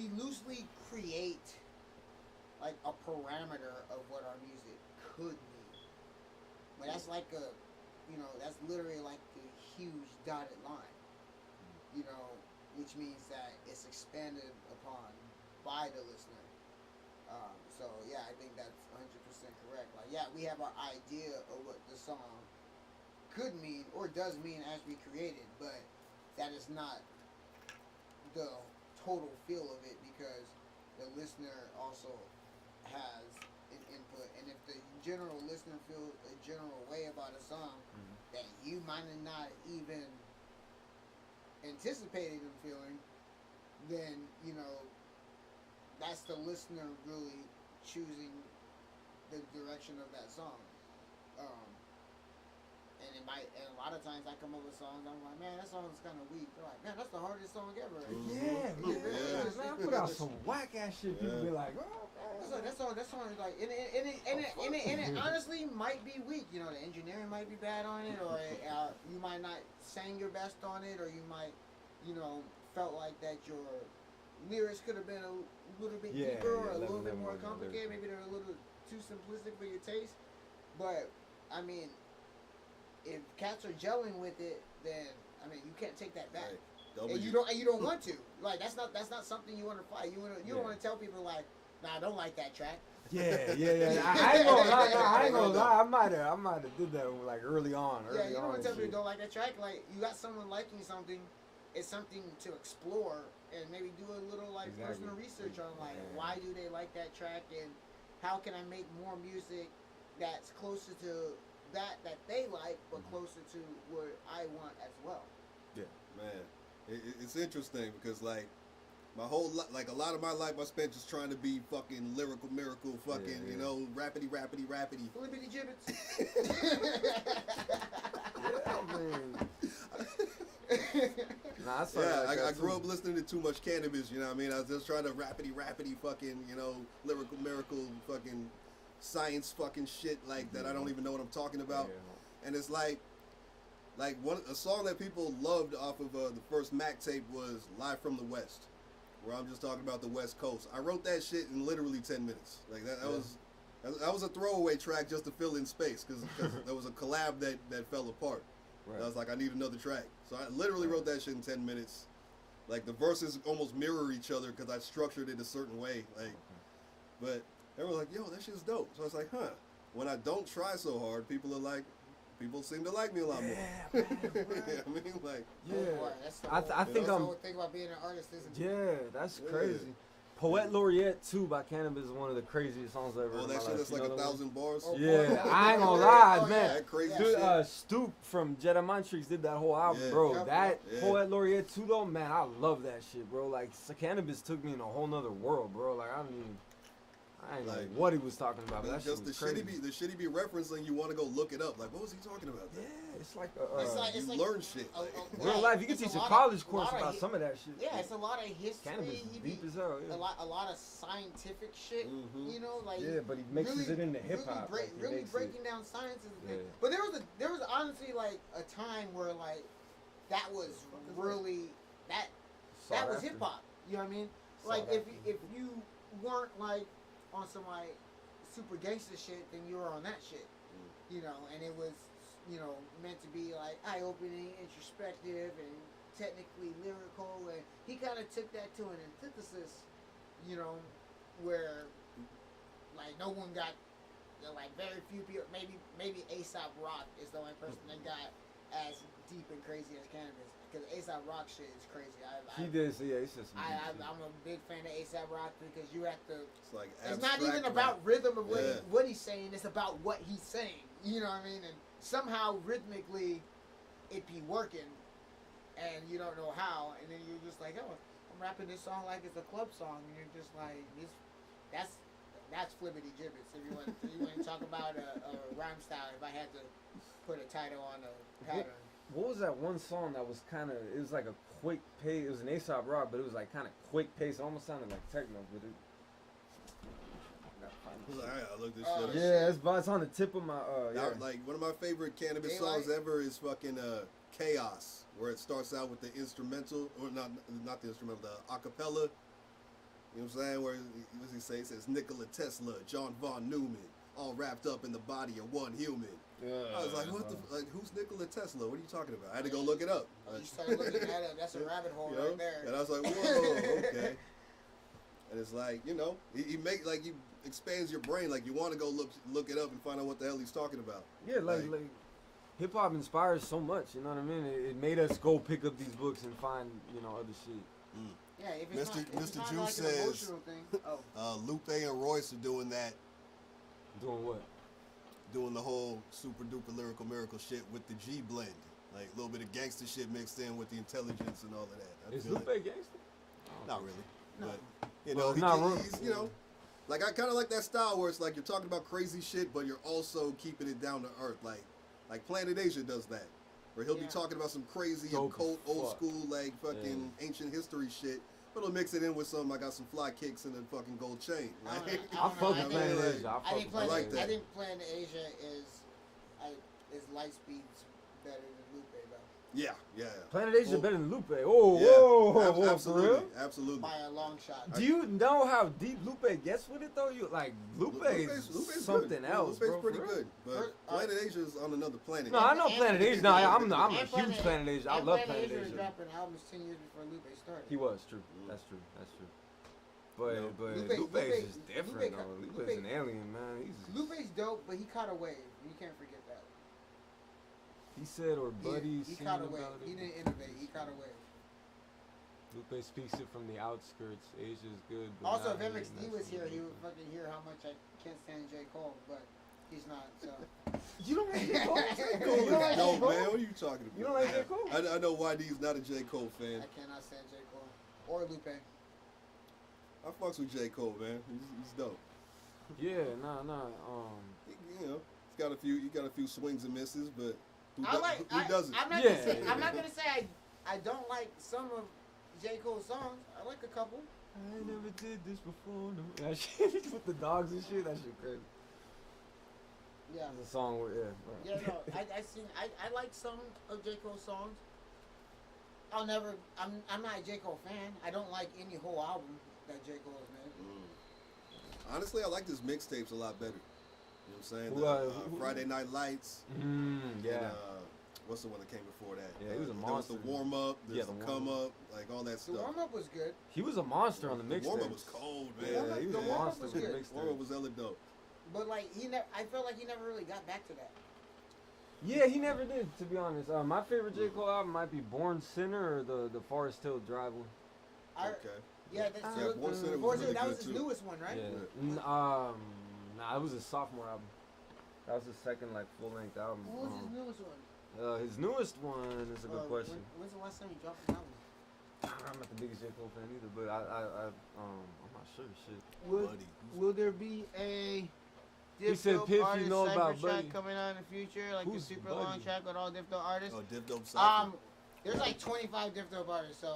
loosely create like a parameter of what our music could mean, but that's like that's literally like the huge dotted line, which means that it's expanded upon by the listener. So yeah, I think that's 100% correct. Like, yeah, we have our idea of what the song could mean or does mean as we created, but that is not the total feel of it because the listener also has an input, and if the general listener feels a general way about a song that you might have not even anticipated them feeling, then that's the listener really choosing the direction of that song. And a lot of times I come up with songs, I'm like, man, that song's kind of weak. They're like, man, that's the hardest song ever. Yeah, man, I put out some whack ass shit. People be like, oh, man. That song is like, and it honestly might be weak. The engineering might be bad on it, or you might not sang your best on it, or you might, felt like that your lyrics could have been a little bit deeper or a little bit more complicated. Maybe they're a little too simplistic for your taste. But I mean, if cats are gelling with it, then you can't take that back. And you don't want to. Like that's not something you want to fight. You don't want to tell people like, nah, I don't like that track. Yeah. I ain't gonna lie. I might have did that like early on. You don't want to tell people you don't like that track. Like, you got someone liking something, it's something to explore and maybe do a little like Exactly. personal research on like Yeah. why do they like that track and how can I make more music that's closer to that they like, but closer to what I want as well. Man, it's interesting because like my whole like a lot of my life I spent just trying to be fucking lyrical miracle, fucking you know rappity. Flippity gibbets. Nah, I grew up listening to too much Cannabis. You know what I mean? I was just trying to rappity fucking lyrical miracle fucking science fucking shit like that. I don't even know what I'm talking about. Yeah. And it's like a song that people loved off of the first Mac tape was "Live from the West," where I'm just talking about the West Coast. I wrote that shit in literally 10 minutes. Like that was a throwaway track just to fill in space because there was a collab that fell apart. Right. I was like, I need another track, so I literally wrote that shit in 10 minutes. Like the verses almost mirror each other because I structured it a certain way. Like, but everyone was like, "Yo, that shit's dope." So I was like, "Huh." When I don't try so hard, people seem to like me a lot more. Man. I mean, like, That's the I think that's the I'm. whole thing about being an artist, isn't it? Yeah, that's crazy. Poet Laureate 2 by Cannabis is one of the craziest songs I've ever heard. oh, that shit that's like 1,000 bars. Oh, Yeah, boy, I ain't gonna yeah. lie, Oh, man. yeah. That crazy Dude, shit. Stoop from Jedi Mind Tricks did that whole album, Yeah. bro. Yep. That Yeah. Poet Laureate 2 though, man, I love that shit, bro. Like, Cannabis took me in a whole nother world, bro. Like, I ain't know Like, what he was talking about, but that shit Just was the crazy. shit he be referencing, you want to go look it up. Like, what was he talking about? Yeah, it's like It's You like learn shit. Like, real life. You can it's teach a a lot college of- course lot of about hi- some of that shit. Yeah, it's a lot of history. Cannabis is He deep be- as hell. Yeah. a lot of scientific shit. Mhm. You know, like Yeah, but he mixes it into hip hop. Really, like, he really makes it- breaking down science is the thing. Yeah. But there was honestly like a time where like that was really that sought was after. hip hop. You know what I mean? Sought Like after. if you weren't like on some like super gangster shit, then you were on that shit. You know, and it was meant to be like eye opening, introspective, and technically lyrical. And he kind of took that to an antithesis. You know, where like no one got like very few people. Maybe A$AP Rock is the only person that got as deep and crazy as Cannabis. Because A$AP Rock shit is crazy. He did, yeah, he said some deep I'm shit. a big fan of A$AP Rock because you have to. it's like It's not abstract even about rap. rhythm of what, Yeah. what he's saying. It's about what he's saying. You know what I mean? And somehow rhythmically, it be working, and you don't know how. And then you're just like, oh, I'm rapping this song like it's a club song, and you're just like, that's flippity gibbets. If you want to talk about a rhyme style, if I had to put a title on a pattern. What was that one song that was kind of? It was like a quick pace. It was an A$AP Rock, but it was like kind of quick pace. It almost sounded like techno, but it. I was like, I gotta look this shit up. Yeah, it's on the tip of my. Now, Yeah. like one of my favorite Cannabis Daylight. songs ever is fucking Chaos, where it starts out with the instrumental, or not the instrumental, the acapella. You know what I'm saying? Where what does he say? He says Nikola Tesla, John von Neumann, all wrapped up in the body of one human. I was like, what the like? Who's Nikola Tesla? What are you talking about? I had to go look it up. You started looking at it. That's a rabbit hole You know? right there. And I was like, whoa, okay. And it's like, he make like he expands your brain. Like you want to go look it up and find out what the hell he's talking about. Yeah, like hip hop inspires so much. You know what I mean? It made us go pick up these books and find other shit. Yeah, if it's Mr. not, if it's Mr. not Juice like says- an emotional thing. Oh. Lupe and Royce are doing that, Doing what? doing the whole super duper lyrical miracle shit with the G blend. Like a little bit of gangster shit mixed in with the intelligence and all of that. I Is feel Lupe it. gangster? Not really. No. But, Well, not he's, like I kind of like that style where it's like you're talking about crazy shit, but you're also keeping it down to earth. Like Planet Asia does that. Where he'll be Yeah. talking about some crazy Dope occult, as old fuck. school, like fucking ancient history shit. But he'll mix it in with some. I got some fly kicks and a fucking gold chain. I don't Like, know. I fuck with I Planet think- Asia. I fuck I think with Planet, like that. I think Planet Asia is Lightspeed's better than Lupe though. yeah. Planet Asia Well, better than Lupe. Oh, yeah, whoa, for absolutely, real? absolutely. By a long shot. Do you know how deep Lupe gets with it though? You like Lupe is Lupe's something good. else, Lupe's bro. pretty for real. good, but First, Planet Asia is on another planet. No, I know And- Planet Asia. No, I'm a and huge Planet Asia. I and love Planet Planet Asia was Asia. dropping albums 10 years before Lupe started. He was true. That's true. That's true. But No. but Lupe- Lupe Lupe- is just different though. Lupe- Lupe's an alien, man. He's Lupe's dope, but he caught a wave. You can't forget that. he said or Buddy he singing caught a about wave. it. He didn't innovate. He caught a wave. Lupe speaks it from the outskirts. Asia's good. But Also, if not MXD really was here, necessarily. he would fucking hear how much I can't stand J. Cole, but he's not, so. You don't like J. Cole? J. Cole You don't like is J. dope, Cole? man. What are you talking about? You don't like J. Cole? I know YD's not a J. Cole fan. I cannot stand J. Cole. Or Lupe. I fucks with J. Cole, man. He's dope. Yeah, nah. You know, he got a few swings and misses, but who doesn't? I'm not gonna say I don't like some of J. Cole's songs. I like a couple. I never did this before. No. That shit with the dogs and shit. That shit crazy. Yeah. It's a song where right. Yeah, no, I like some of J. Cole's songs. I'm not a J. Cole fan. I don't like any whole album that J. Cole has made. Honestly, I like his mixtapes a lot better. You know what I'm saying? Who- Friday Night Lights. Yeah. And, what's the one that came before that? Yeah, he was a There was monster. the warm up. There's the the warm come up, like all that The stuff. warm up was good. He was a monster on the The mixtape. warm up was cold, man. Yeah, he was The a warm-up monster was with the good. The warm up mixtape. was hella dope. But like I felt like he never really got back to that. Yeah, he never did, to be honest. My favorite J. Cole album might be Born Sinner or the Forest Hill Drive one. Okay. Yeah, that's Yeah, Born Sinner was really that was good, his too. newest one, right? Yeah. Nah, it was his sophomore album. That was his second like full length album. What was his newest one? His newest one is a good question. When's the last time he dropped an album? I'm not the biggest J. Cole fan either, but I'm not sure. Shit. Will there be a He Diff said, Dope Piff, you artist know about cypher track Buddy. coming out in the future, like Who's a super long Buddy? track with all Diff Dope artists? Oh, Diff Dope Cypher. There's like 25 Diff Dope artists, so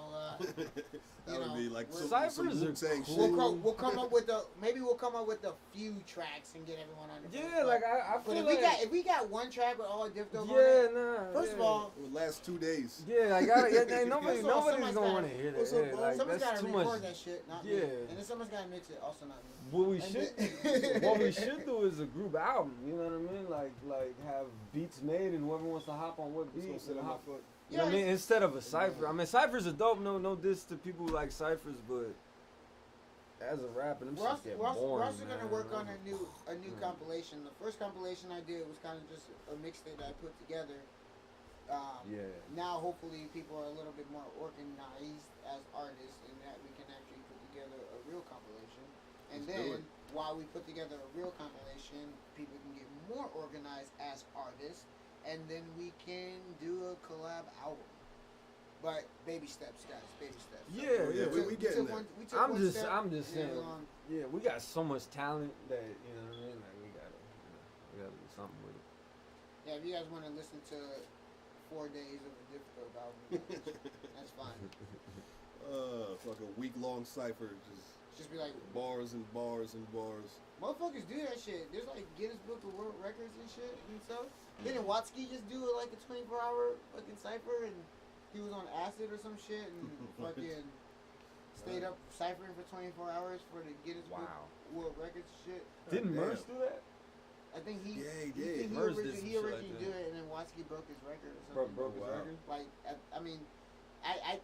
That would be like some Cyphers are Wu-Tang cool. shit. we'll come up with a few tracks and get everyone on the Yeah, like I But feel if we got one track with all Diff Dope on yeah, it, nah. first of all, It would last 2 days. yeah, like nobody's First of all, gonna somebody's want to hear that. what's up, Yeah, bro? like someone's that's gotta too record much. that shit, not Yeah. me. And then someone's gotta mix it, also not me. What we And should what we should do is a group album. You know what I mean? Like have beats made and whoever wants to hop on what beat. Let's go sit on my foot. You know what I mean? Instead of a cipher. I mean, ciphers are dope. No diss to people who like ciphers, but as a rapper, them We're shit get also boring, gonna man. work on a new compilation. The first compilation I did was kind of just a mixtape that I put together. Yeah. Now hopefully people are a little bit more organized as artists, and that we can actually put together a real compilation. And Let's do then it. while we put together a real compilation, people can get more organized as artists, and then we can do a collab album. But baby steps, guys, baby steps. Yeah, we getting there. I'm just saying. And, Yeah, we got so much talent that you know what I mean. Like we gotta do something with it. yeah, if you guys want to listen to 4 days of a Diff Dope album, that's fine. Like a week-long cipher, Just be like, bars and bars and bars. motherfuckers do that shit. There's like Guinness Book of World Records and shit and stuff. Didn't Watsky just do like a 24-hour fucking cipher, and he was on acid or some shit and fucking stayed up ciphering for 24 hours for the Guinness Book World Records shit. Didn't damn. Merce do that? I think he Yeah, he did. He Merz did some originally shit like did that. it, and then Watsky broke his record or something. Broke his Wow. record. Like, I mean,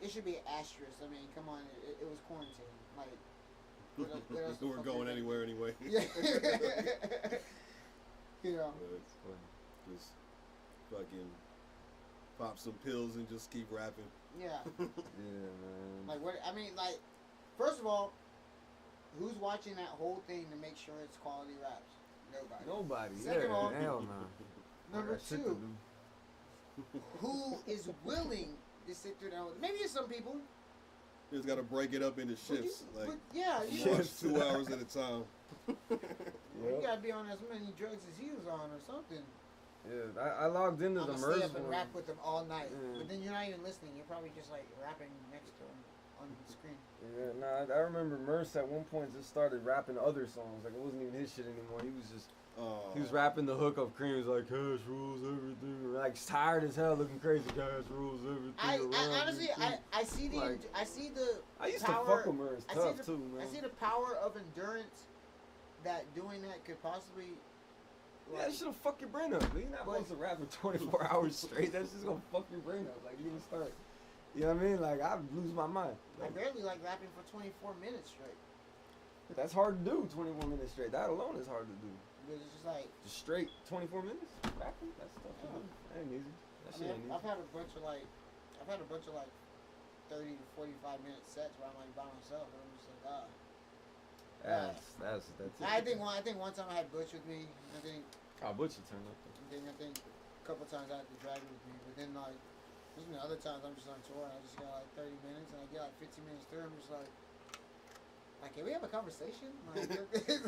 it should be an asterisk. I mean, come on, it was quarantine. Like, what else the We're fuck going is that? anywhere anyway. Yeah. You know. Just fucking pop some pills and just keep rapping. Yeah. Yeah, man. Like what? I mean, like, first of all, who's watching that whole thing to make sure it's quality raps? Nobody. Nobody. Second of all, hell no. Number I got shit to two, do. who is willing to sit through that? Maybe it's some people. You just gotta break it up into shifts. But Like yeah, you you know, watch 2 hours at a time. you gotta be on as many drugs as he was on or something. Yeah, I logged into I'm the gonna Merz stay up and one. rap with him all night, Yeah. but then you're not even listening. You're probably just like rapping next to him on the screen. Yeah, nah, I remember Merce at one point just started rapping other songs. Like it wasn't even his shit anymore. He was just he was rapping the hook of Cream. He was like, "Cash rules everything." Like tired as hell, looking crazy. Cash rules everything. I around honestly, me, too." I see the Like, I see the I used power, to fuck with Merce I tough see the, too, man. I see the power of endurance that doing that could possibly. Yeah, that shit'll fuck your brain up. You're not supposed to rap for 24 hours straight. That's just gonna fuck your brain up. Like you can start. You know what I mean? Like I'd lose my mind. I barely like rapping for 24 minutes straight. That's hard to do. 21 minutes straight. That alone is hard to do. But it's just like. Just straight 24 minutes rapping. That's tough to do. That ain't easy. That I shit mean, ain't easy. I've had a bunch of like 30 to 45 minute sets where I'm like by myself, and I'm just like, That's I think one time I had Butch with me. I think Butch turned up. I think a couple times I had to drag it with me, but then like there's been other times I'm just on tour and I just got like 30 minutes and I get like 15 minutes through. I'm just like, can we have a conversation? Like,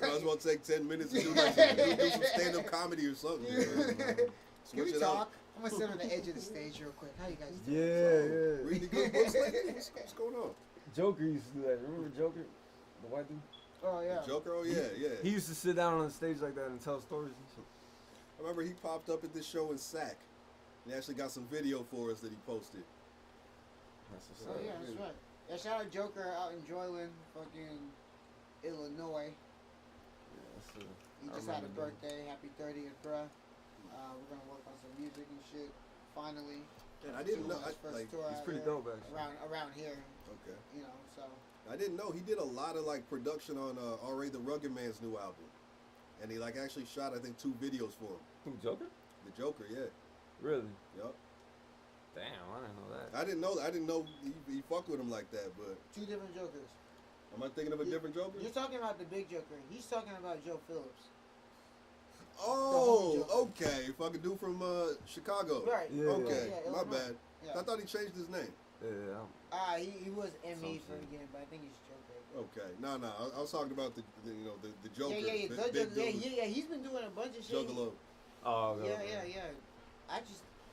I was about to take 10 minutes to do some stand-up comedy or something. Can we talk? I'm gonna sit on the edge of the stage real quick. How you guys doing? Yeah. Reading good books lately? What's going on? Joker used to do that. Remember Joker? The white dude? Oh, yeah. The Joker? Oh, yeah. He used to sit down on the stage like that and tell stories and shit. I remember he popped up at this show in Sac. He actually got some video for us that he posted. That's what's Oh, yeah, that's right. Yeah, shout out Joker out in Joylin, fucking Illinois. Yeah, He just had a birthday. Happy 30th, bruh. We're gonna work on some music and shit. Finally. And I didn't know. He's pretty dope, actually. Around here. Okay. You know, so. I didn't know he did a lot of like production on R.A. the Rugged Man's new album, and he like actually shot I think 2 videos for him. Who, Joker? The Joker, yeah. Really? Yup. Damn, I didn't know that. I didn't know he fucked with him like that, but. 2 different Jokers. Am I thinking of a different Joker? You're talking about the big Joker. He's talking about Joe Phillips. Oh, okay. Fucking dude from Chicago. Right. Yeah, okay, yeah, my bad. Yeah. I thought he changed his name. Yeah. He was ME for the game, but I think he's Joker. Okay, no, I was talking about the Joker. Yeah, the big dude. yeah. He's been doing a bunch of shit. Juggalo. Oh, yeah. I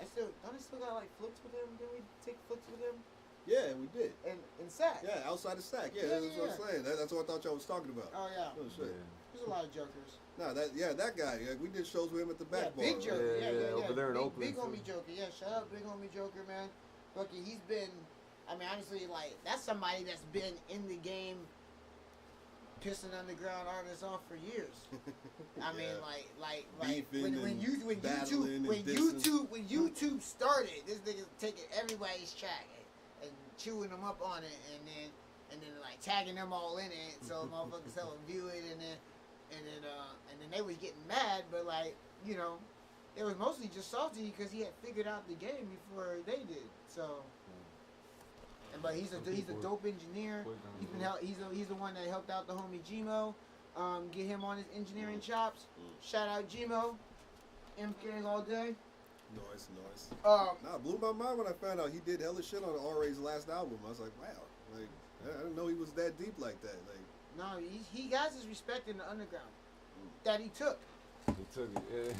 still got like flips with him. Didn't we take flips with him? Yeah, we did. In Sac. Yeah, outside of Sac. Yeah, that's what I'm saying. That's what I thought y'all was talking about. Oh yeah. Oh shit. There's a lot of Jokers. No, that guy. Yeah, we did shows with him at the back bar. Big Joker. Yeah. Over there in Oakland. Big homie Joker. Yeah, shout out big homie Joker, man. Fucking, he's been. I mean, honestly, like that's somebody that's been in the game, pissing underground artists off for years. I mean, like when YouTube started, this nigga taking everybody's track and chewing them up on it, and then like tagging them all in it, so motherfuckers will view it, and then they was getting mad, but like you know, it was mostly just salty because he had figured out the game before they did. So, but he's a dope engineer. He's the one that helped out the homie Gmo, get him on his engineering chops. Shout out Gmo, MK all day. Nice. Nah, it blew my mind when I found out he did hella shit on R.A.'s last album. I was like, wow, like I didn't know he was that deep like that. Like, no, he got his respect in the underground that he took. He took it. Yeah.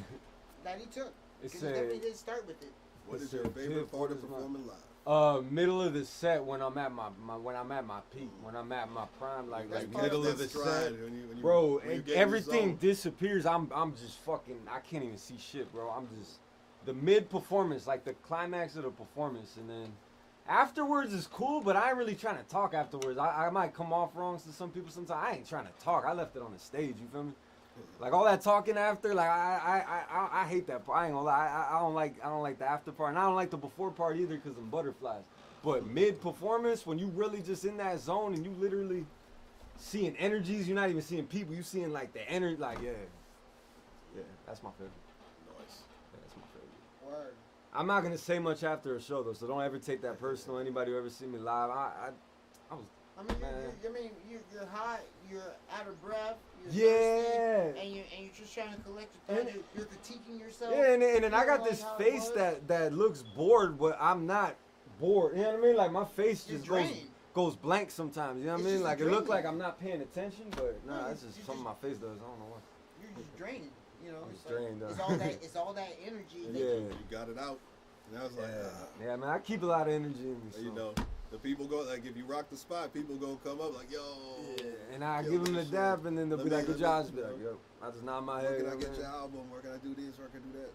That he took. It Because he definitely didn't start with it. What is your favorite part of performing live? Middle of the set when I'm at my peak, when I'm at my prime, like middle of the set, bro. Everything disappears. I'm just fucking. I can't even see shit, bro. I'm just the mid performance, like the climax of the performance, and then afterwards is cool, but I ain't really trying to talk afterwards. I might come off wrong to some people sometimes. I ain't trying to talk. I left it on the stage. You feel me? Like all that talking after, like I hate that part. I ain't gonna lie. I don't like the after part, and I don't like the before part either because I'm butterflies. But mid performance, when you really just in that zone and you literally seeing energies, you're not even seeing people. You seeing like the energy, like yeah, that's my favorite. Nice. Yeah, that's my favorite. Word. I'm not gonna say much after a show though, so don't ever take that personal. Anybody who ever see me live, I was. You're hot, you're out of breath, you're thirsty, and you're just trying to collect your thoughts. You're critiquing yourself. Yeah, and then I got this face that looks bored, but I'm not bored. You know what I mean? Like my face just goes blank sometimes. You know what I mean? Like it look like I'm not paying attention, but nah, that's just something my face does. I don't know why. You're just drained. You know, it's drained. It's all that energy. Yeah, you got it out. And I was like, yeah, man, I keep a lot of energy in me. So. You know. The people go, like, if you rock the spot, people gonna come up like, yo. Yeah, and I give them the dap, and then they'll be like, good job. Be like, yo, I just nod my head. Where can I get your album? Where can I do this? Where can I do that?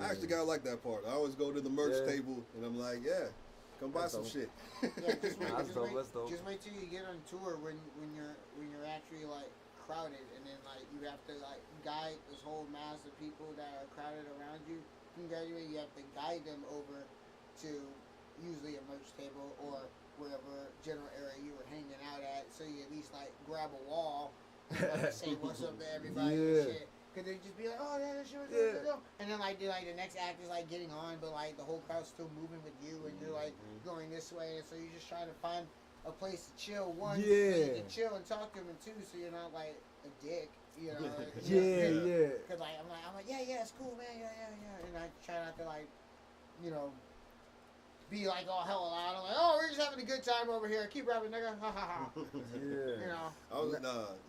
I actually gotta like that part. I always go to the merch table, and I'm like, yeah, come buy some shit. Yeah, just wait till you get on tour when you're actually, like, crowded, and then, like, you have to, like, guide this whole mass of people that are crowded around you. You graduate, you have to guide them over to usually a merch table or wherever general area you were hanging out at, so you at least like grab a wall and say what's up to everybody and shit. Cause they just be like, oh yeah, that shit was good. And then like the next act is like getting on, but like the whole crowd's still moving with you, and you're like going this way, and so you're just trying to find a place to chill. One, so you can chill and talk to them, and two, so you're not like a dick, you know. Yeah. Cause like I'm like yeah, it's cool, man, yeah, and I try not to like, you know, be like all hella loud. I'm like, oh, we're just having a good time over here. Keep rapping, nigga. Ha ha ha. You know. I was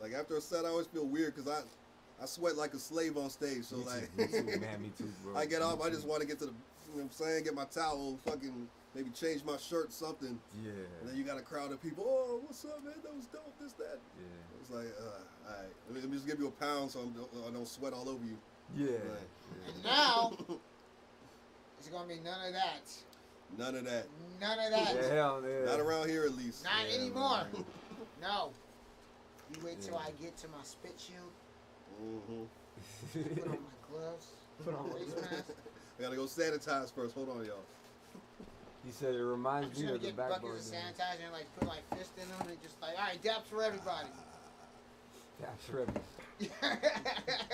like after a set, I always feel weird because I sweat like a slave on stage. So Me too, man. Me too, bro. I get off. I just want to get to the, you know what I'm saying, get my towel, fucking maybe change my shirt, something. Yeah. And then you got a crowd of people. Oh, what's up, man? That was dope. This, that. Yeah. It's like, all right. Let me just give you a pound so I don't sweat all over you. Yeah. And now it's gonna be none of that. None of that. None of that. Yeah, hell yeah. Not around here, at least. Not anymore. No. You wait till I get to my spit shield. Put on my gloves. Put on my face mask. I gotta go sanitize first. Hold on, y'all. He said it reminds me of the get backboard. buckets of sanitizer and like put like fist in them and just like, all right, daps for everybody. Daps for everybody.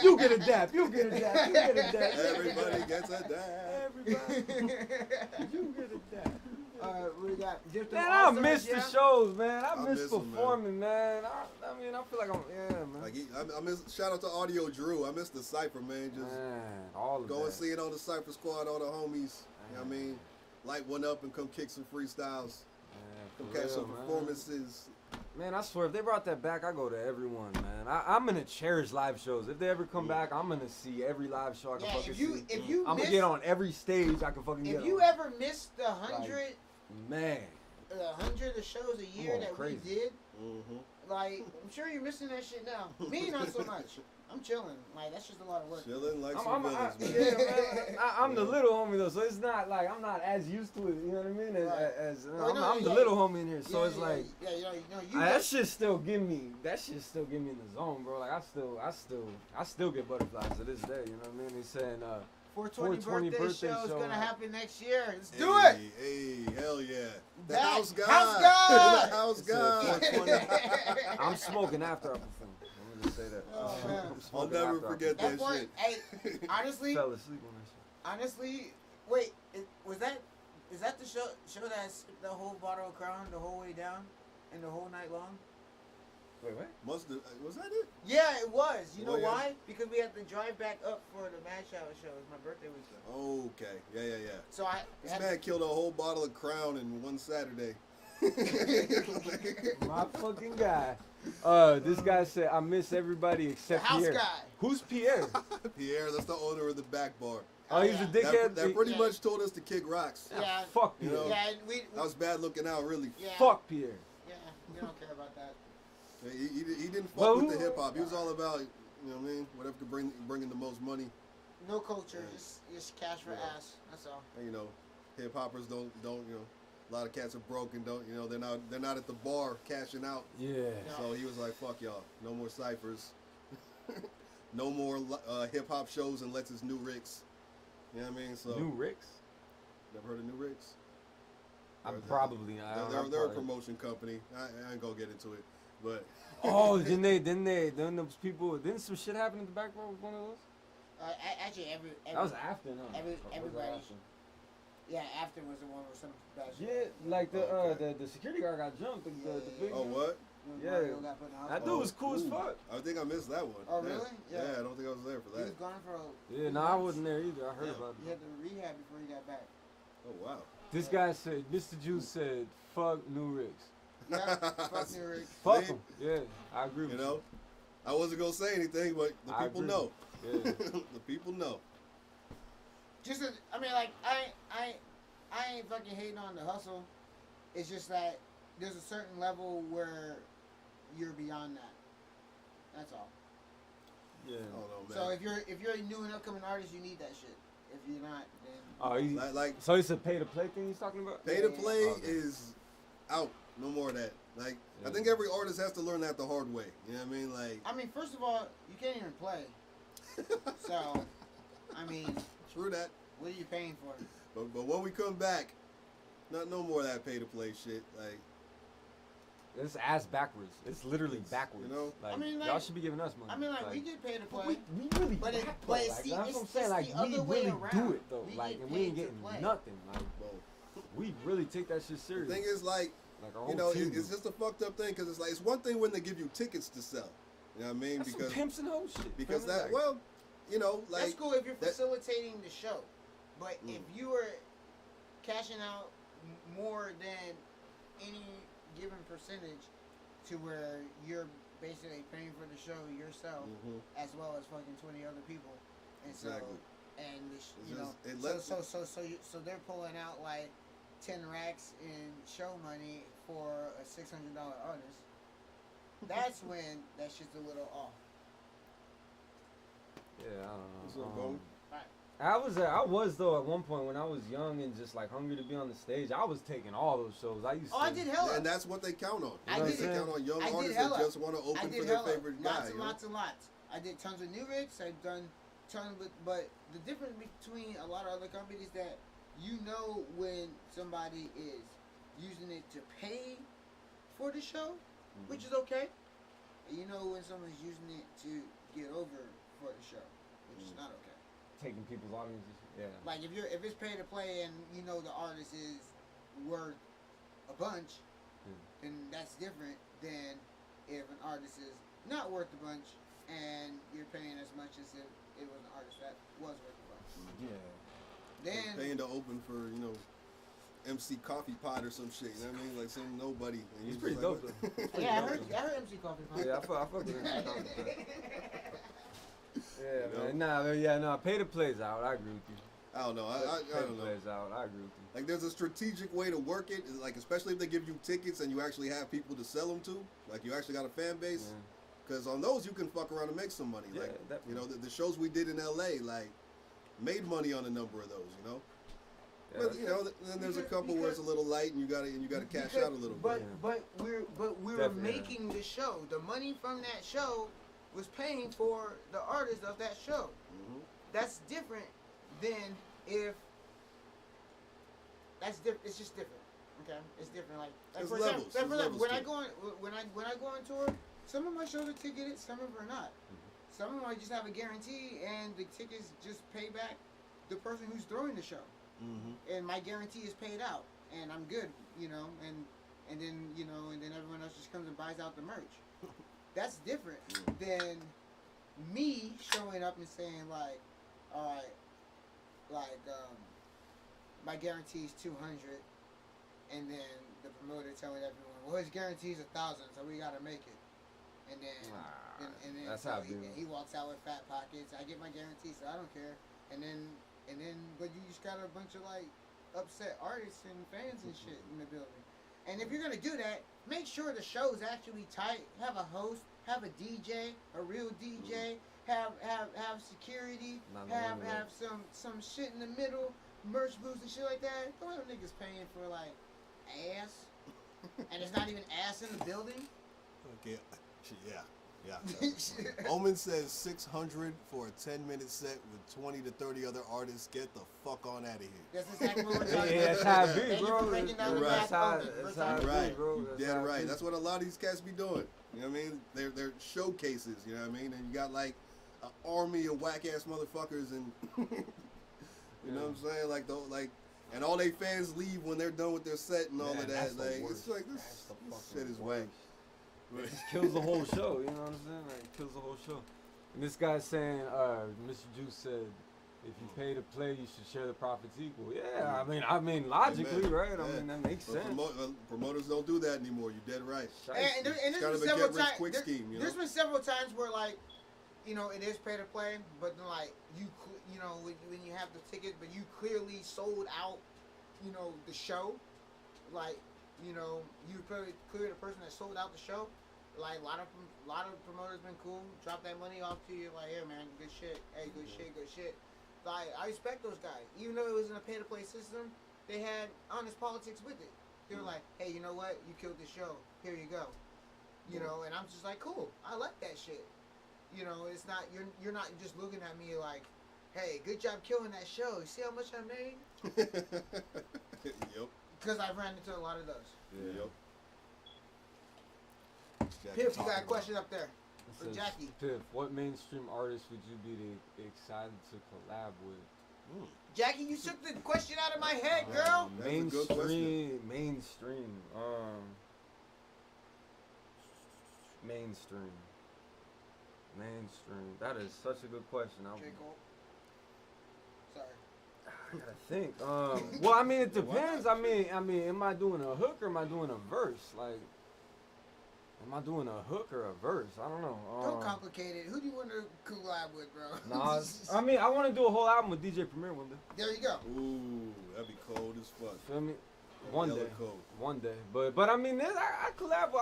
You get a dap. You get a dap. You get a dap. Everybody gets a dap. Everybody. You get a dap. We got Diff Man, I miss the yeah? shows, man. I miss miss 'em, performing, man. I mean, I feel like man. Like I miss. Shout out to Audio Drew. I miss the cipher, man. Just all of go that. and see it on the Cypher Squad. All the homies. You know what I mean, light one up and come kick some freestyles. Come catch some performances. Man, I swear, if they brought that back, I go to everyone, man. I'm gonna cherish live shows. If they ever come back, I'm gonna see every live show I can fucking see. I'm gonna get on every stage I can fucking get on. If you ever missed the 100, man, 100 of shows a year that crazy. we did, like, I'm sure you're missing that shit now. Me, not so much. I'm chilling. Like, that's just a lot of work. Chilling like some villains, man. Yeah, man. I'm the little homie though, so it's not like I'm not as used to it. You know what I mean? I'm the little homie in here, so it's like that shit still give me in the zone, bro. Like I still get butterflies to this day. You know what I mean? He's saying 420 birthday show is gonna happen next year. Let's do it. it. Hey, hell yeah. The That- house guy. House guy. The house guy. I'm smoking after I perform. I'm gonna say that. Oh, man. I'll never forget that point, shit. Hey, honestly, Fell asleep on that shit. honestly, wait, is that the show that sipped the whole bottle of Crown the whole way down and the whole night long? Wait, what? Was that it? Yeah, it was. You know Oh, yeah. why? Because we had to drive back up for the Mad Shower show. It was my birthday weekend. Okay. Yeah. So This man killed a whole bottle of Crown in one Saturday. My fucking guy. This guy said, I miss everybody except The house Pierre. guy. Who's Pierre? Pierre, that's the owner of the back bar. Oh, he's a dickhead? That pretty much told us to kick rocks. Yeah. Fuck You Pierre. know, Yeah, we that was bad looking out, really. yeah. Fuck Pierre. Yeah, we don't care about that. He didn't fuck Well, with who- the hip hop. He was all about, you know what I mean, whatever could bring in the most money. No culture, just cash for ass. That's all. And, you know, hip hoppers don't you know, a lot of cats are broke and don't, you know, they're not at the bar cashing out. Yeah. So he was like, fuck y'all, no more ciphers, no more hip hop shows unless it's New Ricks. You know what I mean? So New Ricks? Never heard of New Ricks? I'm probably not. They're a promotion company. I ain't gonna get into it, but Oh, then those people, didn't some shit happen in the back row with one of those? Actually, every That was after, huh? everybody. Yeah, after was the one with some bad shit. Yeah, like the security guard got jumped. The big. oh what? Yeah. Mario got put in the That hospital. dude was cool as Ooh. fuck. I think I missed that one. Oh, really? Yeah. Yeah. I don't think I was there for He that. was gone for Yeah, no, I wasn't there either. I heard about He it. had to rehab before he got back. Oh wow. This guy said, Mr. Juice said, fuck New Ricks. Yeah, fuck New Rick. Fuck See? him. Yeah, I agree with You know, I wasn't gonna say anything, but the I people agree. know. Yeah. The people know. I mean, like, I ain't fucking hating on the hustle. It's just that there's a certain level where you're beyond that. That's all. Yeah. I don't know, man. So if you're a new and upcoming artist, you need that shit. If you're not, then Oh, he, like so it's a pay to play thing he's talking about? pay to play Okay. is out. No more of that. Like I Yeah. think every artist has to learn that the hard way. You know what I mean? Like I mean, first of all, you can't even play. So, I mean, true that. what are you paying for? But when we come back, no more of that pay to play shit. Like It's ass backwards. It's literally backwards. You know? Like, I mean, like, y'all should be giving us money. I mean, like, we get paid to play. We really But it- rap, but though. it's Like, the- that's it's- what I'm saying. it's Like, the we other way really around. do it, though. We Like, get and we ain't paid to getting play. nothing. Like, we really take that shit The serious. thing is, like, Like, our you whole know, team. it's just a fucked up thing because it's like it's one thing when they give you tickets to sell. You know what I mean? That's Because some pimps and hoe shit. because feel me? that Like, well, you know, like That's cool if you're that- facilitating the show, but if you are cashing out more than any given percentage to where you're basically paying for the show yourself as well as fucking 20 other people, and Exactly. so and the It's you know just- it lets- so they're pulling out like 10 racks in show money for a $600 artist. That's when that shit's a little off. yeah, I don't know. What's up, Bone? I was though at one point when I was young and just like hungry to be on the stage. I was taking all those shows. I used Oh, to. I did hella. and that's what they count on. I You know, did- they count on young I did artists hella. that just want to I open did for their hella. favorite Lots guy. and You know? lots and lots. I did tons of new rigs. I've done tons of, but the difference between a lot of other companies that you know when somebody is using it to pay for the show, which is okay. And you know when someone's using it to get over for the show, which is not okay. Taking people's audiences. Yeah. Like if it's pay to play and you know the artist is worth a bunch, then that's different than if an artist is not worth a bunch and you're paying as much as if it was an artist that was worth a bunch. Yeah. Then Paying to open for, you know, MC Coffee Pot or some shit. You know what I mean? Like some nobody. And He's you're pretty just dope like, though. yeah, I heard MC Coffee Pot. Yeah, I fuck with him. Yeah, You know? man. Nah, pay to play's out. I agree with you. I don't know. I Pay to don't know. play's out. I agree with you. Like there's a strategic way to work it. Like especially if they give you tickets and you actually have people to sell them to. Like you actually got a fan base. Yeah. Because on those you can fuck around and make some money. Yeah, Like definitely. you know the shows we did in LA like made money on a number of those. You know. Yeah. But you know then there's a couple where it's a little light and you gotta cash out a little But bit. but we were Definitely, yeah. making the show. The money from that show was paying for the artist of that show. That's different than if. That's different. It's just different. Okay, it's different. Like There's for example, levels. There's levels when to I it. go on when I go on tour, some of my shows are ticketed, some of them are not. Some of them I just have a guarantee, and the tickets just pay back the person who's throwing the show, and my guarantee is paid out, and I'm good. You know, and then you know, and then everyone else just comes and buys out the merch. That's different than me showing up and saying like, all right, like my guarantee is 200, and then the promoter telling everyone, well, his guarantee is 1,000, so we gotta make it. And then, and then that's so how I do it. he walks out with fat pockets. I get my guarantee, so I don't care. And then, but you just got a bunch of like upset artists and fans and shit in the building. And if you're gonna do that, make sure the show's actually tight. Have a host, have a DJ, a real DJ, have security, Not have only that. some shit in the middle, merch booths and shit like that. Don't have niggas paying for like ass, and it's not even ass in the building. Okay. Yeah. Omen says 600 for a 10-minute set with 20 to 30 other artists. Get the fuck on out of here. That's exactly what we're Yeah, talking that's about. how it be, Thank you bro. for breaking down the Right. math. That's how Omen. that's We're how talking- it be, Right. bro. You That's dead how it right. be. That's what a lot of these cats be doing. You know what I mean? They're showcases, you know what I mean? And you got like an army of whack ass motherfuckers and you know what I'm saying? And all they fans leave when they're done with their set and all Man, of that's that. the Like worst. it's like That's this the shit fucking is whack. It just kills the whole show, you know what I'm saying? Like, it kills the whole show. And this guy's saying, Mr. Juice said, if you pay to play, you should share the profits equal. Yeah, I mean, logically, Amen. right? Yeah. I mean, that makes But sense. promoters don't do that anymore. You're dead right. And It's there's kind been of a several get rich times. quick scheme, you know? There's been several times where like, you know, it is pay to play, but then like you know when you have the ticket, but you clearly sold out, you know, the show. Like, you know, you clear the person that sold out the show. Like a lot of promoters been cool. Drop that money off to you. Like, here, man, good shit. Hey, good shit. Like, I respect those guys. Even though it was in a pay to play system, they had honest politics with it. They were like, hey, you know what? You killed the show. Here you go. You know, and I'm just like, cool. I like that shit. You know, it's not you're not just looking at me like, hey, good job killing that show. You see how much I made? Yep. Because I've ran into a lot of those. Yeah. Yep. Jackie. Piff, you got a question up there It for says, Jackie. Piff, what mainstream artist would you be excited to collab with? Jackie, you took the question out of my head, girl. That's a good question. Mainstream. That is such a good question. J. Cole. Sorry. I gotta think. Well, I mean, it depends. I mean, am I doing a hook or am I doing a verse? Like, am I doing a hook or a verse? I don't know. Don't complicate it. Who do you want to collab with, bro? Nah, I mean, I want to do a whole album with DJ Premier one day. There you go. Ooh, that'd be cold as fuck. Feel me? One Yellow day. coat. One day. But I mean, I collab.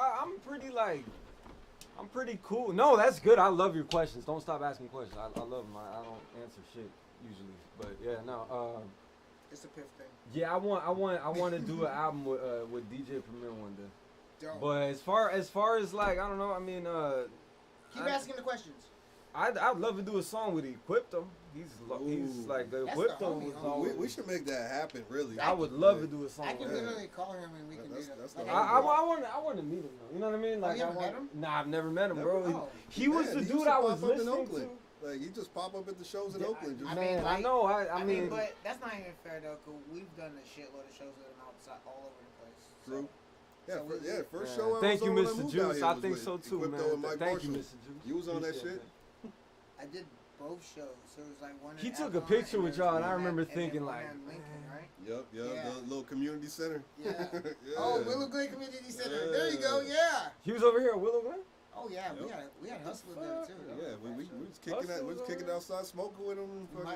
I'm pretty cool. No, that's good. I love your questions. Don't stop asking questions. I love them. I don't answer shit usually. But yeah, no. It's a Piff thing. Yeah, I want to do an album with DJ Premier one day. Dope. But as far as like, I don't know. I mean, Keep asking the questions. I'd love to do a song with Equipto. He's like That's Equipto the homie, was homie. always. We should make that happen, really. I would love to do a song. I can with him. literally call him and we can do that. That's Like, the I want to meet him though. You know what I mean? Like, you ever met him? Nah, I've never met him, bro. Oh. He was the used dude to I was pop up in listening Oakland. to. Like, he just pop up at the shows in Yeah, Oakland. Just, I mean, Man, like, I know. I mean, but that's not even fair though, cause we've done a shitload of shows with him outside, all over the place. True. So Yeah, first man, show I thank was you, on when I Mr. moved out Juice. here I was think with so too, Equipto man. and Mike Thank you, Marshall. Mr. Juice. You was on that Appreciate shit? I did both shows, so it was like one. He in took a Avalon picture and with there was y'all, and I one remember and then thinking one like, in Lincoln, right? Yep, Yeah. the little community center. Yeah. Yeah. Oh, Willow Glen Community Center. There you go. Yeah. He was over here at Willow Glen. Oh yeah, Yep. we had hustling there too. That Yeah, was a we fat was kicking out, we was kicking outside smoking with him. show.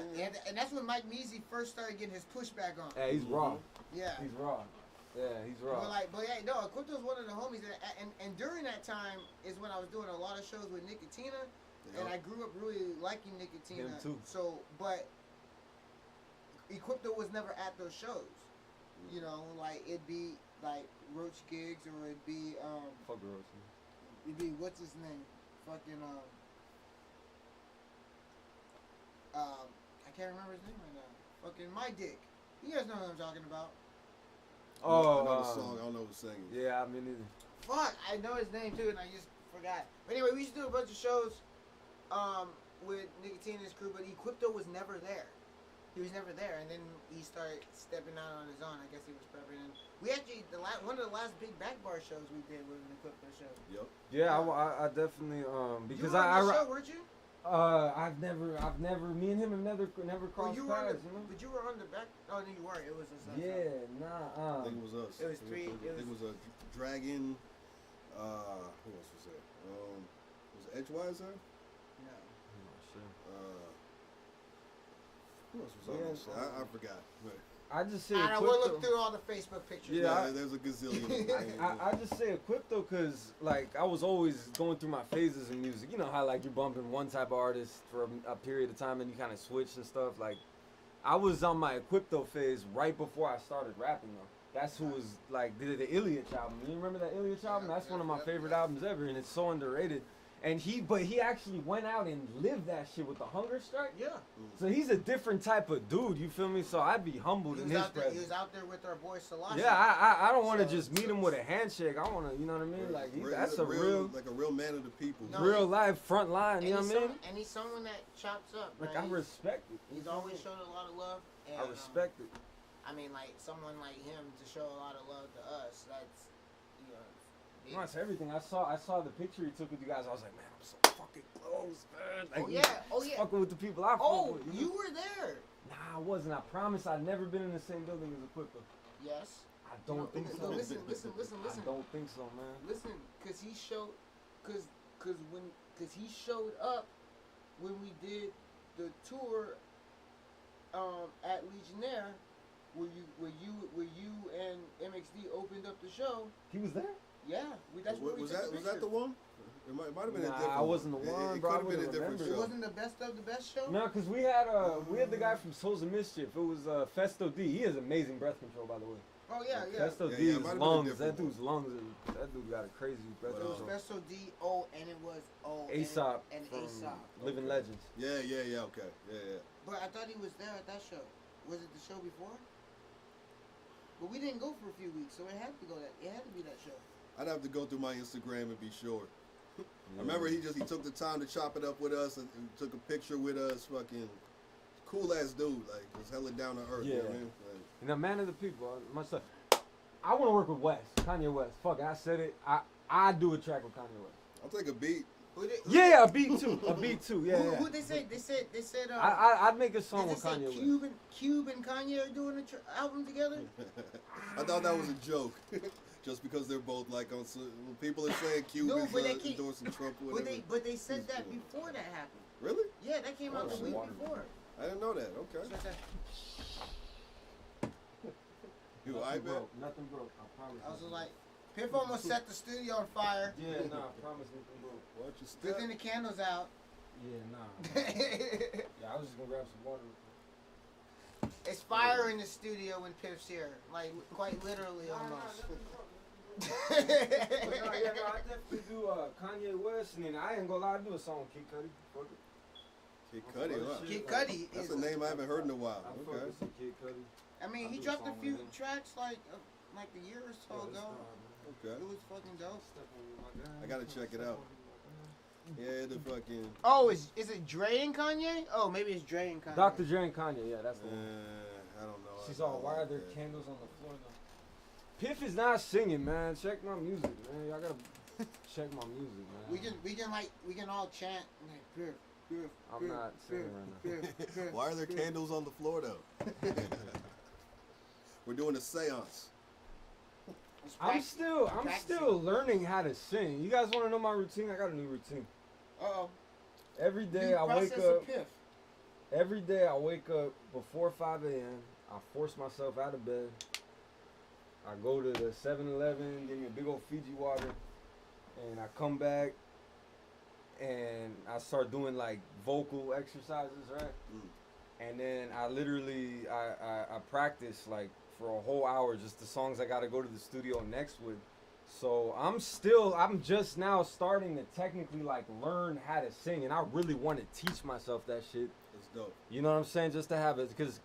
And that's when Mike Measy first started getting his pushback on. Yeah, he's raw. Yeah. He's raw. Yeah, he's raw. But yeah, no, Equipto's one of the homies, and during that time is when I was doing a lot of shows with Nicotina, and I grew up really liking Nicotina. Him too. So, but Equipto was never at those shows. You know, like it'd be like Roach gigs, or it'd be Fuck the roast. it'd be what's his name, fucking I can't remember his name right now. Fucking My Dick. You guys know what I'm talking about. Oh, I know the song. I don't know who's singing. Yeah, I mean, Fuck, I know his name too, and I just forgot. But anyway, we used to do a bunch of shows with Nicotina and his crew, but Equipto was never there. He was never there, and then he started stepping out on his own. I guess he was prepping. And we actually, one of the last big back bar shows we did was an Equipto show. Yep. yeah, I definitely because you were on I the show, weren't you? I've never me and him have never crossed you were on the, paths, you know. but you were on the back. Oh no, you weren't. It was us. Yeah, nah. I think it was us. It was three. I think it was a Dragon. Who else was there? Was it Edgeweiser? No. Who else was on that shit? I forgot. But I just say I don't know, we'll look through all the Facebook pictures. Yeah, there's a gazillion. I just say Equipto because like I was always going through my phases in music. You know how like you're bumping one type of artist for a period of time and you kind of switch and stuff. Like I was on my Equipto phase right before I started rapping though. That's who was like did the Ilyich album. You remember that Ilyich album? That's one of my favorite albums ever, and it's so underrated. And he actually went out and lived that shit with the hunger strike. Yeah. So he's a different type of dude. You feel me? So I'd be humbled in his presence. He was out there with our boy Salashi. Yeah, I don't want to just meet him with a handshake. I want to, you know what I mean? Like that's a real like a real man of the people. No, real life front line. You know what I mean? And he's someone that chops up. Like man. I respect it. He's always showed a lot of love. And, I respect it. I mean, like someone like him to show a lot of love to us. That's No, that's everything. I saw the picture he took with you guys. I was like, man, I'm so fucking close, man. Like, oh yeah. Fucking with the people I fuck with. You were there. Nah, I wasn't. I promise. I'd never been in the same building as Equipto. Yes. I don't think so. Listen. I don't think so, man. Listen, cause he showed up when we did the tour at Legionnaire, where you and MXD opened up the show. He was there. Yeah, that's where was that the one? It might have been a different one. I wasn't the one, It bro. could have been a different show. It wasn't the best of the best show? No, because we had the guy from Souls of Mischief. It was Festo D. He has amazing breath control, by the way. Oh, yeah, yeah. Festo Yeah, D's it might have been a lungs. different That dude's lungs. That dude got a crazy breath It was control. Festo D.O. and it was Aesop and from Aesop. Living Legends. Yeah, okay. Yeah. But I thought he was there at that show. Was it the show before? But we didn't go for a few weeks, so it had to be that show. I'd have to go through my Instagram and be sure. I remember he took the time to chop it up with us and took a picture with us. Fucking cool ass dude, like just hella down to earth. Yeah. You know what I mean? Like, And a man of the people. Much like, I want to work with West, Kanye West. Fuck it, I said it. I do a track with Kanye West. I'll take a beat. Yeah, a beat too. A beat too. Yeah, Who yeah. they said? I'd make a song Did with they say Kanye West. Cube and Kanye are doing an album together? I thought that was a joke. Just because they're both like on people are saying Cube No, is but they can't- endorsing Trump or whatever. But they said that before that happened. Really? Yeah, that came out the week before. I didn't know that. Okay. You alright, man? Nothing broke. I promise. I was just like, Piff almost set the studio on fire. Yeah, nah, I promise nothing broke. Watch your Good step. thing the candles out. Yeah, nah. Yeah, I was just gonna grab some water. It's fire in the studio when Piff's here. Like, quite literally almost. But no, yeah, no, I definitely do Kanye West, and then I ain't gonna lie, I do a song with Kid Cudi. Fuck it. Kid Cudi, huh? Kid Cudi That's is. a name I haven't heard in a while. I fuck Okay. with some Kid Cudi. I mean, he do a dropped a song few with him. tracks like a year or so Yeah, ago. Okay. It was fucking dope. I gotta check it out. Yeah, the fucking. Oh, is it Dre and Kanye? Oh, maybe it's Dre and Kanye. Dr. Dre and Kanye, yeah, that's the one. I don't know. She's I all, don't why are like there that. candles on the floor though? Piff is not singing, man. Check my music, man. Y'all gotta check my music, man. We can all chant like Piff, Piff. I'm Piff, not singing right now. Piff, Piff, Why are there Piff. candles on the floor though? We're doing a seance. It's I'm practicing. still learning how to sing. You guys want to know my routine? I got a new routine. Uh-oh. Every day New I wake process up. of Piff. Every day I wake up before 5 a.m. I force myself out of bed. I go to the 7-Eleven, get me a big old Fiji water, and I come back and I start doing like vocal exercises, right? And then I literally I practice like for a whole hour just the songs I gotta go to the studio next with. So I'm just now starting to technically like learn how to sing, and I really want to teach myself that shit. That's dope. You know what I'm saying? Just to have it, because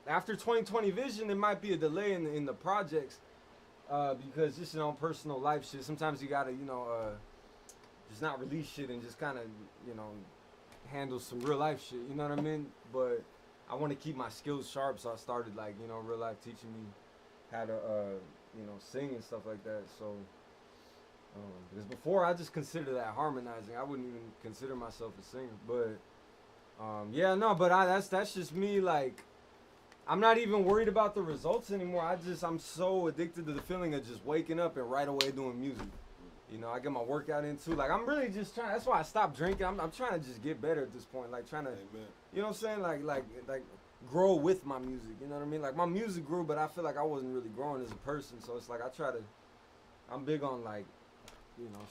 after 2020 vision, there might be a delay in the projects because just personal life shit. Sometimes you gotta just not release shit and just kind of handle some real life shit. You know what I mean? But I want to keep my skills sharp, so I started like real life teaching me how to sing and stuff like that. So because before I just considered that harmonizing, I wouldn't even consider myself a singer. But that's just me. Like, I'm not even worried about the results anymore. I'm so addicted to the feeling of just waking up and right away doing music. I get my workout in too. Like, I'm really just trying. That's why I stopped drinking. I'm trying to just get better at this point. Like, trying to, you know what I'm saying? Like grow with my music. You know what I mean? Like, my music grew, but I feel like I wasn't really growing as a person. So it's like I'm big on like,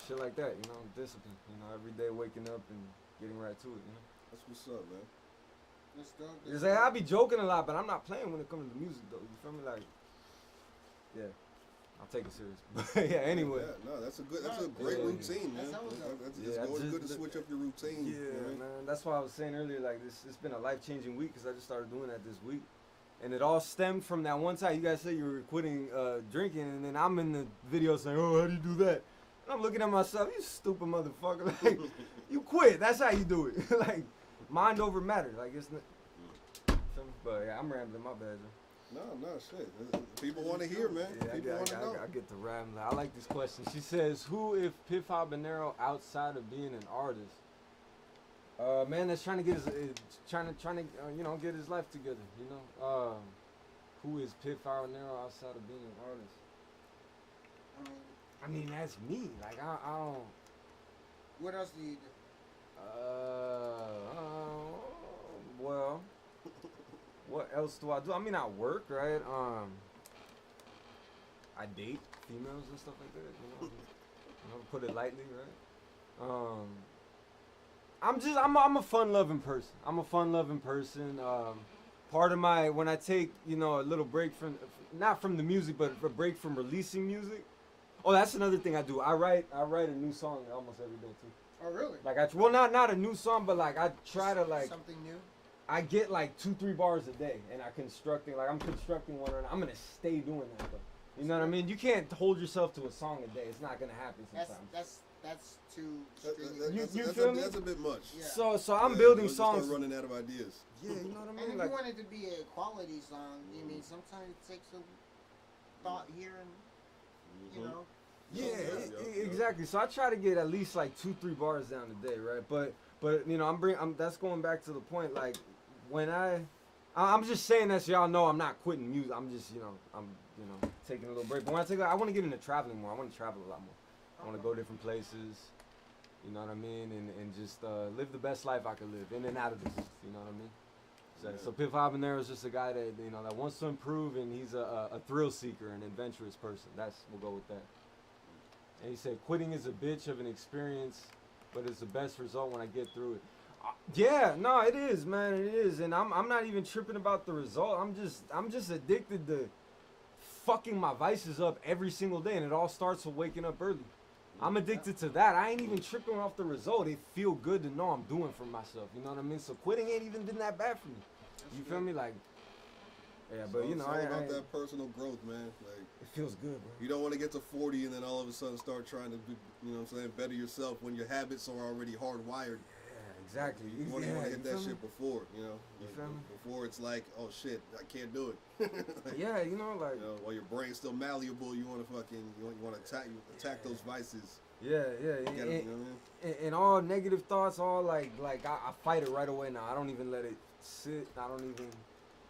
shit like that. Discipline. Every day waking up and getting right to it. That's what's up, man. That's dope. It's like I be joking a lot, but I'm not playing when it comes to music though. You feel me? Like, yeah, I'll take it serious. But yeah, anyway. Yeah, no, that's a great routine, man. It's always good to switch up your routine. Yeah, man. That's why I was saying earlier, like it's been a life-changing week because I just started doing that this week, and it all stemmed from that one time you guys said you were quitting drinking, and then I'm in the video saying, "Oh, how do you do that?" And I'm looking at myself, you stupid motherfucker. Like, you quit. That's how you do it. Like, mind over matter. Like, it's not. But yeah, I'm rambling. My bad. No, shit. People want to hear, man. Yeah, People want to know. I get to rambling. I like this question. She says, "Who if Piff Habanero outside of being an artist?" Man, that's trying to get his get his life together. Who is Piff Habanero outside of being an artist? I mean, that's me. Like, I don't. What else do you do? Well, what else do I do? I mean, I work, right? I date females and stuff like that. Put it lightly, right? I'm a fun-loving person. Part of when I take, a little break not from the music, but a break from releasing music. Oh, that's another thing I do. I write a new song almost every day too. Oh, really? Like not a new song, but like I try to like something new. I get like 2-3 bars a day, and I'm constructing one, and I'm gonna stay doing that though. You know what I mean? You can't hold yourself to a song a day. It's not gonna happen sometimes. That's too You feel me? That's a bit much. Yeah. So I'm building you'll just songs. start running out of ideas. Yeah, you know what I And mean? if Like, you want it to be a quality song, I mean, sometimes it takes a thought here and, you know. yeah, exactly. So I try to get at least like 2-3 bars down a day, right? But you know, that's going back to the point. Like when I'm just saying that so y'all know I'm not quitting music. I'm just I'm taking a little break. But when I want to get into traveling more. I want to travel a lot more. I want to go different places. You know what I mean? And just live the best life I can live in and out of this. You know what I mean? So Piff Habanero is just a guy that that wants to improve, and he's a thrill seeker, an adventurous person. We'll go with that. And he said, quitting is a bitch of an experience, but it's the best result when I get through it. Yeah, no, it is, man, it is. And I'm not even tripping about the result. I'm just addicted to fucking my vices up every single day, and it all starts with waking up early. I'm addicted to that. I ain't even tripping off the result. It feel good to know I'm doing for myself. You know what I mean? So quitting ain't even been that bad for me. You feel me? Like, yeah, but it's all about that personal growth, man. Like, it feels good, bro. You don't want to get to 40 and then all of a sudden start trying to, better yourself when your habits are already hardwired. Yeah, exactly. You want to hit that shit before, You feel me? Before it's like, oh shit, I can't do it. Yeah, while your brain's still malleable, you want to attack those vices. Yeah. And all negative thoughts, all like I fight it right away now. I don't even let it sit. I don't even.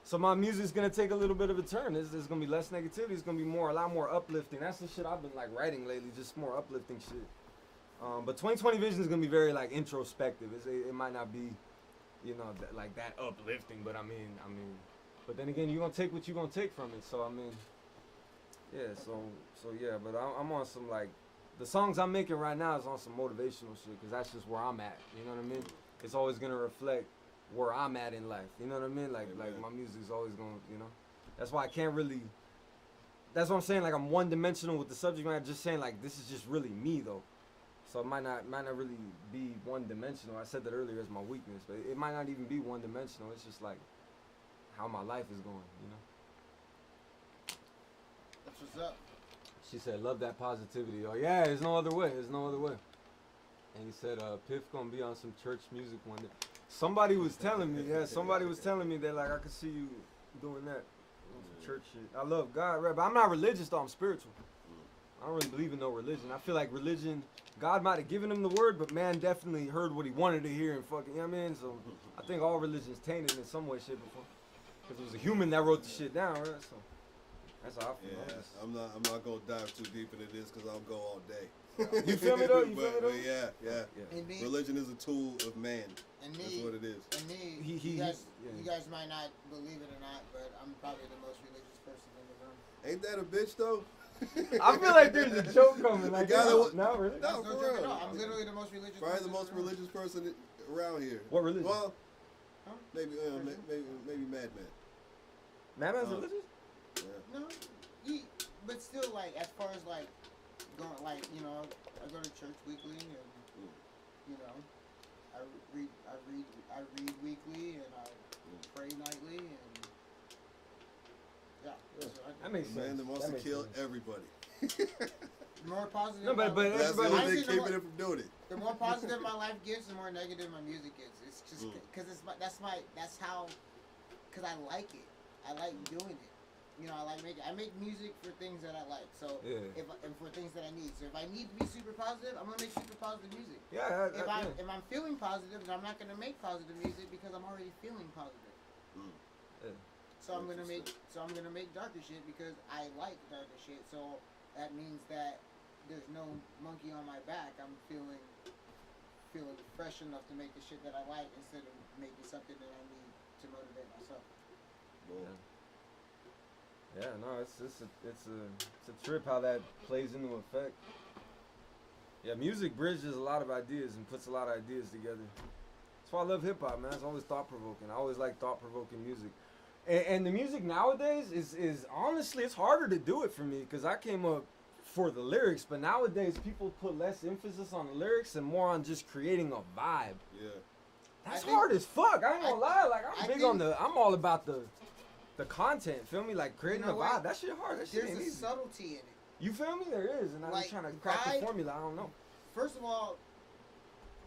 So my music's gonna take a little bit of a turn. There's gonna be less negativity. It's gonna be a lot more uplifting. That's the shit I've been like writing lately, just more uplifting shit. But 2020 Vision is gonna be very like introspective. It might not be, that uplifting. But I mean, but then again, you're gonna take what you're gonna take from it. So I mean, yeah. So yeah. But I'm on some like, the songs I'm making right now is on some motivational shit, because that's just where I'm at. You know what I mean? It's always gonna reflect where I'm at in life. You know what I mean? Like my music's always gonna, That's why I can't really. That's what I'm saying. Like I'm one dimensional with the subject matter. Just saying like this is just really me though. So it might not really be one dimensional. I said that earlier as my weakness, but it might not even be one dimensional. It's just like how my life is going. That's what's up. She said, love that positivity. Oh, yeah, there's no other way. There's no other way. And he said, Piff gonna be on some church music one day. Somebody was telling me that, like, I could see you doing that. Some church shit. I love God, right? But I'm not religious, though. I'm spiritual. I don't really believe in no religion. I feel like religion, God might have given him the word, but man definitely heard what he wanted to hear and fucking, you know what I mean? So I think all religion's tainted in some way, shape, or form. Because it was a human that wrote the shit down, right? So. That's how I feel. Yeah, I'm not gonna dive too deep into this because I'll go all day. You feel me though? But yeah. Religion is a tool of man. That's what it is. And me, you guys might not believe it or not, but I'm probably the most religious person in the room. Ain't that a bitch though? I feel like there's a joke coming. Like, no, really? No, for real. I'm literally the most religious. Probably the most religious person around here. What religion? Well, maybe Madman. Madman's religious? No, but still, like, as far as like going, like, I go to church weekly, and I read weekly, and I pray nightly, and that makes sense. Man that wants to kill everybody. The more positive. No, but that's the only thing keeping it from doing it. The more positive my life gets, the more negative my music gets. It's just because because I like it. I like doing it. I make music for things that I like. So and for things that I need. So if I need to be super positive, I'm gonna make super positive music. Yeah. If I'm feeling positive, then I'm not gonna make positive music because I'm already feeling positive. Yeah. So I'm gonna make darker shit because I like darker shit. So that means that there's no monkey on my back. I'm feeling fresh enough to make the shit that I like instead of making something that I need to motivate myself. Yeah, no, it's a trip how that plays into effect. Yeah, music bridges a lot of ideas and puts a lot of ideas together. That's why I love hip hop, man. It's always thought provoking. I always like thought provoking music. And the music nowadays is honestly, it's harder to do it for me because I came up for the lyrics, but nowadays people put less emphasis on the lyrics and more on just creating a vibe. Yeah. That's hard as fuck. I ain't gonna lie. Like I'm all about the the content. Feel me? Like creating You know a vibe. what? That shit hard. That shit There's ain't a easy. subtlety in it. You feel me? There is, and I'm Like, trying to crack the vibe- formula. I don't know. First of all,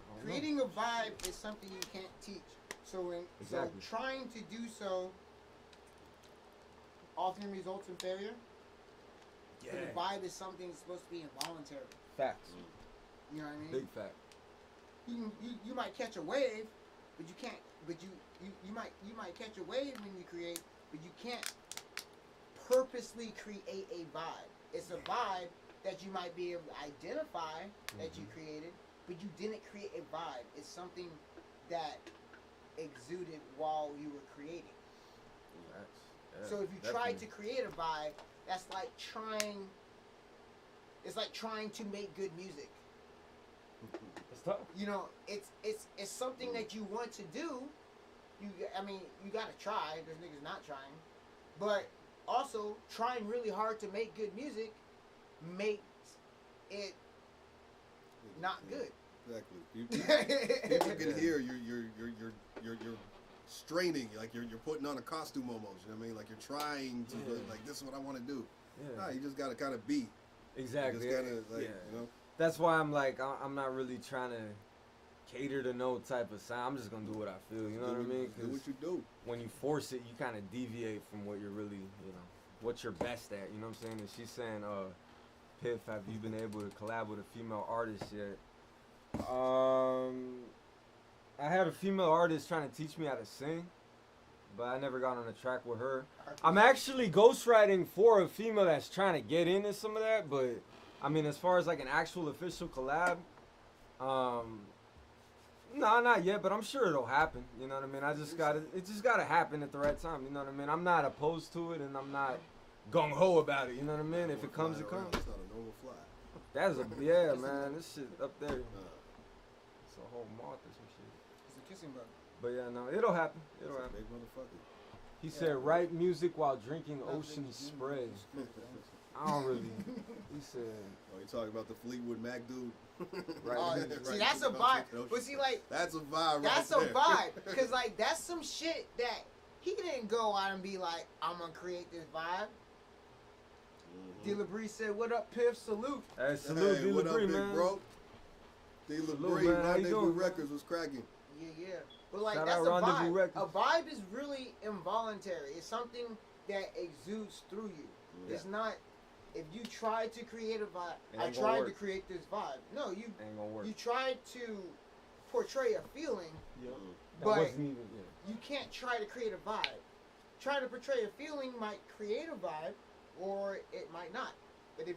I don't know. creating a vibe is something you can't teach. So Exactly. trying to do so often results in failure. Yeah. But the vibe is something that's supposed to be involuntary. Facts. You know what I mean? Big fact. You might catch a wave, but you can't. But you might catch a wave when you create, but you can't purposely create a vibe. It's a vibe that you might be able to identify that you created, but you didn't create a vibe. It's something that exuded while you were creating. So if you try to create a vibe, that's like trying. It's like trying to make good music. It's tough. You know, it's something that you want to do. I mean, you gotta try. There's niggas not trying, but also trying really hard to make good music makes it not good. Exactly. People can hear you're straining, like you're putting on a costume almost. You know what I mean? Like you're trying to like this is what I want to do. Yeah. Nah, you just gotta kind of be. Exactly. You just gotta like you know. That's why I'm like I'm not really trying to cater to no type of sound. I'm just gonna do what I feel. You know what I mean? Do what you do. When you force it, you kind of deviate from what you're really, you know, what you're best at. You know what I'm saying? And she's saying, Piff, have you been able to collab with a female artist yet? I had a female artist trying to teach me how to sing, but I never got on a track with her. I'm actually ghostwriting for a female that's trying to get into some of that, but I mean, as far as like an actual official collab, no, not yet, but I'm sure it'll happen. You know what I mean? It just gotta happen at the right time. You know what I mean? I'm not opposed to it, and I'm not gung ho about it. You know what I mean? If it comes, it comes. It's not a normal fly. That's yeah, man. This shit up there. It's a whole moth or some shit. It's a kissing bug. But yeah, no, it'll happen. It'll That's a happen. big motherfucker. He said, write music while drinking ocean spray. I don't really. He said. Oh, you talking about the Fleetwood Mac dude? Right. See, that's a vibe. But see, like that's a vibe. That's right a there. vibe. Cause like that's some shit that he didn't go out and be like, I'm gonna create this vibe. D. LaBrie said, "What up, Piff? Salute." Hey, salute, Hey, D. what up, LaBrie, big man. bro? D. Salute, LaBrie, man. How you Rendezvous doing, man? Records was cracking. Yeah. But like Shout that's out a Rendezvous vibe. Records. A vibe is really involuntary. It's something that exudes through you. Yeah. It's not. If you try to create a vibe, It I ain't gonna tried to work. create this vibe. No, you Ain't gonna work. you tried to portray a feeling, That but wasn't even. Yeah. you can't try to create a vibe. Trying to portray a feeling might create a vibe, or it might not. But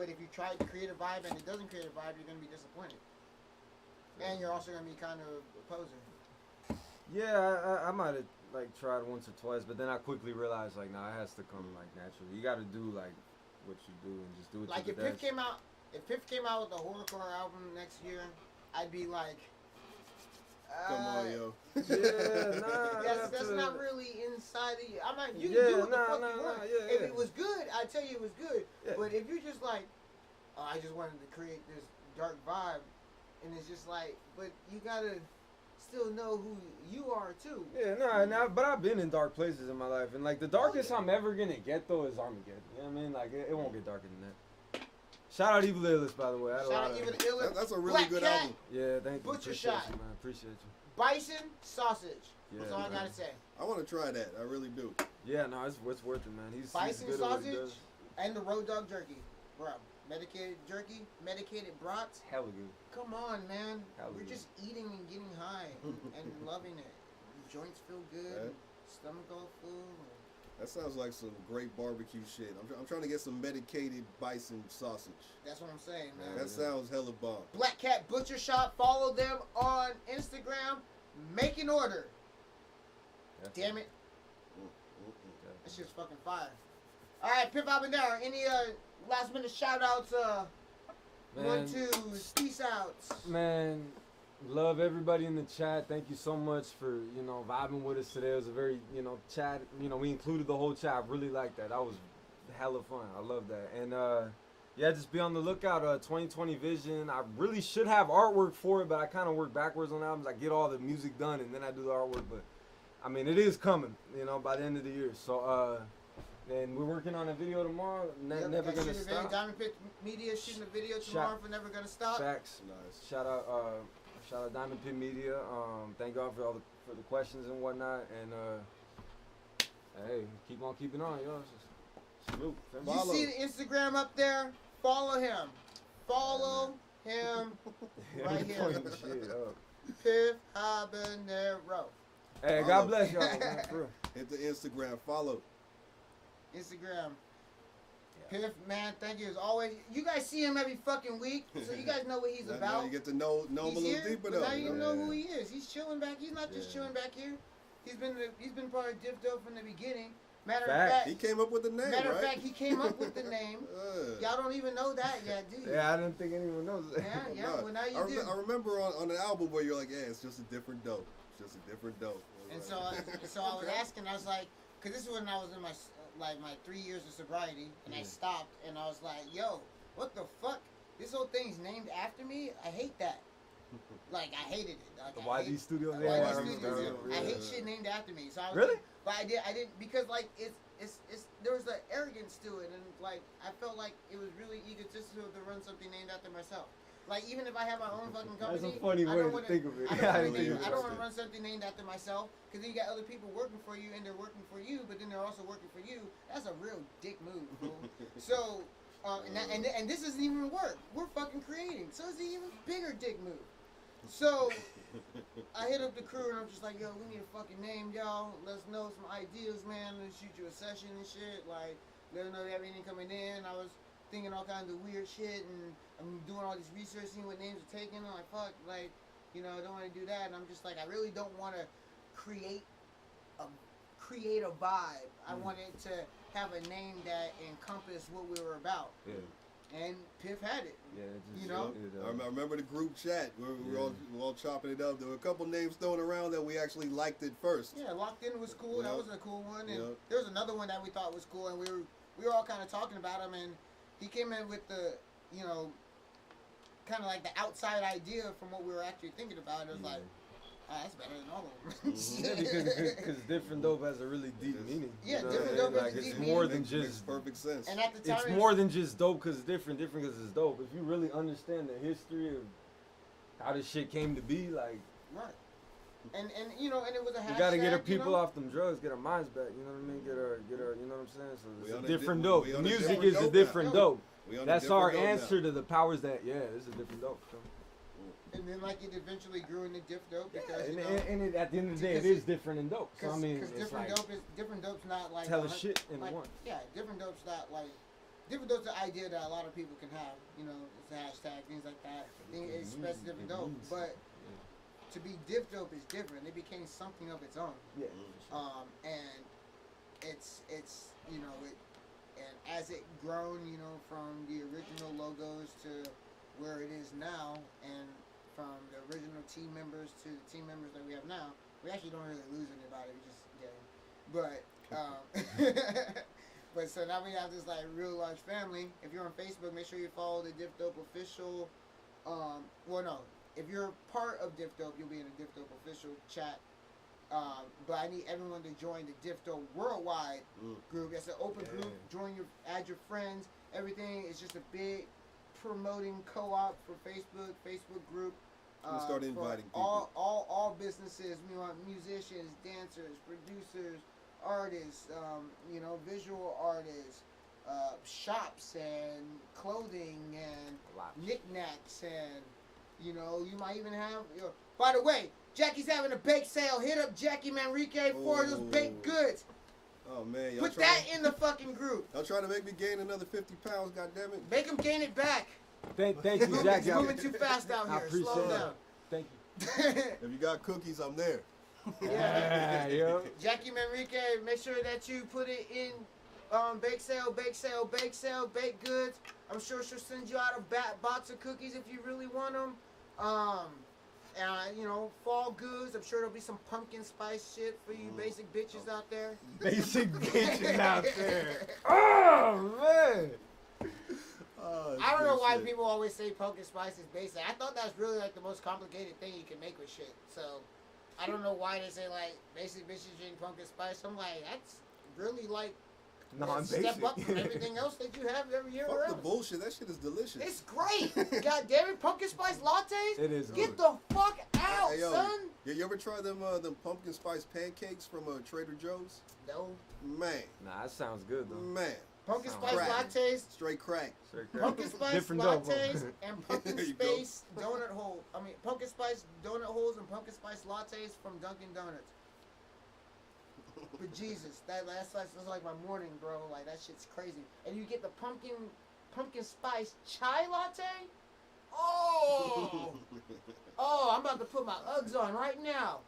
if you try to create a vibe and it doesn't create a vibe, you're gonna be disappointed. And you're also gonna be kind of a poser. Yeah, I might have like tried once or twice, but then I quickly realized like, nah, it has to come like naturally. You got to do like what you do and just do it. Like to if the Piff best. came out with a horrorcore album next year, I'd be like, Come on, yo. Yeah, nah. that's not really inside of you. I'm like, you Yeah, can do what the nah, fuck nah, you nah, want. yeah, If yeah. it was good, I'd tell you it was good. Yeah. But if you're just like, oh, I just wanted to create this dark vibe, and it's just like, but you gotta still know who you are too. Yeah, nah, but I've been in dark places in my life, and like the darkest I'm ever gonna get though is Armageddon. You know what I mean? Like it won't get darker than that. Shout out Evil Illest, by the way. I had a Shout lot out of- even Illa. That's a really Black good Cat, album. Yeah, thank you. Butcher Appreciate Shot. you, man. Appreciate you. Bison, sausage. That's Yeah, all I man. gotta say. I want to try that. I really do. Yeah, no, it's worth it, man. He's Bison good at what he sausage does. and the road dog jerky, bro. Medicated jerky, medicated brats. Hella good. Come on, man. Hell We're yeah. just eating and getting high and loving it. Joints feel good. Yeah. Stomach all full. That sounds like some great barbecue shit. I'm trying to get some medicated bison sausage. That's what I'm saying, man. That sounds hella bomb. Black Cat Butcher Shop. Follow them on Instagram. Make an order. Damn it. That shit's fucking fire. All right, Piff Habanero. Any last minute shout outs? Man. 1, 2s, peace outs. Man, love everybody in the chat. Thank you so much for, vibing with us today. It was a very, chat. We included the whole chat. I really liked that. That was hella fun. I love that. And, yeah, just be on the lookout. 2020 Vision. I really should have artwork for it, but I kind of work backwards on albums. I get all the music done, and then I do the artwork. But I mean, it is coming, you know, by the end of the year. So, and we're working on a video tomorrow. Never gonna stop. Diamond Pit Media shooting a video tomorrow for Never Gonna Stop. Facts. Nice. Shout out Diamond Pit Media. Thank God for for the questions and whatnot. And hey, keep on keeping on, yo. Salute. You see the Instagram up there? Follow him. Follow him right here. Piff Habanero. Hey, God bless y'all, man. For real. Hit the Instagram. Follow. Instagram. Piff, man, thank you as always. You guys see him every fucking week, so you guys know what he's about. Now you get to know him a little deeper though. Now you know who he is. He's chilling back. He's not just chilling back here. He's been part of Diff Dope from the beginning. Matter of fact, he came up with the name. Matter of fact, he came up with the name. Y'all don't even know that yet, do you? Yeah, I didn't think anyone knows that. Yeah. Well, now you do. I remember on the album where you're like, yeah, it's just a different dope. It's just a different dope. And so I was asking, I was like, because this is when I was in my 3 years of sobriety, and I stopped, and I was like, yo, what the fuck? This whole thing's named after me? I hate that. Like, I hated it. Like, the YD Studios. I hate shit named after me. So I was really? But I didn't because like it's there was an arrogance to it, and like I felt like it was really egotistical to run something named after myself. Like even if I have my own fucking company, that's a funny way to think of it. I don't want to run something named after myself because then you got other people working for you and they're working for you, but then they're also working for you. That's a real dick move, fool. So and this isn't even work. We're fucking creating, so it's an even bigger dick move. So I hit up the crew and I'm just like, yo, we need a fucking name, y'all. Let's know some ideas, man. Let's shoot you a session and shit. Like, let them know they have anything coming in. I was thinking all kinds of weird shit and I'm doing all this research, seeing what names are taken. I'm like, fuck, like, you know, I don't want to do that. And I'm just like, I really don't want to create a vibe. I wanted to have a name that encompassed what we were about. Yeah. And Piff had it. Yeah, you know. I remember the group chat where we were all chopping it up. There were a couple names thrown around that we actually liked it first. Yeah, Locked In was cool. That was a cool one. And there was another one that we thought was cool, and we were all kind of talking about him. And he came in with the, you know, kind of like the outside idea from what we were actually thinking about. And it was like, that's better than all of them. Yeah, because Different Dope has a really deep meaning. Yeah, Different Dope has a deep it's meaning. more than just perfect sense. And at the time, it's more than just dope because it's different because it's dope. If you really understand the history of how this shit came to be, like right. And you know, and it was a hashtag. You gotta get our people off them drugs, get our minds back. You know what I mean? Get our, you know what I'm saying? So it's a different dope. The music is a different dope. That's our answer to the powers that. Yeah, this is a different dope. So. And then, like, it eventually grew into Diff Dope because, and at the end of the day, it is different than dope. So I mean, because different dope's not like tell a shit in like, one. Yeah, Different Dope's not like Different Dope's the idea that a lot of people can have. You know, it's a hashtag, things like that. It expresses Different Dope, but to be Diff Dope is different. It became something of its own. Yeah. And it's you know and as it grown, you know, from the original logos to where it is now, and from the original team members to the team members that we have now, we actually don't really lose anybody. We just get it. But so now we have this like real large family. If you're on Facebook, make sure you follow the Diff Dope official. Well, no, if you're part of Diff Dope, you'll be in the Diff Dope official chat. But I need everyone to join the Diff Dope worldwide group. It's an open group. Add your friends. Everything is just a big promoting co-op for Facebook group. We'll start inviting people. All businesses. We want musicians, dancers, producers, artists, you know, visual artists, shops and clothing and knickknacks, and you know, you might even have. By the way, Jackie's having a bake sale. Hit up Jackie Manrique for those baked goods. Oh man, put that in the fucking group. Y'all trying to make me gain another 50 pounds, goddammit. Make him gain it back. Thank you, Jackie. It's moving too fast out here. Slow down. Thank you. If you got cookies, I'm there. Yeah. Jackie Manrique, make sure that you put it in bake sale, baked goods. I'm sure she'll send you out a box of cookies if you really want them. You know, fall goods. I'm sure there'll be some pumpkin spice shit for you basic bitches out there. Basic bitches out there. Oh, man. I don't know why people always say pumpkin spice is basic. I thought that's really like the most complicated thing you can make with shit. So, I don't know why they say like basic bitches drink pumpkin spice. I'm like, that's really like Non-basic. step up from everything else that you have every year Fuck the around. bullshit. That shit is delicious. It's great. God damn it, pumpkin spice lattes. It is Get good. the fuck out, Hey, yo, son. you ever try them pumpkin spice pancakes from Trader Joe's? No. Man, Nah, that sounds good though. man, Pumpkin Sounds spice crack. lattes. straight crack. Pumpkin spice Different dope. lattes and pumpkin There you go. spice donut hole. I mean, pumpkin spice donut holes and pumpkin spice lattes from Dunkin' Donuts. But Jesus, that's like my morning, bro. Like that shit's crazy. And you get the pumpkin spice chai latte. Oh, oh, I'm about to put my Uggs on right now.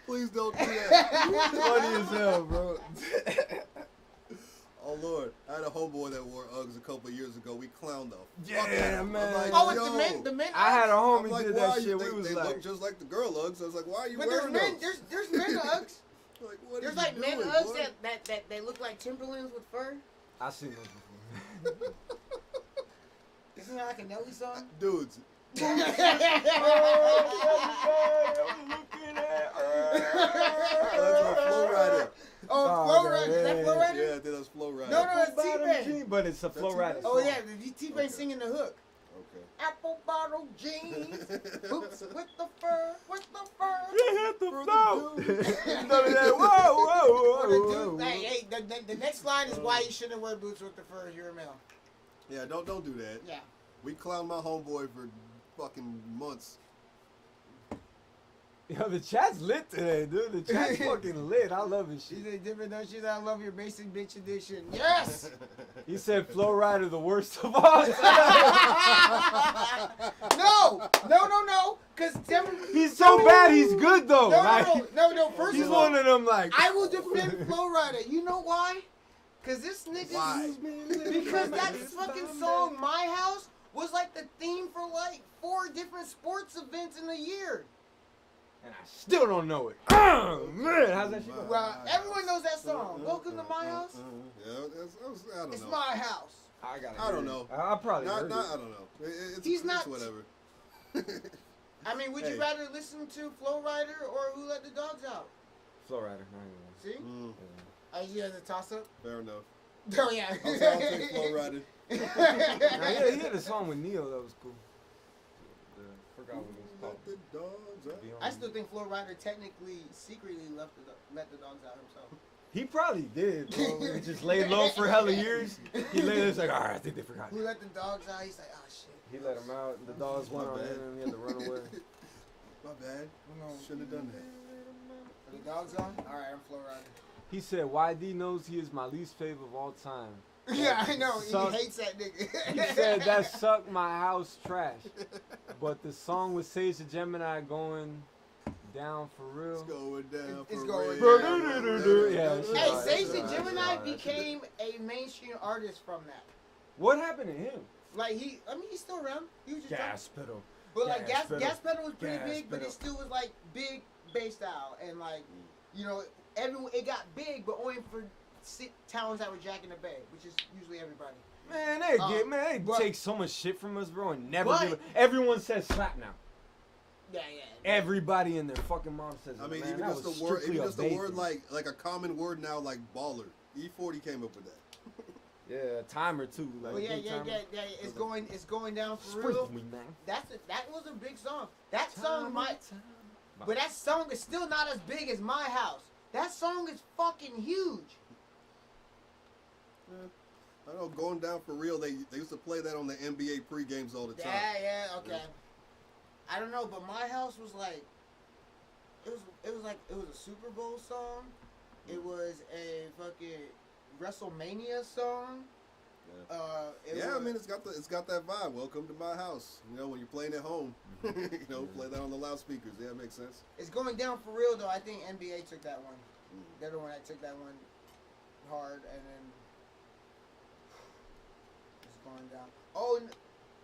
Please don't do that. Funny as hell, bro. Oh Lord, I had a homeboy that wore Uggs a couple of years ago. We clowned the Yeah, fuck out of him. man. I'm like, Oh, yo. it's the men. I had a Uggs? homie I'm like, did why that are shit. you We think was they like, look just like the girl Uggs? I was like, why are you But wearing those? there's men Uggs. Like, what There's are you like men doing, Uggs boy? that they look like Timberlands with fur. I seen those before. Isn't that like a Nelly song? Dudes. That's my Flow Rider. Oh, Flow Rider. Is that Flow Rider? Yeah, I think that's Flow Rider. No, it's T-Pain. But it's a flow That's rider. T-Pain? Oh song. yeah, T-Pain singing the hook. Okay. Apple bottle jeans, boots with the fur, You hit the For flow. the dude. Whoa, For the whoa, dude, whoa. hey, the next line is why you shouldn't wear boots with the fur if you're a male. Yeah, don't do that. Yeah. We clowned my homeboy for fucking months. Yo, the chat's lit today, dude. The chat's fucking lit. I love his She shit. said, different don't you? I love your basic bitch edition. Yes! He said Flow Rider the worst of all. No. Because He's so bad, he's good though. No. First He's of all, one of them like. I will defend Flow Rider. You know why? Because this nigga. Why? Because that fucking song, My House, was like the theme for like 4 different sports events in a year. And I still don't know it. Oh, man, how's that shit go? Well, everyone knows that song. Welcome to My House. Yeah, I don't It's know. my house. I don't know. I probably heard I it. don't know. He's it's not- whatever. I mean, would Hey. you rather listen to Flow Rider or Who Let the Dogs Out? Flow Rider. I ain't See? Mm, You had a toss up? fair enough. Oh, yeah. I'll take Flow Rider. gonna lie. He had a song with Neo that was cool. Forgot what it was called. Let the dogs out. I still think Flow Rider technically, secretly let the dogs out himself. He probably did, bro. He just laid low for hella years. He laid there, he's like, alright, I think they forgot. Who let the dogs out? He's like, oh shit. He let him out, and the dogs went on him, and he had to run away. My bad. Shouldn't have done that. Are the dogs on? Alright, I'm Flow Rider. He said, YD knows he is my least favorite of all time. Yeah, I know. Suck. He hates that nigga. He said that sucked my house trash. But the song with Sage the Gemini going down for real. It's going down It's for going real. down. Yeah, shit. Hey, Alright, Sage that's the alright, Gemini that's alright. became a mainstream artist from that. What happened to him? Like he's still around. He was just Gas pedal. but like gas gas pedal. pedal was pretty Gas big, but pedal. it still was like big bass style and like everyone it got big, but only for towns that were Jack in the Bay, which is usually everybody. Man, they but- take so much shit from us, bro, and never But- give it. Everyone says slap now. Yeah. Everybody and their fucking mom says it. I mean, man, even that just was the word, strictly even just a the bait word thing. like a common word now, like baller. E40 came up with that. Yeah, timer too. Like Well, yeah. big timer. It's going down for Sprinkle real. me, man. That was a big song. That song but that song is still not as big as My House. That song is fucking huge. I know, going down for real. They used to play that on the NBA pre-games all the time. Yeah, okay. I don't know, but My House was like, it was a Super Bowl song. It was a fucking WrestleMania song. I mean, it's got that vibe. Welcome to my house. You know, when you're playing at home, play that on the loudspeakers. Yeah, it makes sense. It's going down for real though. I think NBA took that one. They're the one that took that one hard, and then it's going down. Oh,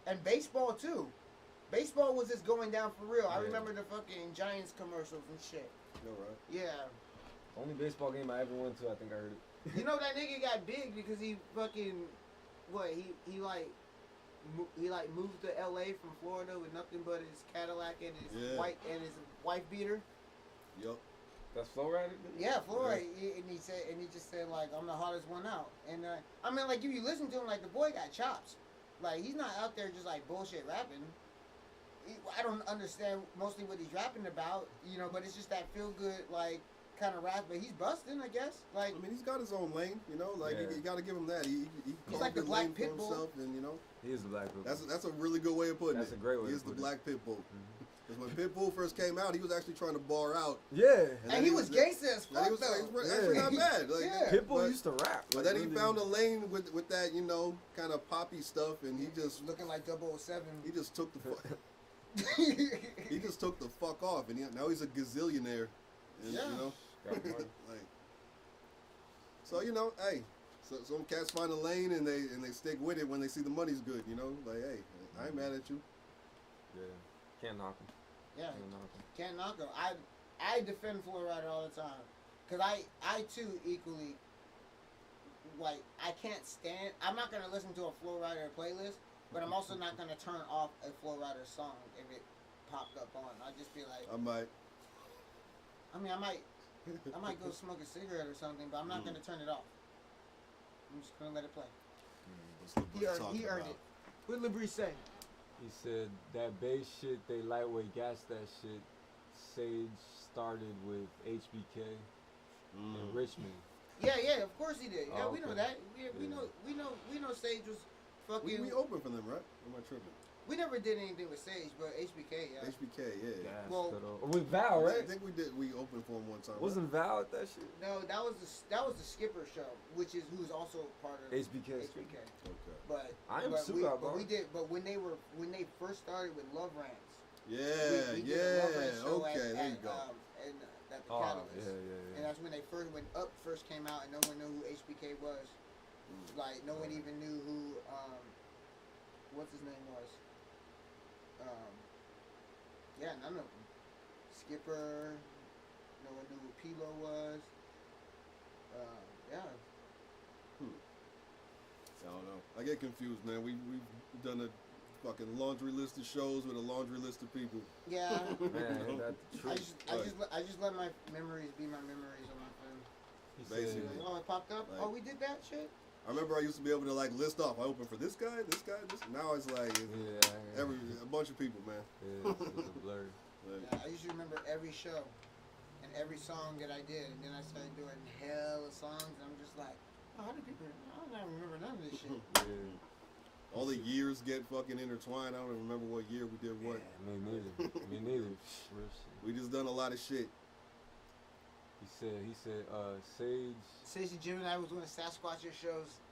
and baseball too. Baseball was just going down for real. I remember the fucking Giants commercials and shit. You know, right? Yeah. Only baseball game I ever went to, I think I heard it. You know that nigga got big because he fucking he like moved to L.A. from Florida with nothing but his Cadillac and his wife beater. Yup. That's Flowrider? Yeah, Flowrider. And he just said like, I'm the hottest one out. And I mean, like if you listen to him, like the boy got chops. Like he's not out there just like bullshit rapping. I don't understand mostly what he's rapping about, you know, but it's just that feel good like kind of rap. But he's busting, I guess. Like I mean, he's got his own lane, you know. Like you got to give him that. He's like the black pit bull. Himself, and you know, he is the black pit bull. That's a really good way of putting it. That's a great way. He is the black pit bull. Because when Pitbull first came out, he was actually trying to bar out. Yeah. And he was gangsta as fuck, He was actually not bad. Like, Pitbull used to rap. But then he found a lane with that, you know, kind of poppy stuff, and he just looking like 007. He just took the fuck. He just took the fuck off, and now he's a gazillionaire. And, yeah. You know, like, so you know, hey, so some cats find a lane and they stick with it when they see the money's good. You know, like, hey, I ain't mad at you. Yeah, can't knock him. Yeah, can't knock him. I defend Flowrider all the time, cause I too equally like I can't stand. I'm not gonna listen to a Flowrider playlist, but I'm also not gonna turn off a Flowrider song if it popped up on. I'd just be like, I might go smoke a cigarette or something, but I'm not gonna turn it off. I'm just gonna let it play. He earned it. What did LeBrie say? He said that bass shit, they lightweight gas that shit. Sage started with HBK in Richmond. Yeah, of course he did. Yeah, Oh, we know okay. that. We know Sage was fucking. We opened for them, right? Am I tripping? We never did anything with Sage, but HBK, yeah. HBK, yeah. Well, with Val, right? I think we did. We opened for him one time. Wasn't Val at that shit? No, that was the Skipper show, who's also part of HBK. Okay. But I am super but we did. But when they first started with Love Rants. Yeah, we did a Love Rants show okay, at, there you go. at the Catalyst. Yeah. And that's when when Up first came out, and no one knew who HBK was. Like no one even knew who what's his name was. Yeah, none of them. Skipper. No one knew who Pilo was. Yeah. I don't know. I get confused, man. We've done a fucking laundry list of shows with a laundry list of people. Yeah. Man, that's the truth. I just let my memories be my memories on my phone. Basically. Oh, it popped up. Like, Oh, we did that shit. I remember I used to be able to like list off. I opened for this guy. Now it's like a bunch of people, man. Yeah, it's a blur. Yeah, I used to remember every show and every song that I did, and then I started doing hella songs, and I'm just like, oh, how do people? I don't even remember none of this shit. Yeah. All the years get fucking intertwined. I don't even remember what year we did what. Yeah, me neither. We just done a lot of shit. He said, Sage and Jim and I was doing Sasquatcher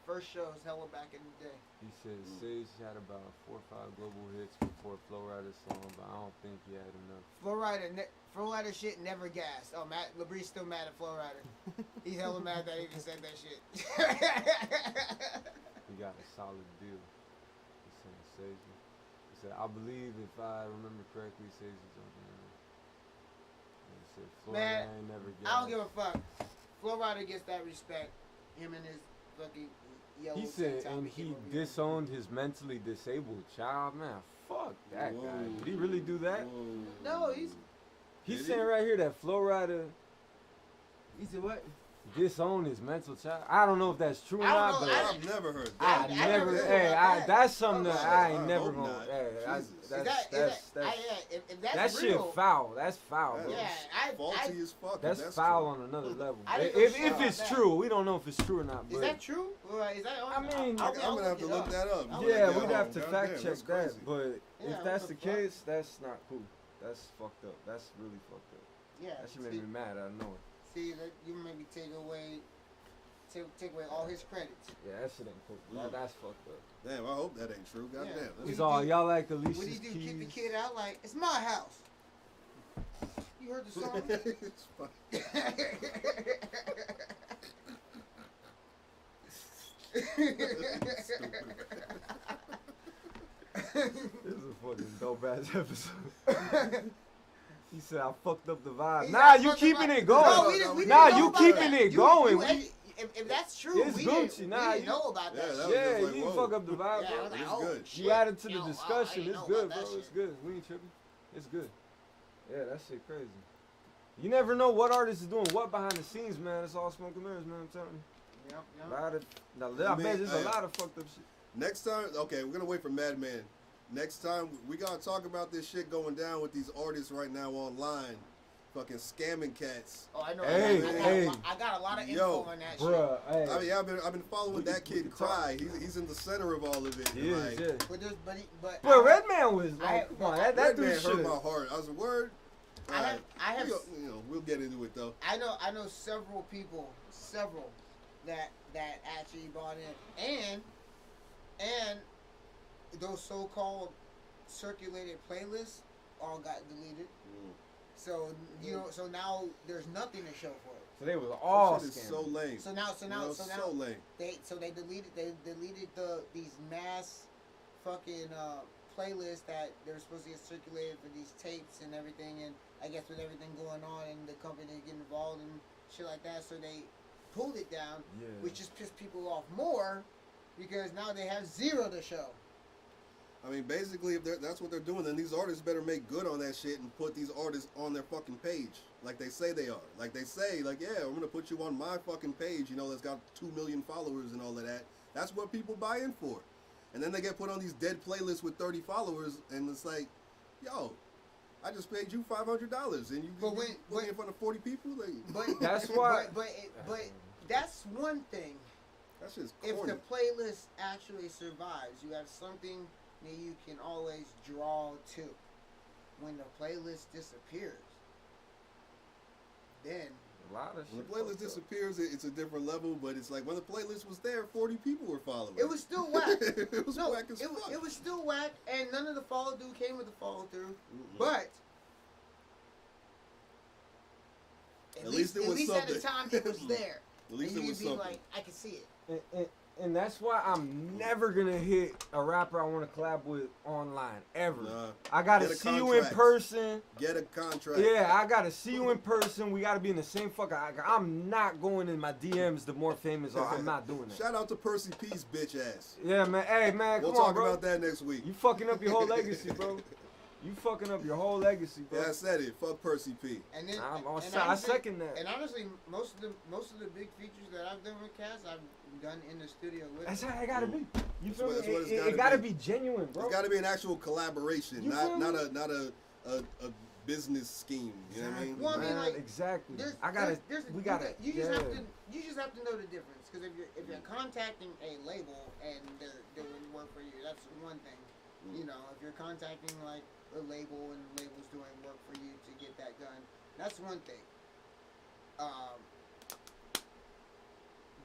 first shows, hella back in the day. He said Sage had about 4 or 5 global hits before Flowrider's song, but I don't think he had enough. Flowrider shit never gassed. Oh, LeBrie's still mad at Flowrider. He's hella mad that he even said that shit. He got a solid deal. He said Sage. He said, I believe if I remember correctly, Sage is jumping in there. He said, Flowrider ain't never gassed. I don't give a fuck. Flowrider gets that respect. Him and his fucking yellow. He said, and he disowned his mentally disabled child. Man, fuck that guy. Did he really do that? No, He's saying right here that Flowrider. He said what? Disown his mental child. I don't know if that's true or not, but I've never heard that. That's something that I ain't never gonna. That shit foul. That's foul, bro. Yeah, faulty as fuck. That's foul on another level. If it's true, we don't know if it's true or not. Is that true? Is that? I mean, I'm gonna have to look that up. Yeah, we'd have to fact check that. But if that's the case, that's not cool. That's fucked up. That's really fucked up. Yeah, that should make me mad. I know it. See, that you maybe take away all his credits. Yeah, that shit ain't cool. That's fucked up. Damn, I hope that ain't true. Goddamn. It's all y'all like Alicia's What do you do? keys. Kick the kid out like it's my house. You heard the song? It's fine. This is a fucking dope ass episode. He said I fucked up the vibe. Nah, you keeping it going. We Nah, didn't you know keeping it going. if that's true, It's we Gucci. didn't, Nah, we didn't you- know about that. Yeah, shit. that was Yeah, just like, you whoa. fuck up the vibe, Yeah, I was bro. like, It's oh, good. shit. You add it to Yo, the I discussion. didn't It's know good, about bro. that It's shit. good. We ain't tripping. It's good. Yeah, that shit crazy. You never know what artist is doing what behind the scenes, man. It's all smoke and mirrors, man. I'm telling you. Yep, A yep. lot of, I bet there's a lot of fucked up shit. Next time, okay, we're gonna wait for Madman. Next time, we gotta talk about this shit going down with these artists right now online, fucking scamming cats. Oh, I know. Hey, I got a lot of Yo, info on that Bruh, hey. I mean, I've been following that kid Cry. He's in the center of all of it. He is, like, yeah. shit. But But Redman was like, come on, that Red dude Man hurt should. my heart. I was a word. I have, we'll get into it though. I know several people, that actually bought in, and those so-called circulated playlists all got deleted. So so now there's nothing to show for it. So they was all That shit is scamming. so lame. So now so lame. they deleted these mass fucking playlists that they're supposed to get circulated for these tapes and everything, and I guess with everything going on and the company getting involved and shit like that, so they pulled it down, which just pissed people off more because now they have zero to show. I mean, basically, if that's what they're doing, then these artists better make good on that shit and put these artists on their fucking page, like they say they are. Like they say, like, yeah, I'm gonna put you on my fucking page, you know, that's got 2 million followers and all of that. That's what people buy in for. And then they get put on these dead playlists with 30 followers, and it's like, yo, I just paid you $500, and you put me in front of 40 people. Like, But That's why. But that's one thing. that's just If corny. the playlist actually survives, you have something that you can always draw to. When the playlist disappears, then A lot of When shit. the playlist fucked up. disappears, it's a different level, but it's like when the playlist was there, 40 people were following. it was still whack. It was No, whack as it, fuck. it was still whack, and none of the follow through came with the follow through. But At least it was at the something. time it was there. At least and it you was could be something. like, I can see it. And that's why I'm never gonna hit a rapper I want to collab with online ever. Nah. I gotta Get a see you in contract. person. Get a contract. Yeah, I gotta see you in person. We gotta be in the same fucking. I'm not going in my DMs. The more famous are, I'm not doing that. Shout out to Percy P's bitch ass. Yeah, man. Hey, man, We'll come on, talk bro. about that next week. You fucking up your whole legacy, bro. You fucking up your whole legacy, bro. Yeah, I said it. Fuck Percy P. And then I honestly- second that. And honestly, most of the big features that I've done with Cass, I've done in the studio with. That's him. how it gotta be. You feel me? That's what it's It gotta gotta be. be genuine, bro. It's got to be an actual collaboration, You feel not me? a business scheme. You know what I mean? Well, I mean, Man, like, exactly. There's, I gotta. there's, We gotta. You Yeah. just have to know the difference, because if you're contacting a label and they're doing work for you, that's one thing. You know, if you're contacting like a label and the label's doing work for you to get that done, that's one thing.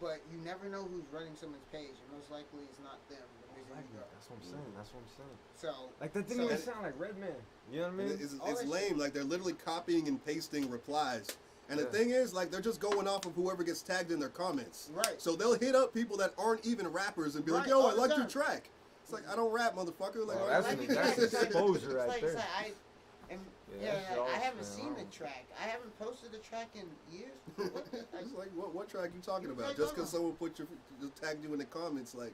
But you never know who's running someone's page, and most likely it's not them. The bigger you go. That's what I'm saying. That's what I'm saying. So Like that didn't even sound like Redman. You know what I mean? It's All that lame. Like they're literally copying and pasting replies. And the Yeah. thing is, like, they're just going off of whoever gets tagged in their comments. Right. So they'll hit up people that aren't even rappers and be like, Right, yo, all I the like your time. track. It's like, I don't rap, motherfucker. Like, Oh, why- that's It's like- exposure right it's there. like Yeah, yeah, that shit all I haven't spin seen the around. track. I haven't posted the track in years. What the- It's like, what track you talking What about? track Just you because talking someone just tagged you in the comments, like,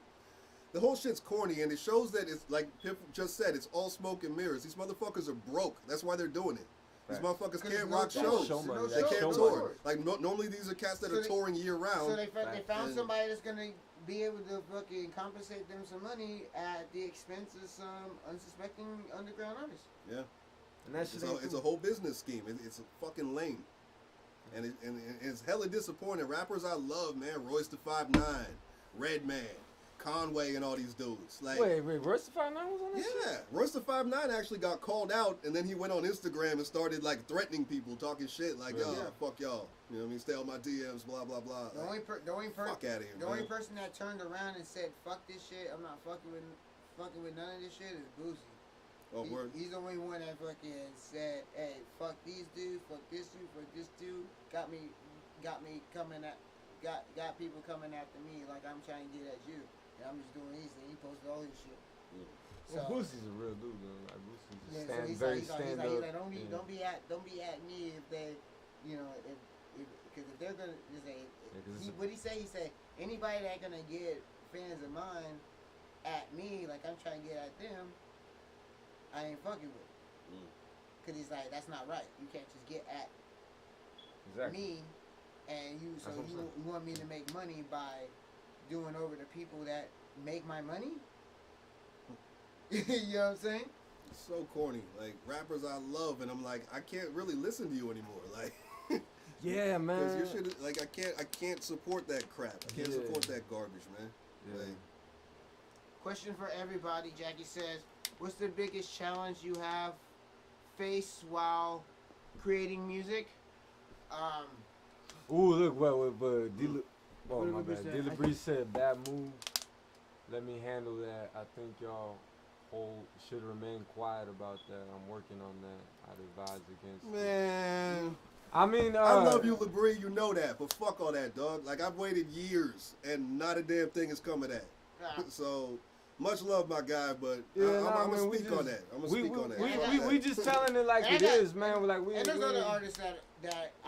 the whole shit's corny, and it shows that it's like Piff just said, it's all smoke and mirrors. These motherfuckers are broke. That's why they're doing it. These Right. motherfuckers 'Cause can't no rock show- shows. show money. no They show- can't no tour. tour. Like normally these are cats that So are they- touring year round. So they found And- somebody that's gonna be able to fucking compensate them some money at the expense of some unsuspecting underground artists. Yeah. And that shit It's a whole business scheme. It's a fucking lame. And it's hella disappointing. Rappers I love, man. Royce the 5'9", Redman, Conway, and all these dudes. Like, Wait, Royce the 5'9" was on that shit? yeah, Royce the 5'9" actually got called out, and then he went on Instagram and started like threatening people, talking shit like, yo, Yeah. fuck y'all. You know what I mean? Stay on my DMs, blah blah blah. The only fuck outta here, the only man. person that turned around and said fuck this shit, I'm not fucking with none of this shit is Boosie. Oh, word. He's the only one that fucking said, hey, fuck these dudes, fuck this dude, got people coming after me like I'm trying to get at you, and I'm just doing these things. He posted all this shit. Well, Boosie's a real dude, though. Like, Boosie's Yeah, stand he's very like, stand he's up. like, don't be at me if they, you know, if because if they're gonna say, 'cause it's what he say? He said anybody that gonna get fans of mine at me, like I'm trying to get at them, I ain't fucking with. Cause he's like, that's not right. You can't just get at me, and you. So you want me to make money by doing over the people that make my money? You know what I'm saying? It's so corny. Like rappers I love, and I'm like, I can't really listen to you anymore. Like, yeah, man. Because your shit, like, I can't support that crap. I can't support that garbage, man. Yeah. Like, question for everybody. Jackie says, "What's the biggest challenge you have faced while creating music?" Ooh, look, but oh my bad. D. LaBrie said, "Bad move. Let me handle that. I think y'all should remain quiet about that. I'm working on that. I'd advise against it." Man. I mean, I love you, LaBrie. You know that, but fuck all that, dog. Like, I've waited years, and not a damn thing has come of that. So, much love, my guy, but I'm gonna speak on that. I'm gonna speak on that. We just telling it like it is, man. Like and there's other artists that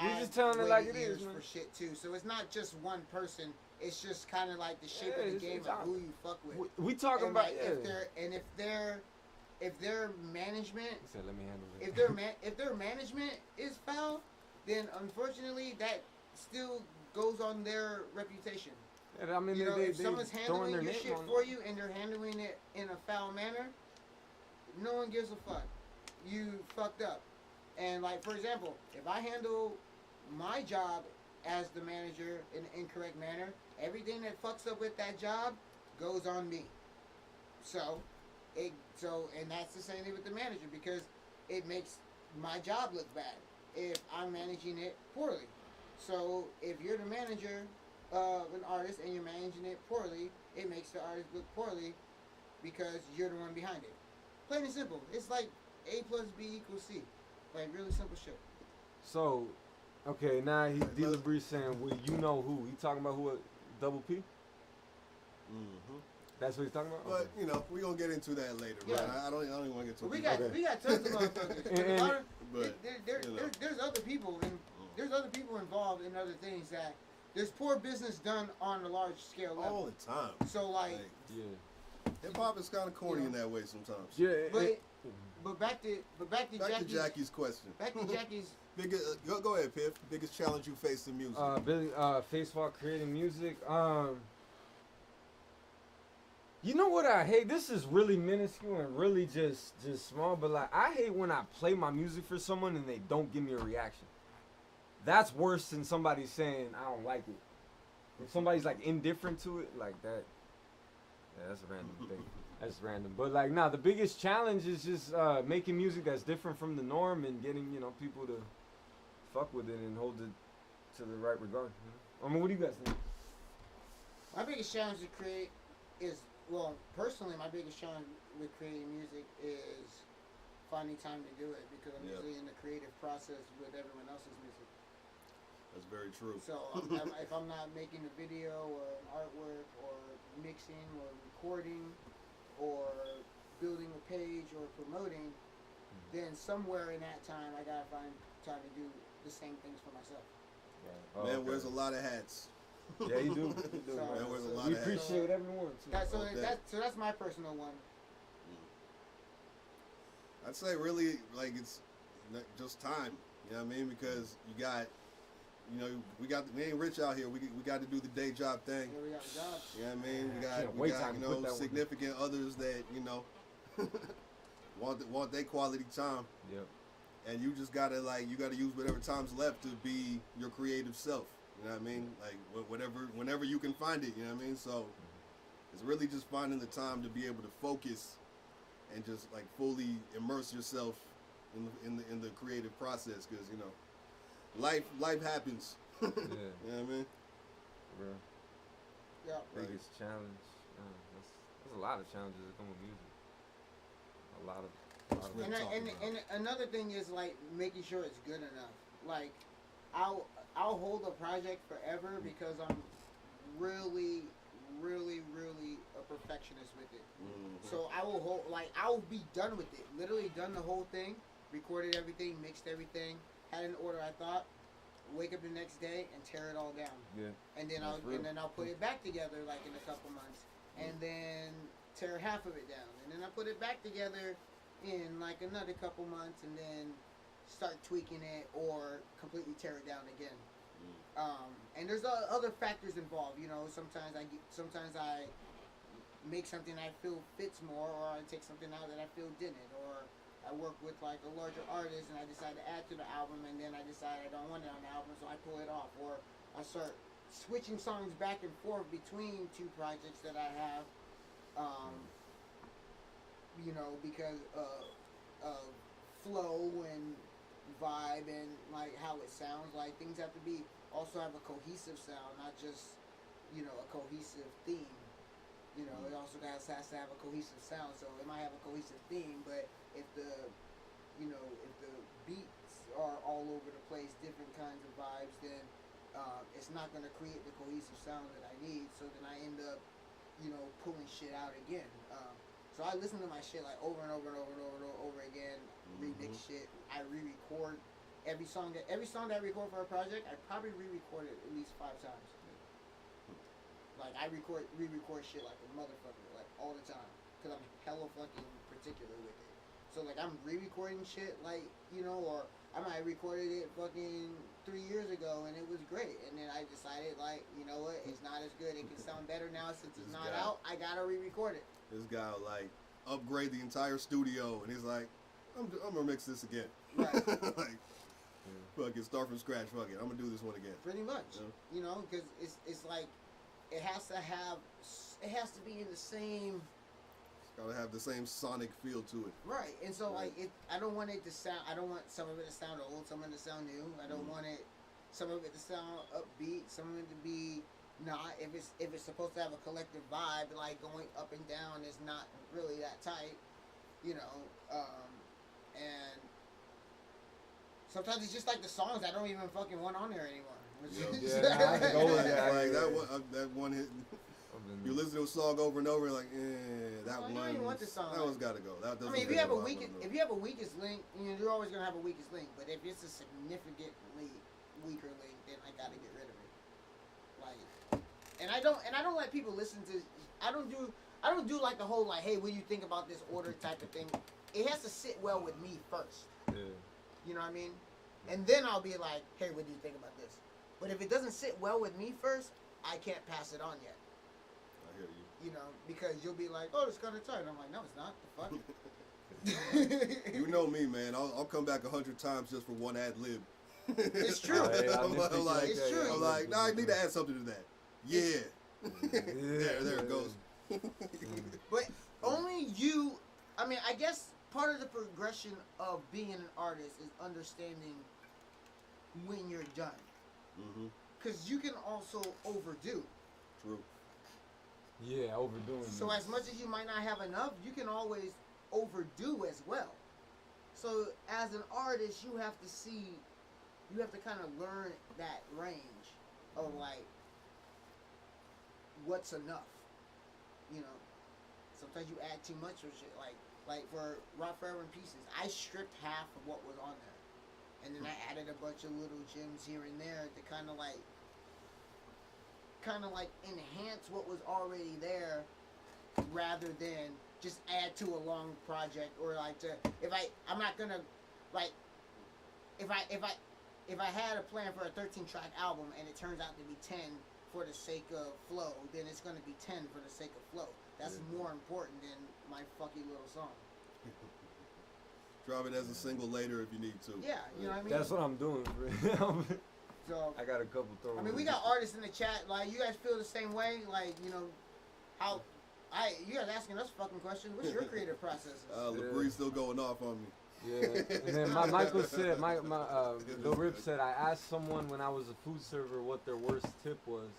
we I just telling it like it is, man. for shit too. So it's not just one person. It's just kind of like the shape of the game of who you fuck with. We talking and about if their management, he said, let me handle it. if their management is foul, then unfortunately that still goes on their reputation. Yeah, I mean, you know, if they someone's handling their your name shit on for you and they're handling it in a foul manner, no one gives a fuck. You fucked up. And like, for example, if I handle my job as the manager in an incorrect manner, everything that fucks up with that job goes on me. And that's the same thing with the manager, because it makes my job look bad if I'm managing it poorly. So if you're the manager of an artist and you're managing it poorly, it makes the artist look poorly because you're the one behind it. Plain and simple. It's like A plus B equals C. Like, really simple shit. So, okay, now D. LaBrie saying, well, you know who? He talking about who? Double P? Mm-hmm. That's what he's talking about? But, okay. you know, we're going to get into that later, yeah. right? I don't even want to get too we got tons of motherfuckers. There's other people, and there's other people involved in other things that there's poor business done on a large scale level. All the time. So, like yeah. Hip-hop is kind of corny in that way sometimes. Yeah. But back to Jackie's question. Back to Jackie's. Go ahead, Piff. Biggest challenge you faced in music? Faced while creating music. You know what I hate? This is really minuscule and really just small, but like I hate when I play my music for someone and they don't give me a reaction. That's worse than somebody saying I don't like it. If somebody's like indifferent to it, like that, yeah, that's a random thing. That's random. But like, nah, the biggest challenge is just making music that's different from the norm and getting, you know, people to fuck with it and hold it to the right regard. You know? I mean, what do you guys think? My biggest challenge to create is, well, personally, my biggest challenge with creating music is finding time to do it, because I'm usually in the creative process with everyone else's music. That's very true. So if I'm not making a video or an artwork or mixing or recording or building a page or promoting, then somewhere in that time I gotta find time to do the same things for myself. Right. Man wears a lot of hats. Yeah, you do. Man wears a lot we of hats. appreciate everyone. That's my personal one. I'd say really like it's just time. You know what I mean? Because you got, you know, we ain't rich out here. We got to do the day job thing. Yeah, we got jobs. You know what I mean? We got you know, significant others that, you know, want their quality time. Yep. And you just gotta you gotta use whatever time's left to be your creative self. You know what I mean? Like whenever you can find it. You know what I mean? So it's really just finding the time to be able to focus and just like fully immerse yourself in the creative process, because you know life happens. Yeah. You know what I mean? Real. Yeah. Biggest challenge. There's a lot of challenges that come with music. A lot of and another thing is like making sure it's good enough. Like I'll hold a project forever because I'm really a perfectionist with it. Mm-hmm. So I will I'll be done with it. Literally done the whole thing, recorded everything, mixed everything, had an order I thought. wake up the next day and tear it all down. Yeah. And then I'll put it back together like in a couple months, and then tear half of it down, and then I put it back together in like another couple months, and then start tweaking it or completely tear it down again. And there's other factors involved. You know, sometimes I make something I feel fits more, or I take something out that I feel didn't, or I work with like a larger artist and I decide to add to the album, and then I decide I don't want it on the album, so I pull it off, or I start switching songs back and forth between two projects that I have, you know, because of flow and vibe and like how it sounds. Like things have to be also have a cohesive sound, not just, you know, a cohesive theme. You know, it also has to have a cohesive sound. So it might have a cohesive theme, but if the beats are all over the place, different kinds of vibes, then it's not going to create the cohesive sound that I need. So then I end up, you know, pulling shit out again. So I listen to my shit like over and over and over and over and over again, remix shit. I re-record every song that I record for a project. I probably re-record it at least 5 times. Like I re-record shit like a motherfucker, like all the time, cause I'm hella fucking particular with it. So like I'm re-recording shit, like, you know, or I might recorded it fucking 3 years ago and it was great, and then I decided like, you know what, it's not as good. It can sound better now since it's not out. I gotta re-record it. This guy will like upgrade the entire studio, and he's like, I'm gonna mix this again. Right. Like, fucking start from scratch. Fuck it, I'm gonna do this one again. Pretty much. Yeah. You know, because it's like it has to be in the same. Gotta have the same sonic feel to it. Right, and so like I don't want it to sound. I don't want some of it to sound old, some of it to sound new. I don't want some of it to sound upbeat, some of it to be not. If it's supposed to have a collective vibe, like going up and down is not really that tight, you know. And sometimes it's just like the songs I don't even fucking want on there anymore. That one hit. You listen to a song over and over, like, that one. I don't even want this song. That one's got to go. That doesn't. I mean, if you have a weakest link, you know, you're always gonna have a weakest link. But if it's a significantly weaker link, then I gotta get rid of it. Like, and I don't let people listen to. I don't do like the whole like, hey, what do you think about this order type of thing. It has to sit well with me first. Yeah. You know what I mean? And then I'll be like, hey, what do you think about this? But if it doesn't sit well with me first, I can't pass it on yet. I hear you. You know, because you'll be like, oh, it's kind of tight. I'm like, no, it's not. The fuck? You know me, man. I'll come back 100 times just for one ad lib. It's true. I'm like, it's true. I'm like, nah, I need to add something to that. Yeah. There it goes. But only you, I mean, I guess part of the progression of being an artist is understanding when you're done. Because you can also overdo. True. Yeah, overdoing. So as much as you might not have enough, you can always overdo as well. So as an artist, you have to kind of learn that range of like what's enough. You know, sometimes you add too much or shit. Like for Rock Forever in Pieces, I stripped half of what was on there, and then I added a bunch of little gems here and there to kind of like enhance what was already there, rather than just add to a long project, or like I'm not gonna like if I had a plan for a 13-track album and it turns out to be 10 for the sake of flow, then it's gonna be 10 for the sake of flow. That's more important than my fucking little song. Drop it as a single later if you need to. Yeah, you know what I mean? That's what I'm doing. So I got a couple throws. I mean, we got artists in the chat. Like, you guys feel the same way? Like, you know, you guys asking us fucking questions. What's your creative process? LeBree's still going off on me. Yeah, and then Michael said, Lil Rip said, I asked someone when I was a food server what their worst tip was,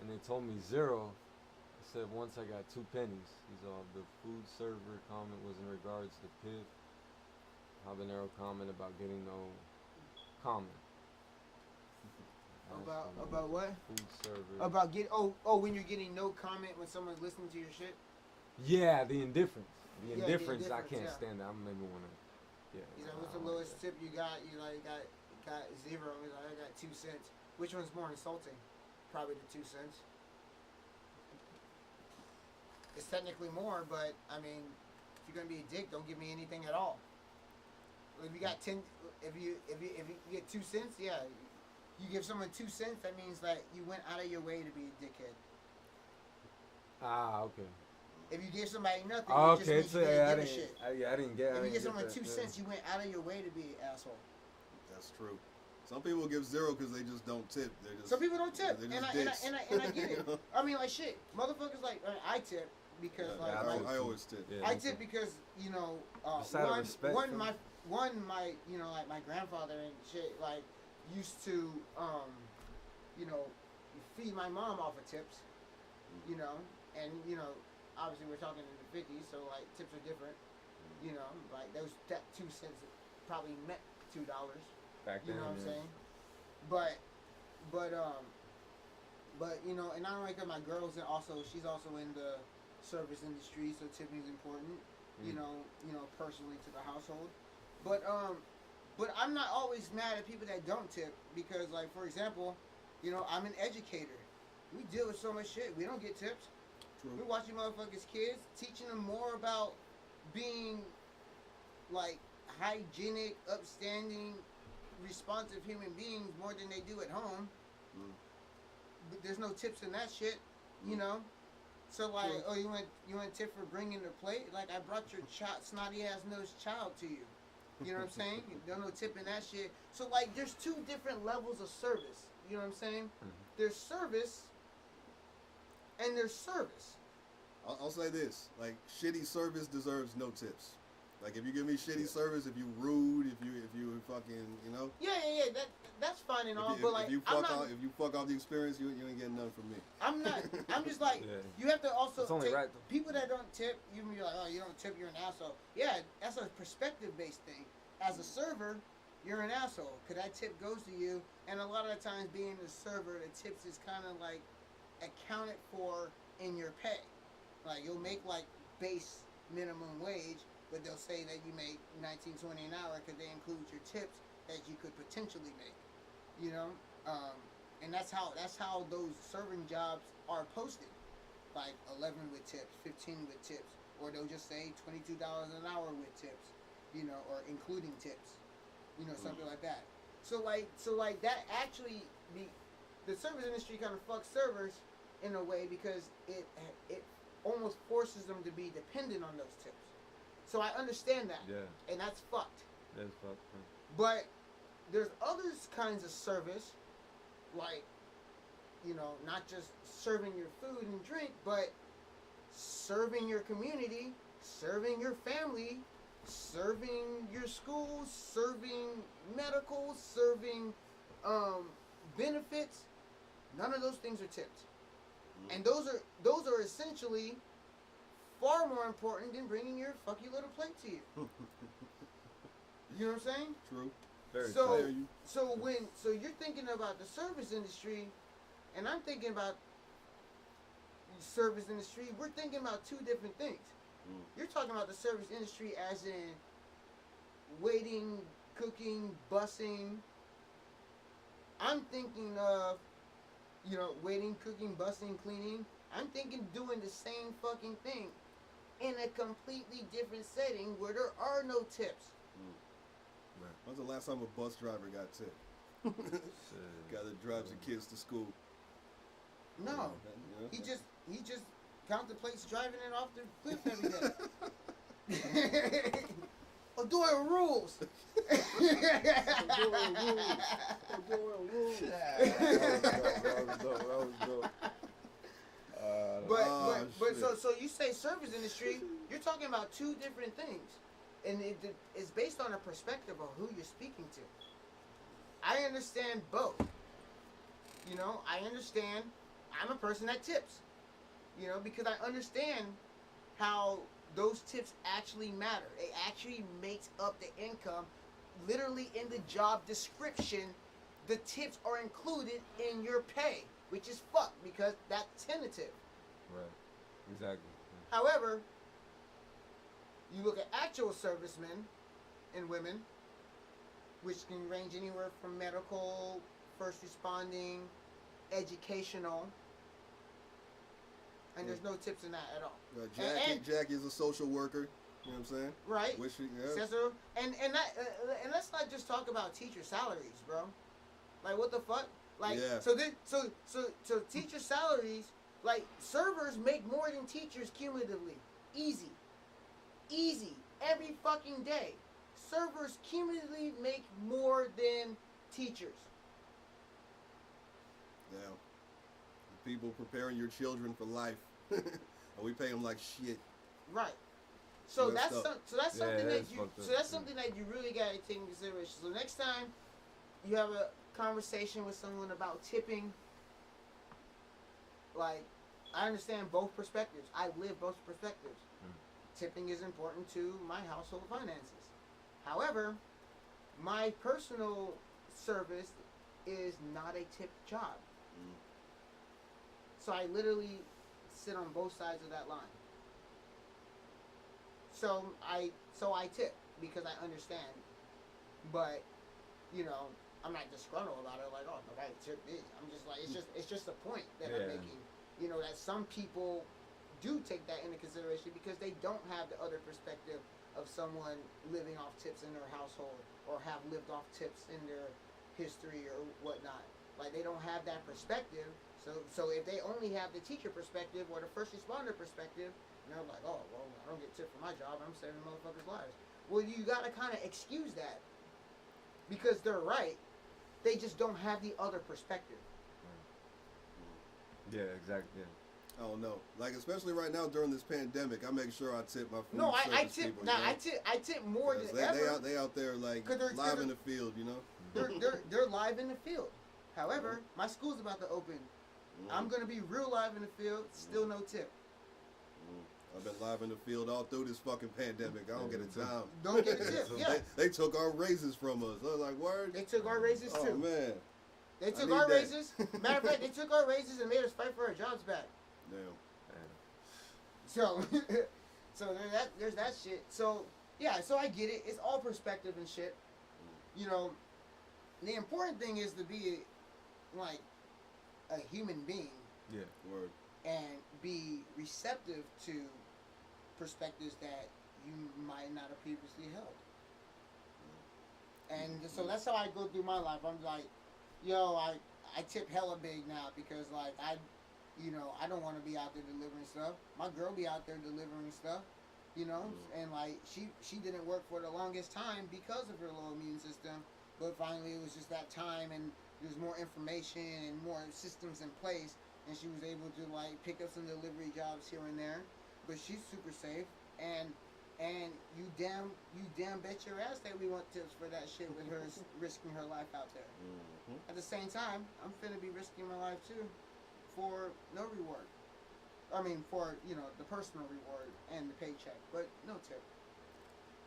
and they told me 0. I said once I got 2 pennies. He's all, the food server comment was in regards to Piff Habanero comment about getting no comment. About what? Food server. About when you're getting no comment when someone's listening to your shit? Yeah, the indifference. The indifference, I can't yeah. stand that. I'm maybe wanna. Yeah. You know, what's the lowest tip you got? You like got got 0. He's like, I got 2 cents. Which one's more insulting? Probably the 2 cents. It's technically more, but I mean, if you're gonna be a dick, don't give me anything at all. If you got 10, if you get 2 cents, yeah, you give someone 2 cents. That means that you went out of your way to be a dickhead. Ah, okay. If you give somebody nothing, Oh, it just okay, means so you didn't I give a didn't, shit. I didn't get. If you give someone that, 2 cents, you went out of your way to be an asshole. That's true. Some people give 0 because they just don't tip. They're just, Some people don't tip, they're and just I dicks. get it. I mean, like shit, motherfuckers like I tip because I always tip. Yeah, I tip because you know my you know like my grandfather and shit like used to you know feed my mom off of tips, you know, and you know obviously we're talking in the 50s, so like tips are different, you know, like that 2 cents probably meant $2. Back You then, know what I'm yeah. saying? But you know, and not only because my girl's she's also in the service industry, so tipping is important. You know, personally to the household. But I'm not always mad at people that don't tip because, like, for example, you know, I'm an educator. We deal with so much shit. We don't get tips. True. We're watching motherfuckers' kids, teaching them more about being like hygienic, upstanding, responsive human beings more than they do at home. But there's no tips in that shit, you know. So like, True. oh, you want tip for bringing the plate? Like I brought your snotty ass nosed child to you. You know what I'm saying? There's no tip in that shit. So like, there's 2 different levels of service. You know what I'm saying? There's service, and there's service. I'll say this: like, shitty service deserves no tips. Like, if you give me shitty service, if you rude, if you fucking, you know. Yeah. That's fine and all, If but like, if you I'm fuck not. off, if you fuck off the experience, you ain't getting none from me. I'm not. I'm just like, Yeah. you have to also It's only take right, though. people that don't tip. You can be like, oh, you don't tip, you're an asshole. Yeah, that's a perspective-based thing. As a server, you're an asshole because that tip goes to you, and a lot of the times, being a server, the tips is kind of like accounted for in your pay. Like you'll make like base minimum wage, but they'll say that you make $19.20 an hour because they include your tips that you could potentially make. You know, and that's how those serving jobs are posted, like 11 with tips, 15 with tips, or they'll just say $22 an hour with tips, you know, or including tips, you know, something like that. So like that actually the service industry kind of fucks servers in a way because it almost forces them to be dependent on those tips. So I understand that, Yeah. and that's fucked. That's fucked. But there's other kinds of service, like, you know, not just serving your food and drink, but serving your community, serving your family, serving your schools, serving medical, serving benefits. None of those things are tipped. And those are essentially far more important than bringing your fucky little plate to you. You know what I'm saying? True. Very So true. so you're thinking about the service industry, and I'm thinking about the service industry. We're thinking about 2 different things. You're talking about the service industry as in waiting, cooking, bussing. I'm thinking of, you know, waiting, cooking, bussing, cleaning. I'm thinking doing the same fucking thing in a completely different setting where there are no tips. When's the last time a bus driver got tipped? Guy that drives the kids to school. No, You know? he just contemplates driving it off the cliff every day. Doing rules. But so you say service industry, you're talking about 2 different things, and it's based on a perspective of who you're speaking to. I understand both. You know, I understand. I'm a person that tips. You know, because I understand how those tips actually matter. It actually makes up the income. Literally in the job description, the tips are included in your pay, which is fucked because that's tentative. Right. Exactly. However, you look at actual servicemen and women, which can range anywhere from medical, first responding, educational, and there's no tips in that at all. Jackie's a social worker. You know what I'm saying? Right. Yeah. So, and let's not just talk about teacher salaries, bro. Like, what the fuck? Like, Yeah. So teacher salaries, like, servers make more than teachers cumulatively. Easy. Every fucking day. Servers cumulatively make more than teachers. Yeah. People preparing your children for life, and we pay them like shit. Right. So Messed that's up. something Yeah, that you fucked up. so that's something that you really gotta take into consideration. So next time you have a conversation with someone about tipping, like, I understand both perspectives. I live both perspectives. Tipping is important to my household finances. However, my personal service is not a tip job. So I literally sit on both sides of that line. So I tip because I understand, but I'm not disgruntled about it. Like, oh, nobody tipped this. I'm just like, it's just a point that I'm making. That some people do take that into consideration because they don't have the other perspective of someone living off tips in their household or have lived off tips in their history or whatnot. Like, they don't have that perspective. So if they only have the teacher perspective or the first responder perspective, and they're like, oh, well, I don't get tipped for my job. I'm saving motherfuckers' lives. Well, you got to kind of excuse that because they're right. They just don't have the other perspective. Yeah, exactly. Yeah. I don't know. Like, especially right now during this pandemic, I make sure I tip my food No, I service tip. people, Now you know? I tip more than ever. They out there like 'Cause they're- live in they're- the field, you know. They're live in the field. However, my school's about to open. I'm gonna be real live in the field. Still no tip. I've been live in the field all through this fucking pandemic. I don't get a dime. Don't get a tip. Yeah. They took our raises from us. I was like, word. They took our raises Oh too. man. They took need our that. raises. Matter of fact, they took our raises and made us fight for our jobs back. Damn. So, there's that shit. So, yeah, so I get it. It's all perspective and shit. The important thing is to be, like, a human being. Yeah. Word. And be receptive to perspectives that you might not have previously held. And so that's how I go through my life. I'm like, I tip hella big now because, like, I don't want to be out there delivering stuff. My girl be out there delivering stuff, and like she didn't work for the longest time because of her low immune system. But finally, it was just that time, and there's more information and more systems in place, and she was able to like pick up some delivery jobs here and there. But she's super safe, and you damn bet your ass that we want tips for that shit with her risking her life out there. At the same time, I'm finna be risking my life too, for no reward. I mean, for the personal reward and the paycheck, but no tip.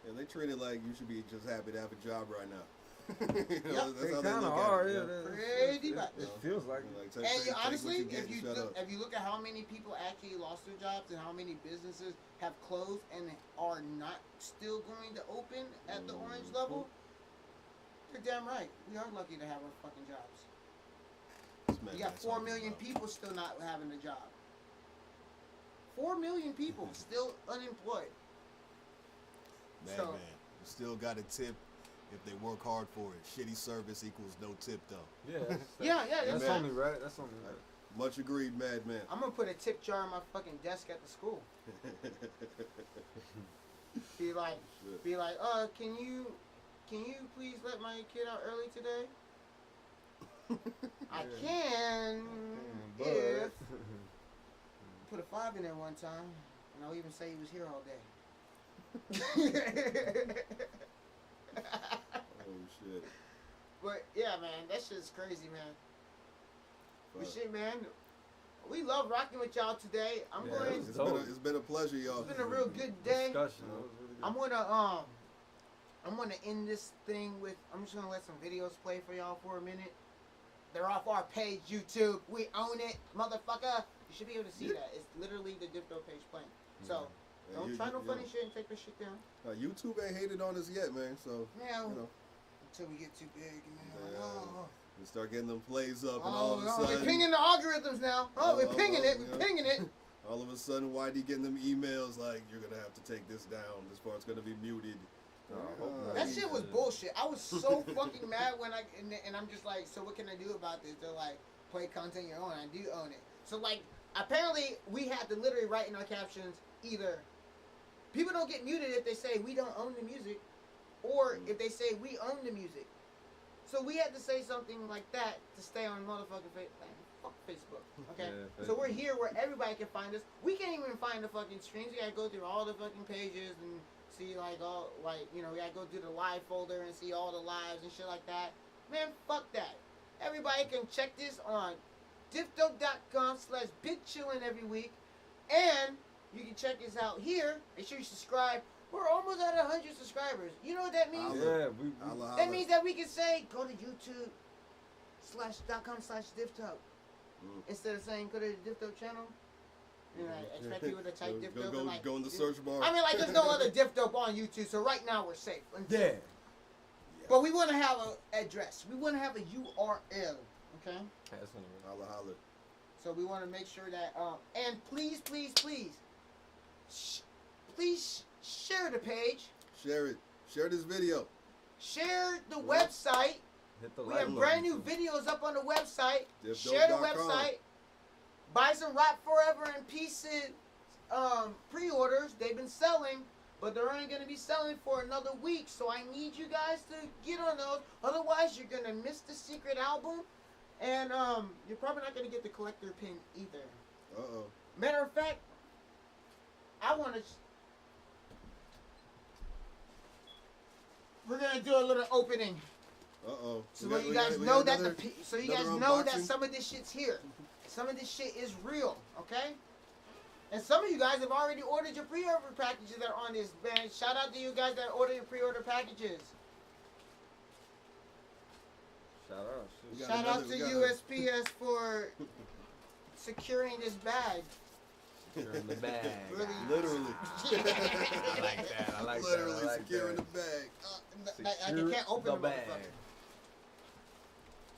Yeah, they treat it like you should be just happy to have a job right now. Yep. That's how They they kind of look are. at it. Yeah, Pretty much. it feels like it. Like, And take honestly, what you get if you look at how many people actually lost their jobs and how many businesses have closed and are not still going to open at the orange level, you're damn right. We are lucky to have our fucking jobs. You got 4 million people still not having a job. 4 million people still unemployed. Man, So- man, you still got to tip if they work hard for it. Shitty service equals no tip, though. Yeah. Yeah, That's only right. That's only right. Much agreed, madman. I'm gonna put a tip jar on my fucking desk at the school. Be like, can you please let my kid out early today? I can But if put a 5 in there one time, and I'll even say he was here all day. Oh, shit. But yeah, man, that shit's crazy, man. But Fuck. shit, man, we love rocking with y'all today. It's been a pleasure, y'all. It's been a real good day. Discussion. That was really good. I'm gonna end this thing with. I'm just gonna let some videos play for y'all for a minute. They're off our page, YouTube. We own it, motherfucker. You should be able to see that. It's literally the Diff Dope page playing. So don't try no funny shit and take this shit down. YouTube ain't hated on us yet, man. So Yeah, you know. Until we get too big, man. Yeah. Oh. We start getting them plays up, and all of a We're sudden, pinging the algorithms now. We're pinging it. We're pinging it. all of a sudden, YD getting them emails like, "You're gonna have to take this down. This part's gonna be muted." That shit was bullshit. I was so fucking mad when and I'm just like, so what can I do about this? They're like, play content your own. I do own it. So like, apparently we had to literally write in our captions either people don't get muted if they say we don't own the music, or if they say we own the music. So we had to say something like that to stay on motherfucking fuck Facebook. Okay? Yeah, so we're here where everybody can find us. We can't even find the fucking streams. We gotta go through all the fucking pages and see like all we gotta go through the live folder and see all the lives and shit like that. Man, fuck that. Everybody can check this on diffdope.com/bigchillin every week. And you can check us out here. Make sure you subscribe. We're almost at 100 subscribers. You know what that means? Yeah, That means that we can say, go to youtube.com/diffdope. Instead of saying, go to the Diff Dope channel. You know, I expect people to type Diff Dope. Go in the search bar. I mean, like, there's no other Diff Dope on YouTube, so right now we're safe. Yeah. But we want to have an address. We want to have a URL. Okay? Holla. So we want to make sure that, and please, share the page. Share it. Share this video. Share the website. Hit the We like have button. brand new videos up on the website. Diffdope.com. Share the website. Buy some Rap Forever in Pieces pre-orders. They've been selling, but they're only going to be selling for another week. So I need you guys to get on those. Otherwise, you're going to miss the secret album. And you're probably not going to get the collector pin either. Uh-oh. Matter of fact, I want to... We're going to do a little opening. Uh-oh. So you guys know that some of this shit's here. Some of this shit is real, okay? And some of you guys have already ordered your pre-order packages that are on this, man. Shout out to you guys that ordered your pre-order packages. Shout out to USPS for securing this bag. Securing the bag. Really? Literally. I like that. Literally securing the bag. I can't open the bag.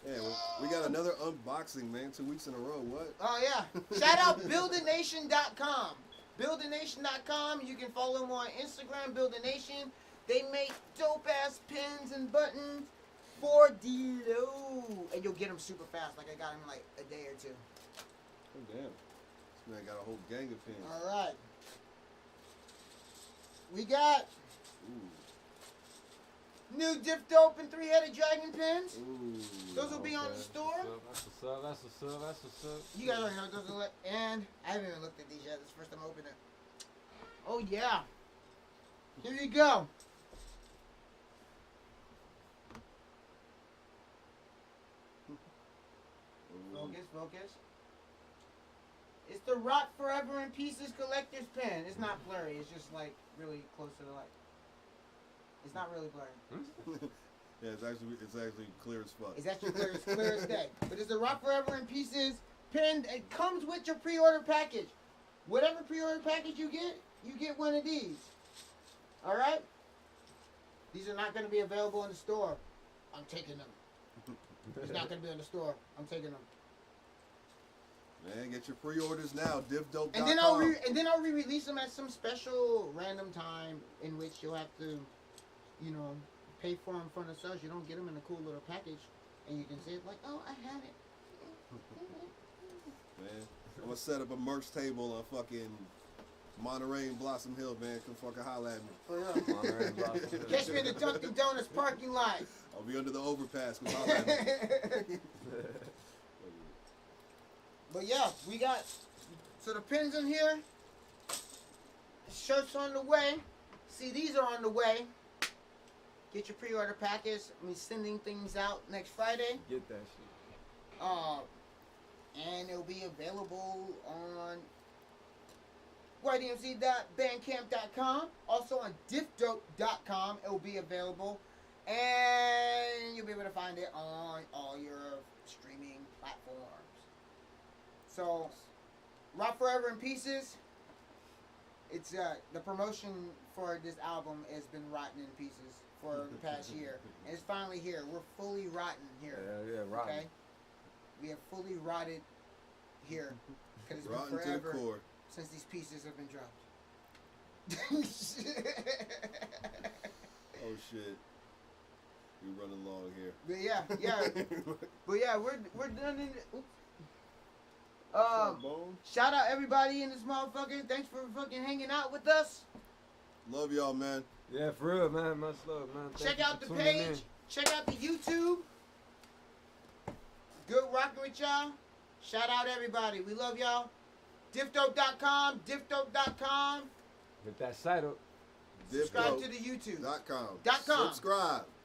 Yeah, we got another unboxing, man. 2 weeks in a row. What? Oh, yeah. Shout out BuildANation.com. BuildANation.com. You can follow them on Instagram, BuildANation. They make dope-ass pins and buttons for the low. And you'll get them super fast. Like I got them in like a day or two. Oh, damn. This man got a whole gang of pins. All right. We got new Diff Dope and 3-headed dragon pins. Ooh, Those will be on the store. That's what's up. You guys already know what those are like. And I haven't even looked at these yet. This is the first time I opened it. Oh, yeah. Here you go. Focus. It's the Rock Forever in Pieces collector's pen. It's not blurry. It's just like really close to the light. It's not really blurry. Yeah, it's actually clear as fuck. It's actually clear as day. But it's the Rock Forever in Pieces pen. It comes with your pre-order package. Whatever pre-order package you get one of these. All right? These are not going to be available in the store. I'm taking them. It's not going to be in the store. I'm taking them. Man, get your pre-orders now. DiffDope.com. And then I'll re-release them at some special random time in which you'll have to, pay for them from the sales. You don't get them in a cool little package, and you can say it like, "Oh, I have it." Man, I'm gonna set up a merch table on fucking Monterey and Blossom Hill, man. Come fucking holla at me. For real. Monterey and Blossom Hill. Catch me in the Dunkin' Donuts parking lot. I'll be under the overpass. Come holla at me. But yeah, we got the pins in here. Shirts on the way. CDs are on the way. Get your pre-order package. I'm sending things out next Friday. Get that shit. And it'll be available on ydmc.bandcamp.com. Also on diffdope.com. It will be available. And you'll be able to find it on all your streaming platforms. So, Rock Forever in Pieces. it's the promotion for this album has been rotten in pieces for the past year, and it's finally here. We're fully rotten here. Yeah, rotten. Okay, we have fully rotted here because it's Rotten been to the forever core. since these pieces have been dropped. Oh shit. We running long here. But yeah, but yeah, we're done in. Oops. Bone? Shout out everybody in this motherfucker. Thanks for fucking hanging out with us. Love y'all, man. Yeah, for real, man. Much love, man. Thank Check you out for the tuning page. in. Check out the YouTube. Good rocking with y'all. Shout out everybody. We love y'all. DiffDope.com. DiffDope.com. Hit that site up. Subscribe to the YouTube. .com.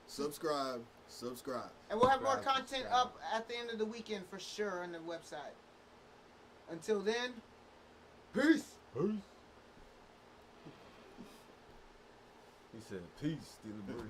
Subscribe. And we'll have more content up at the end of the weekend for sure on the website. Until then, peace. Peace. He said, peace, Steely Bird.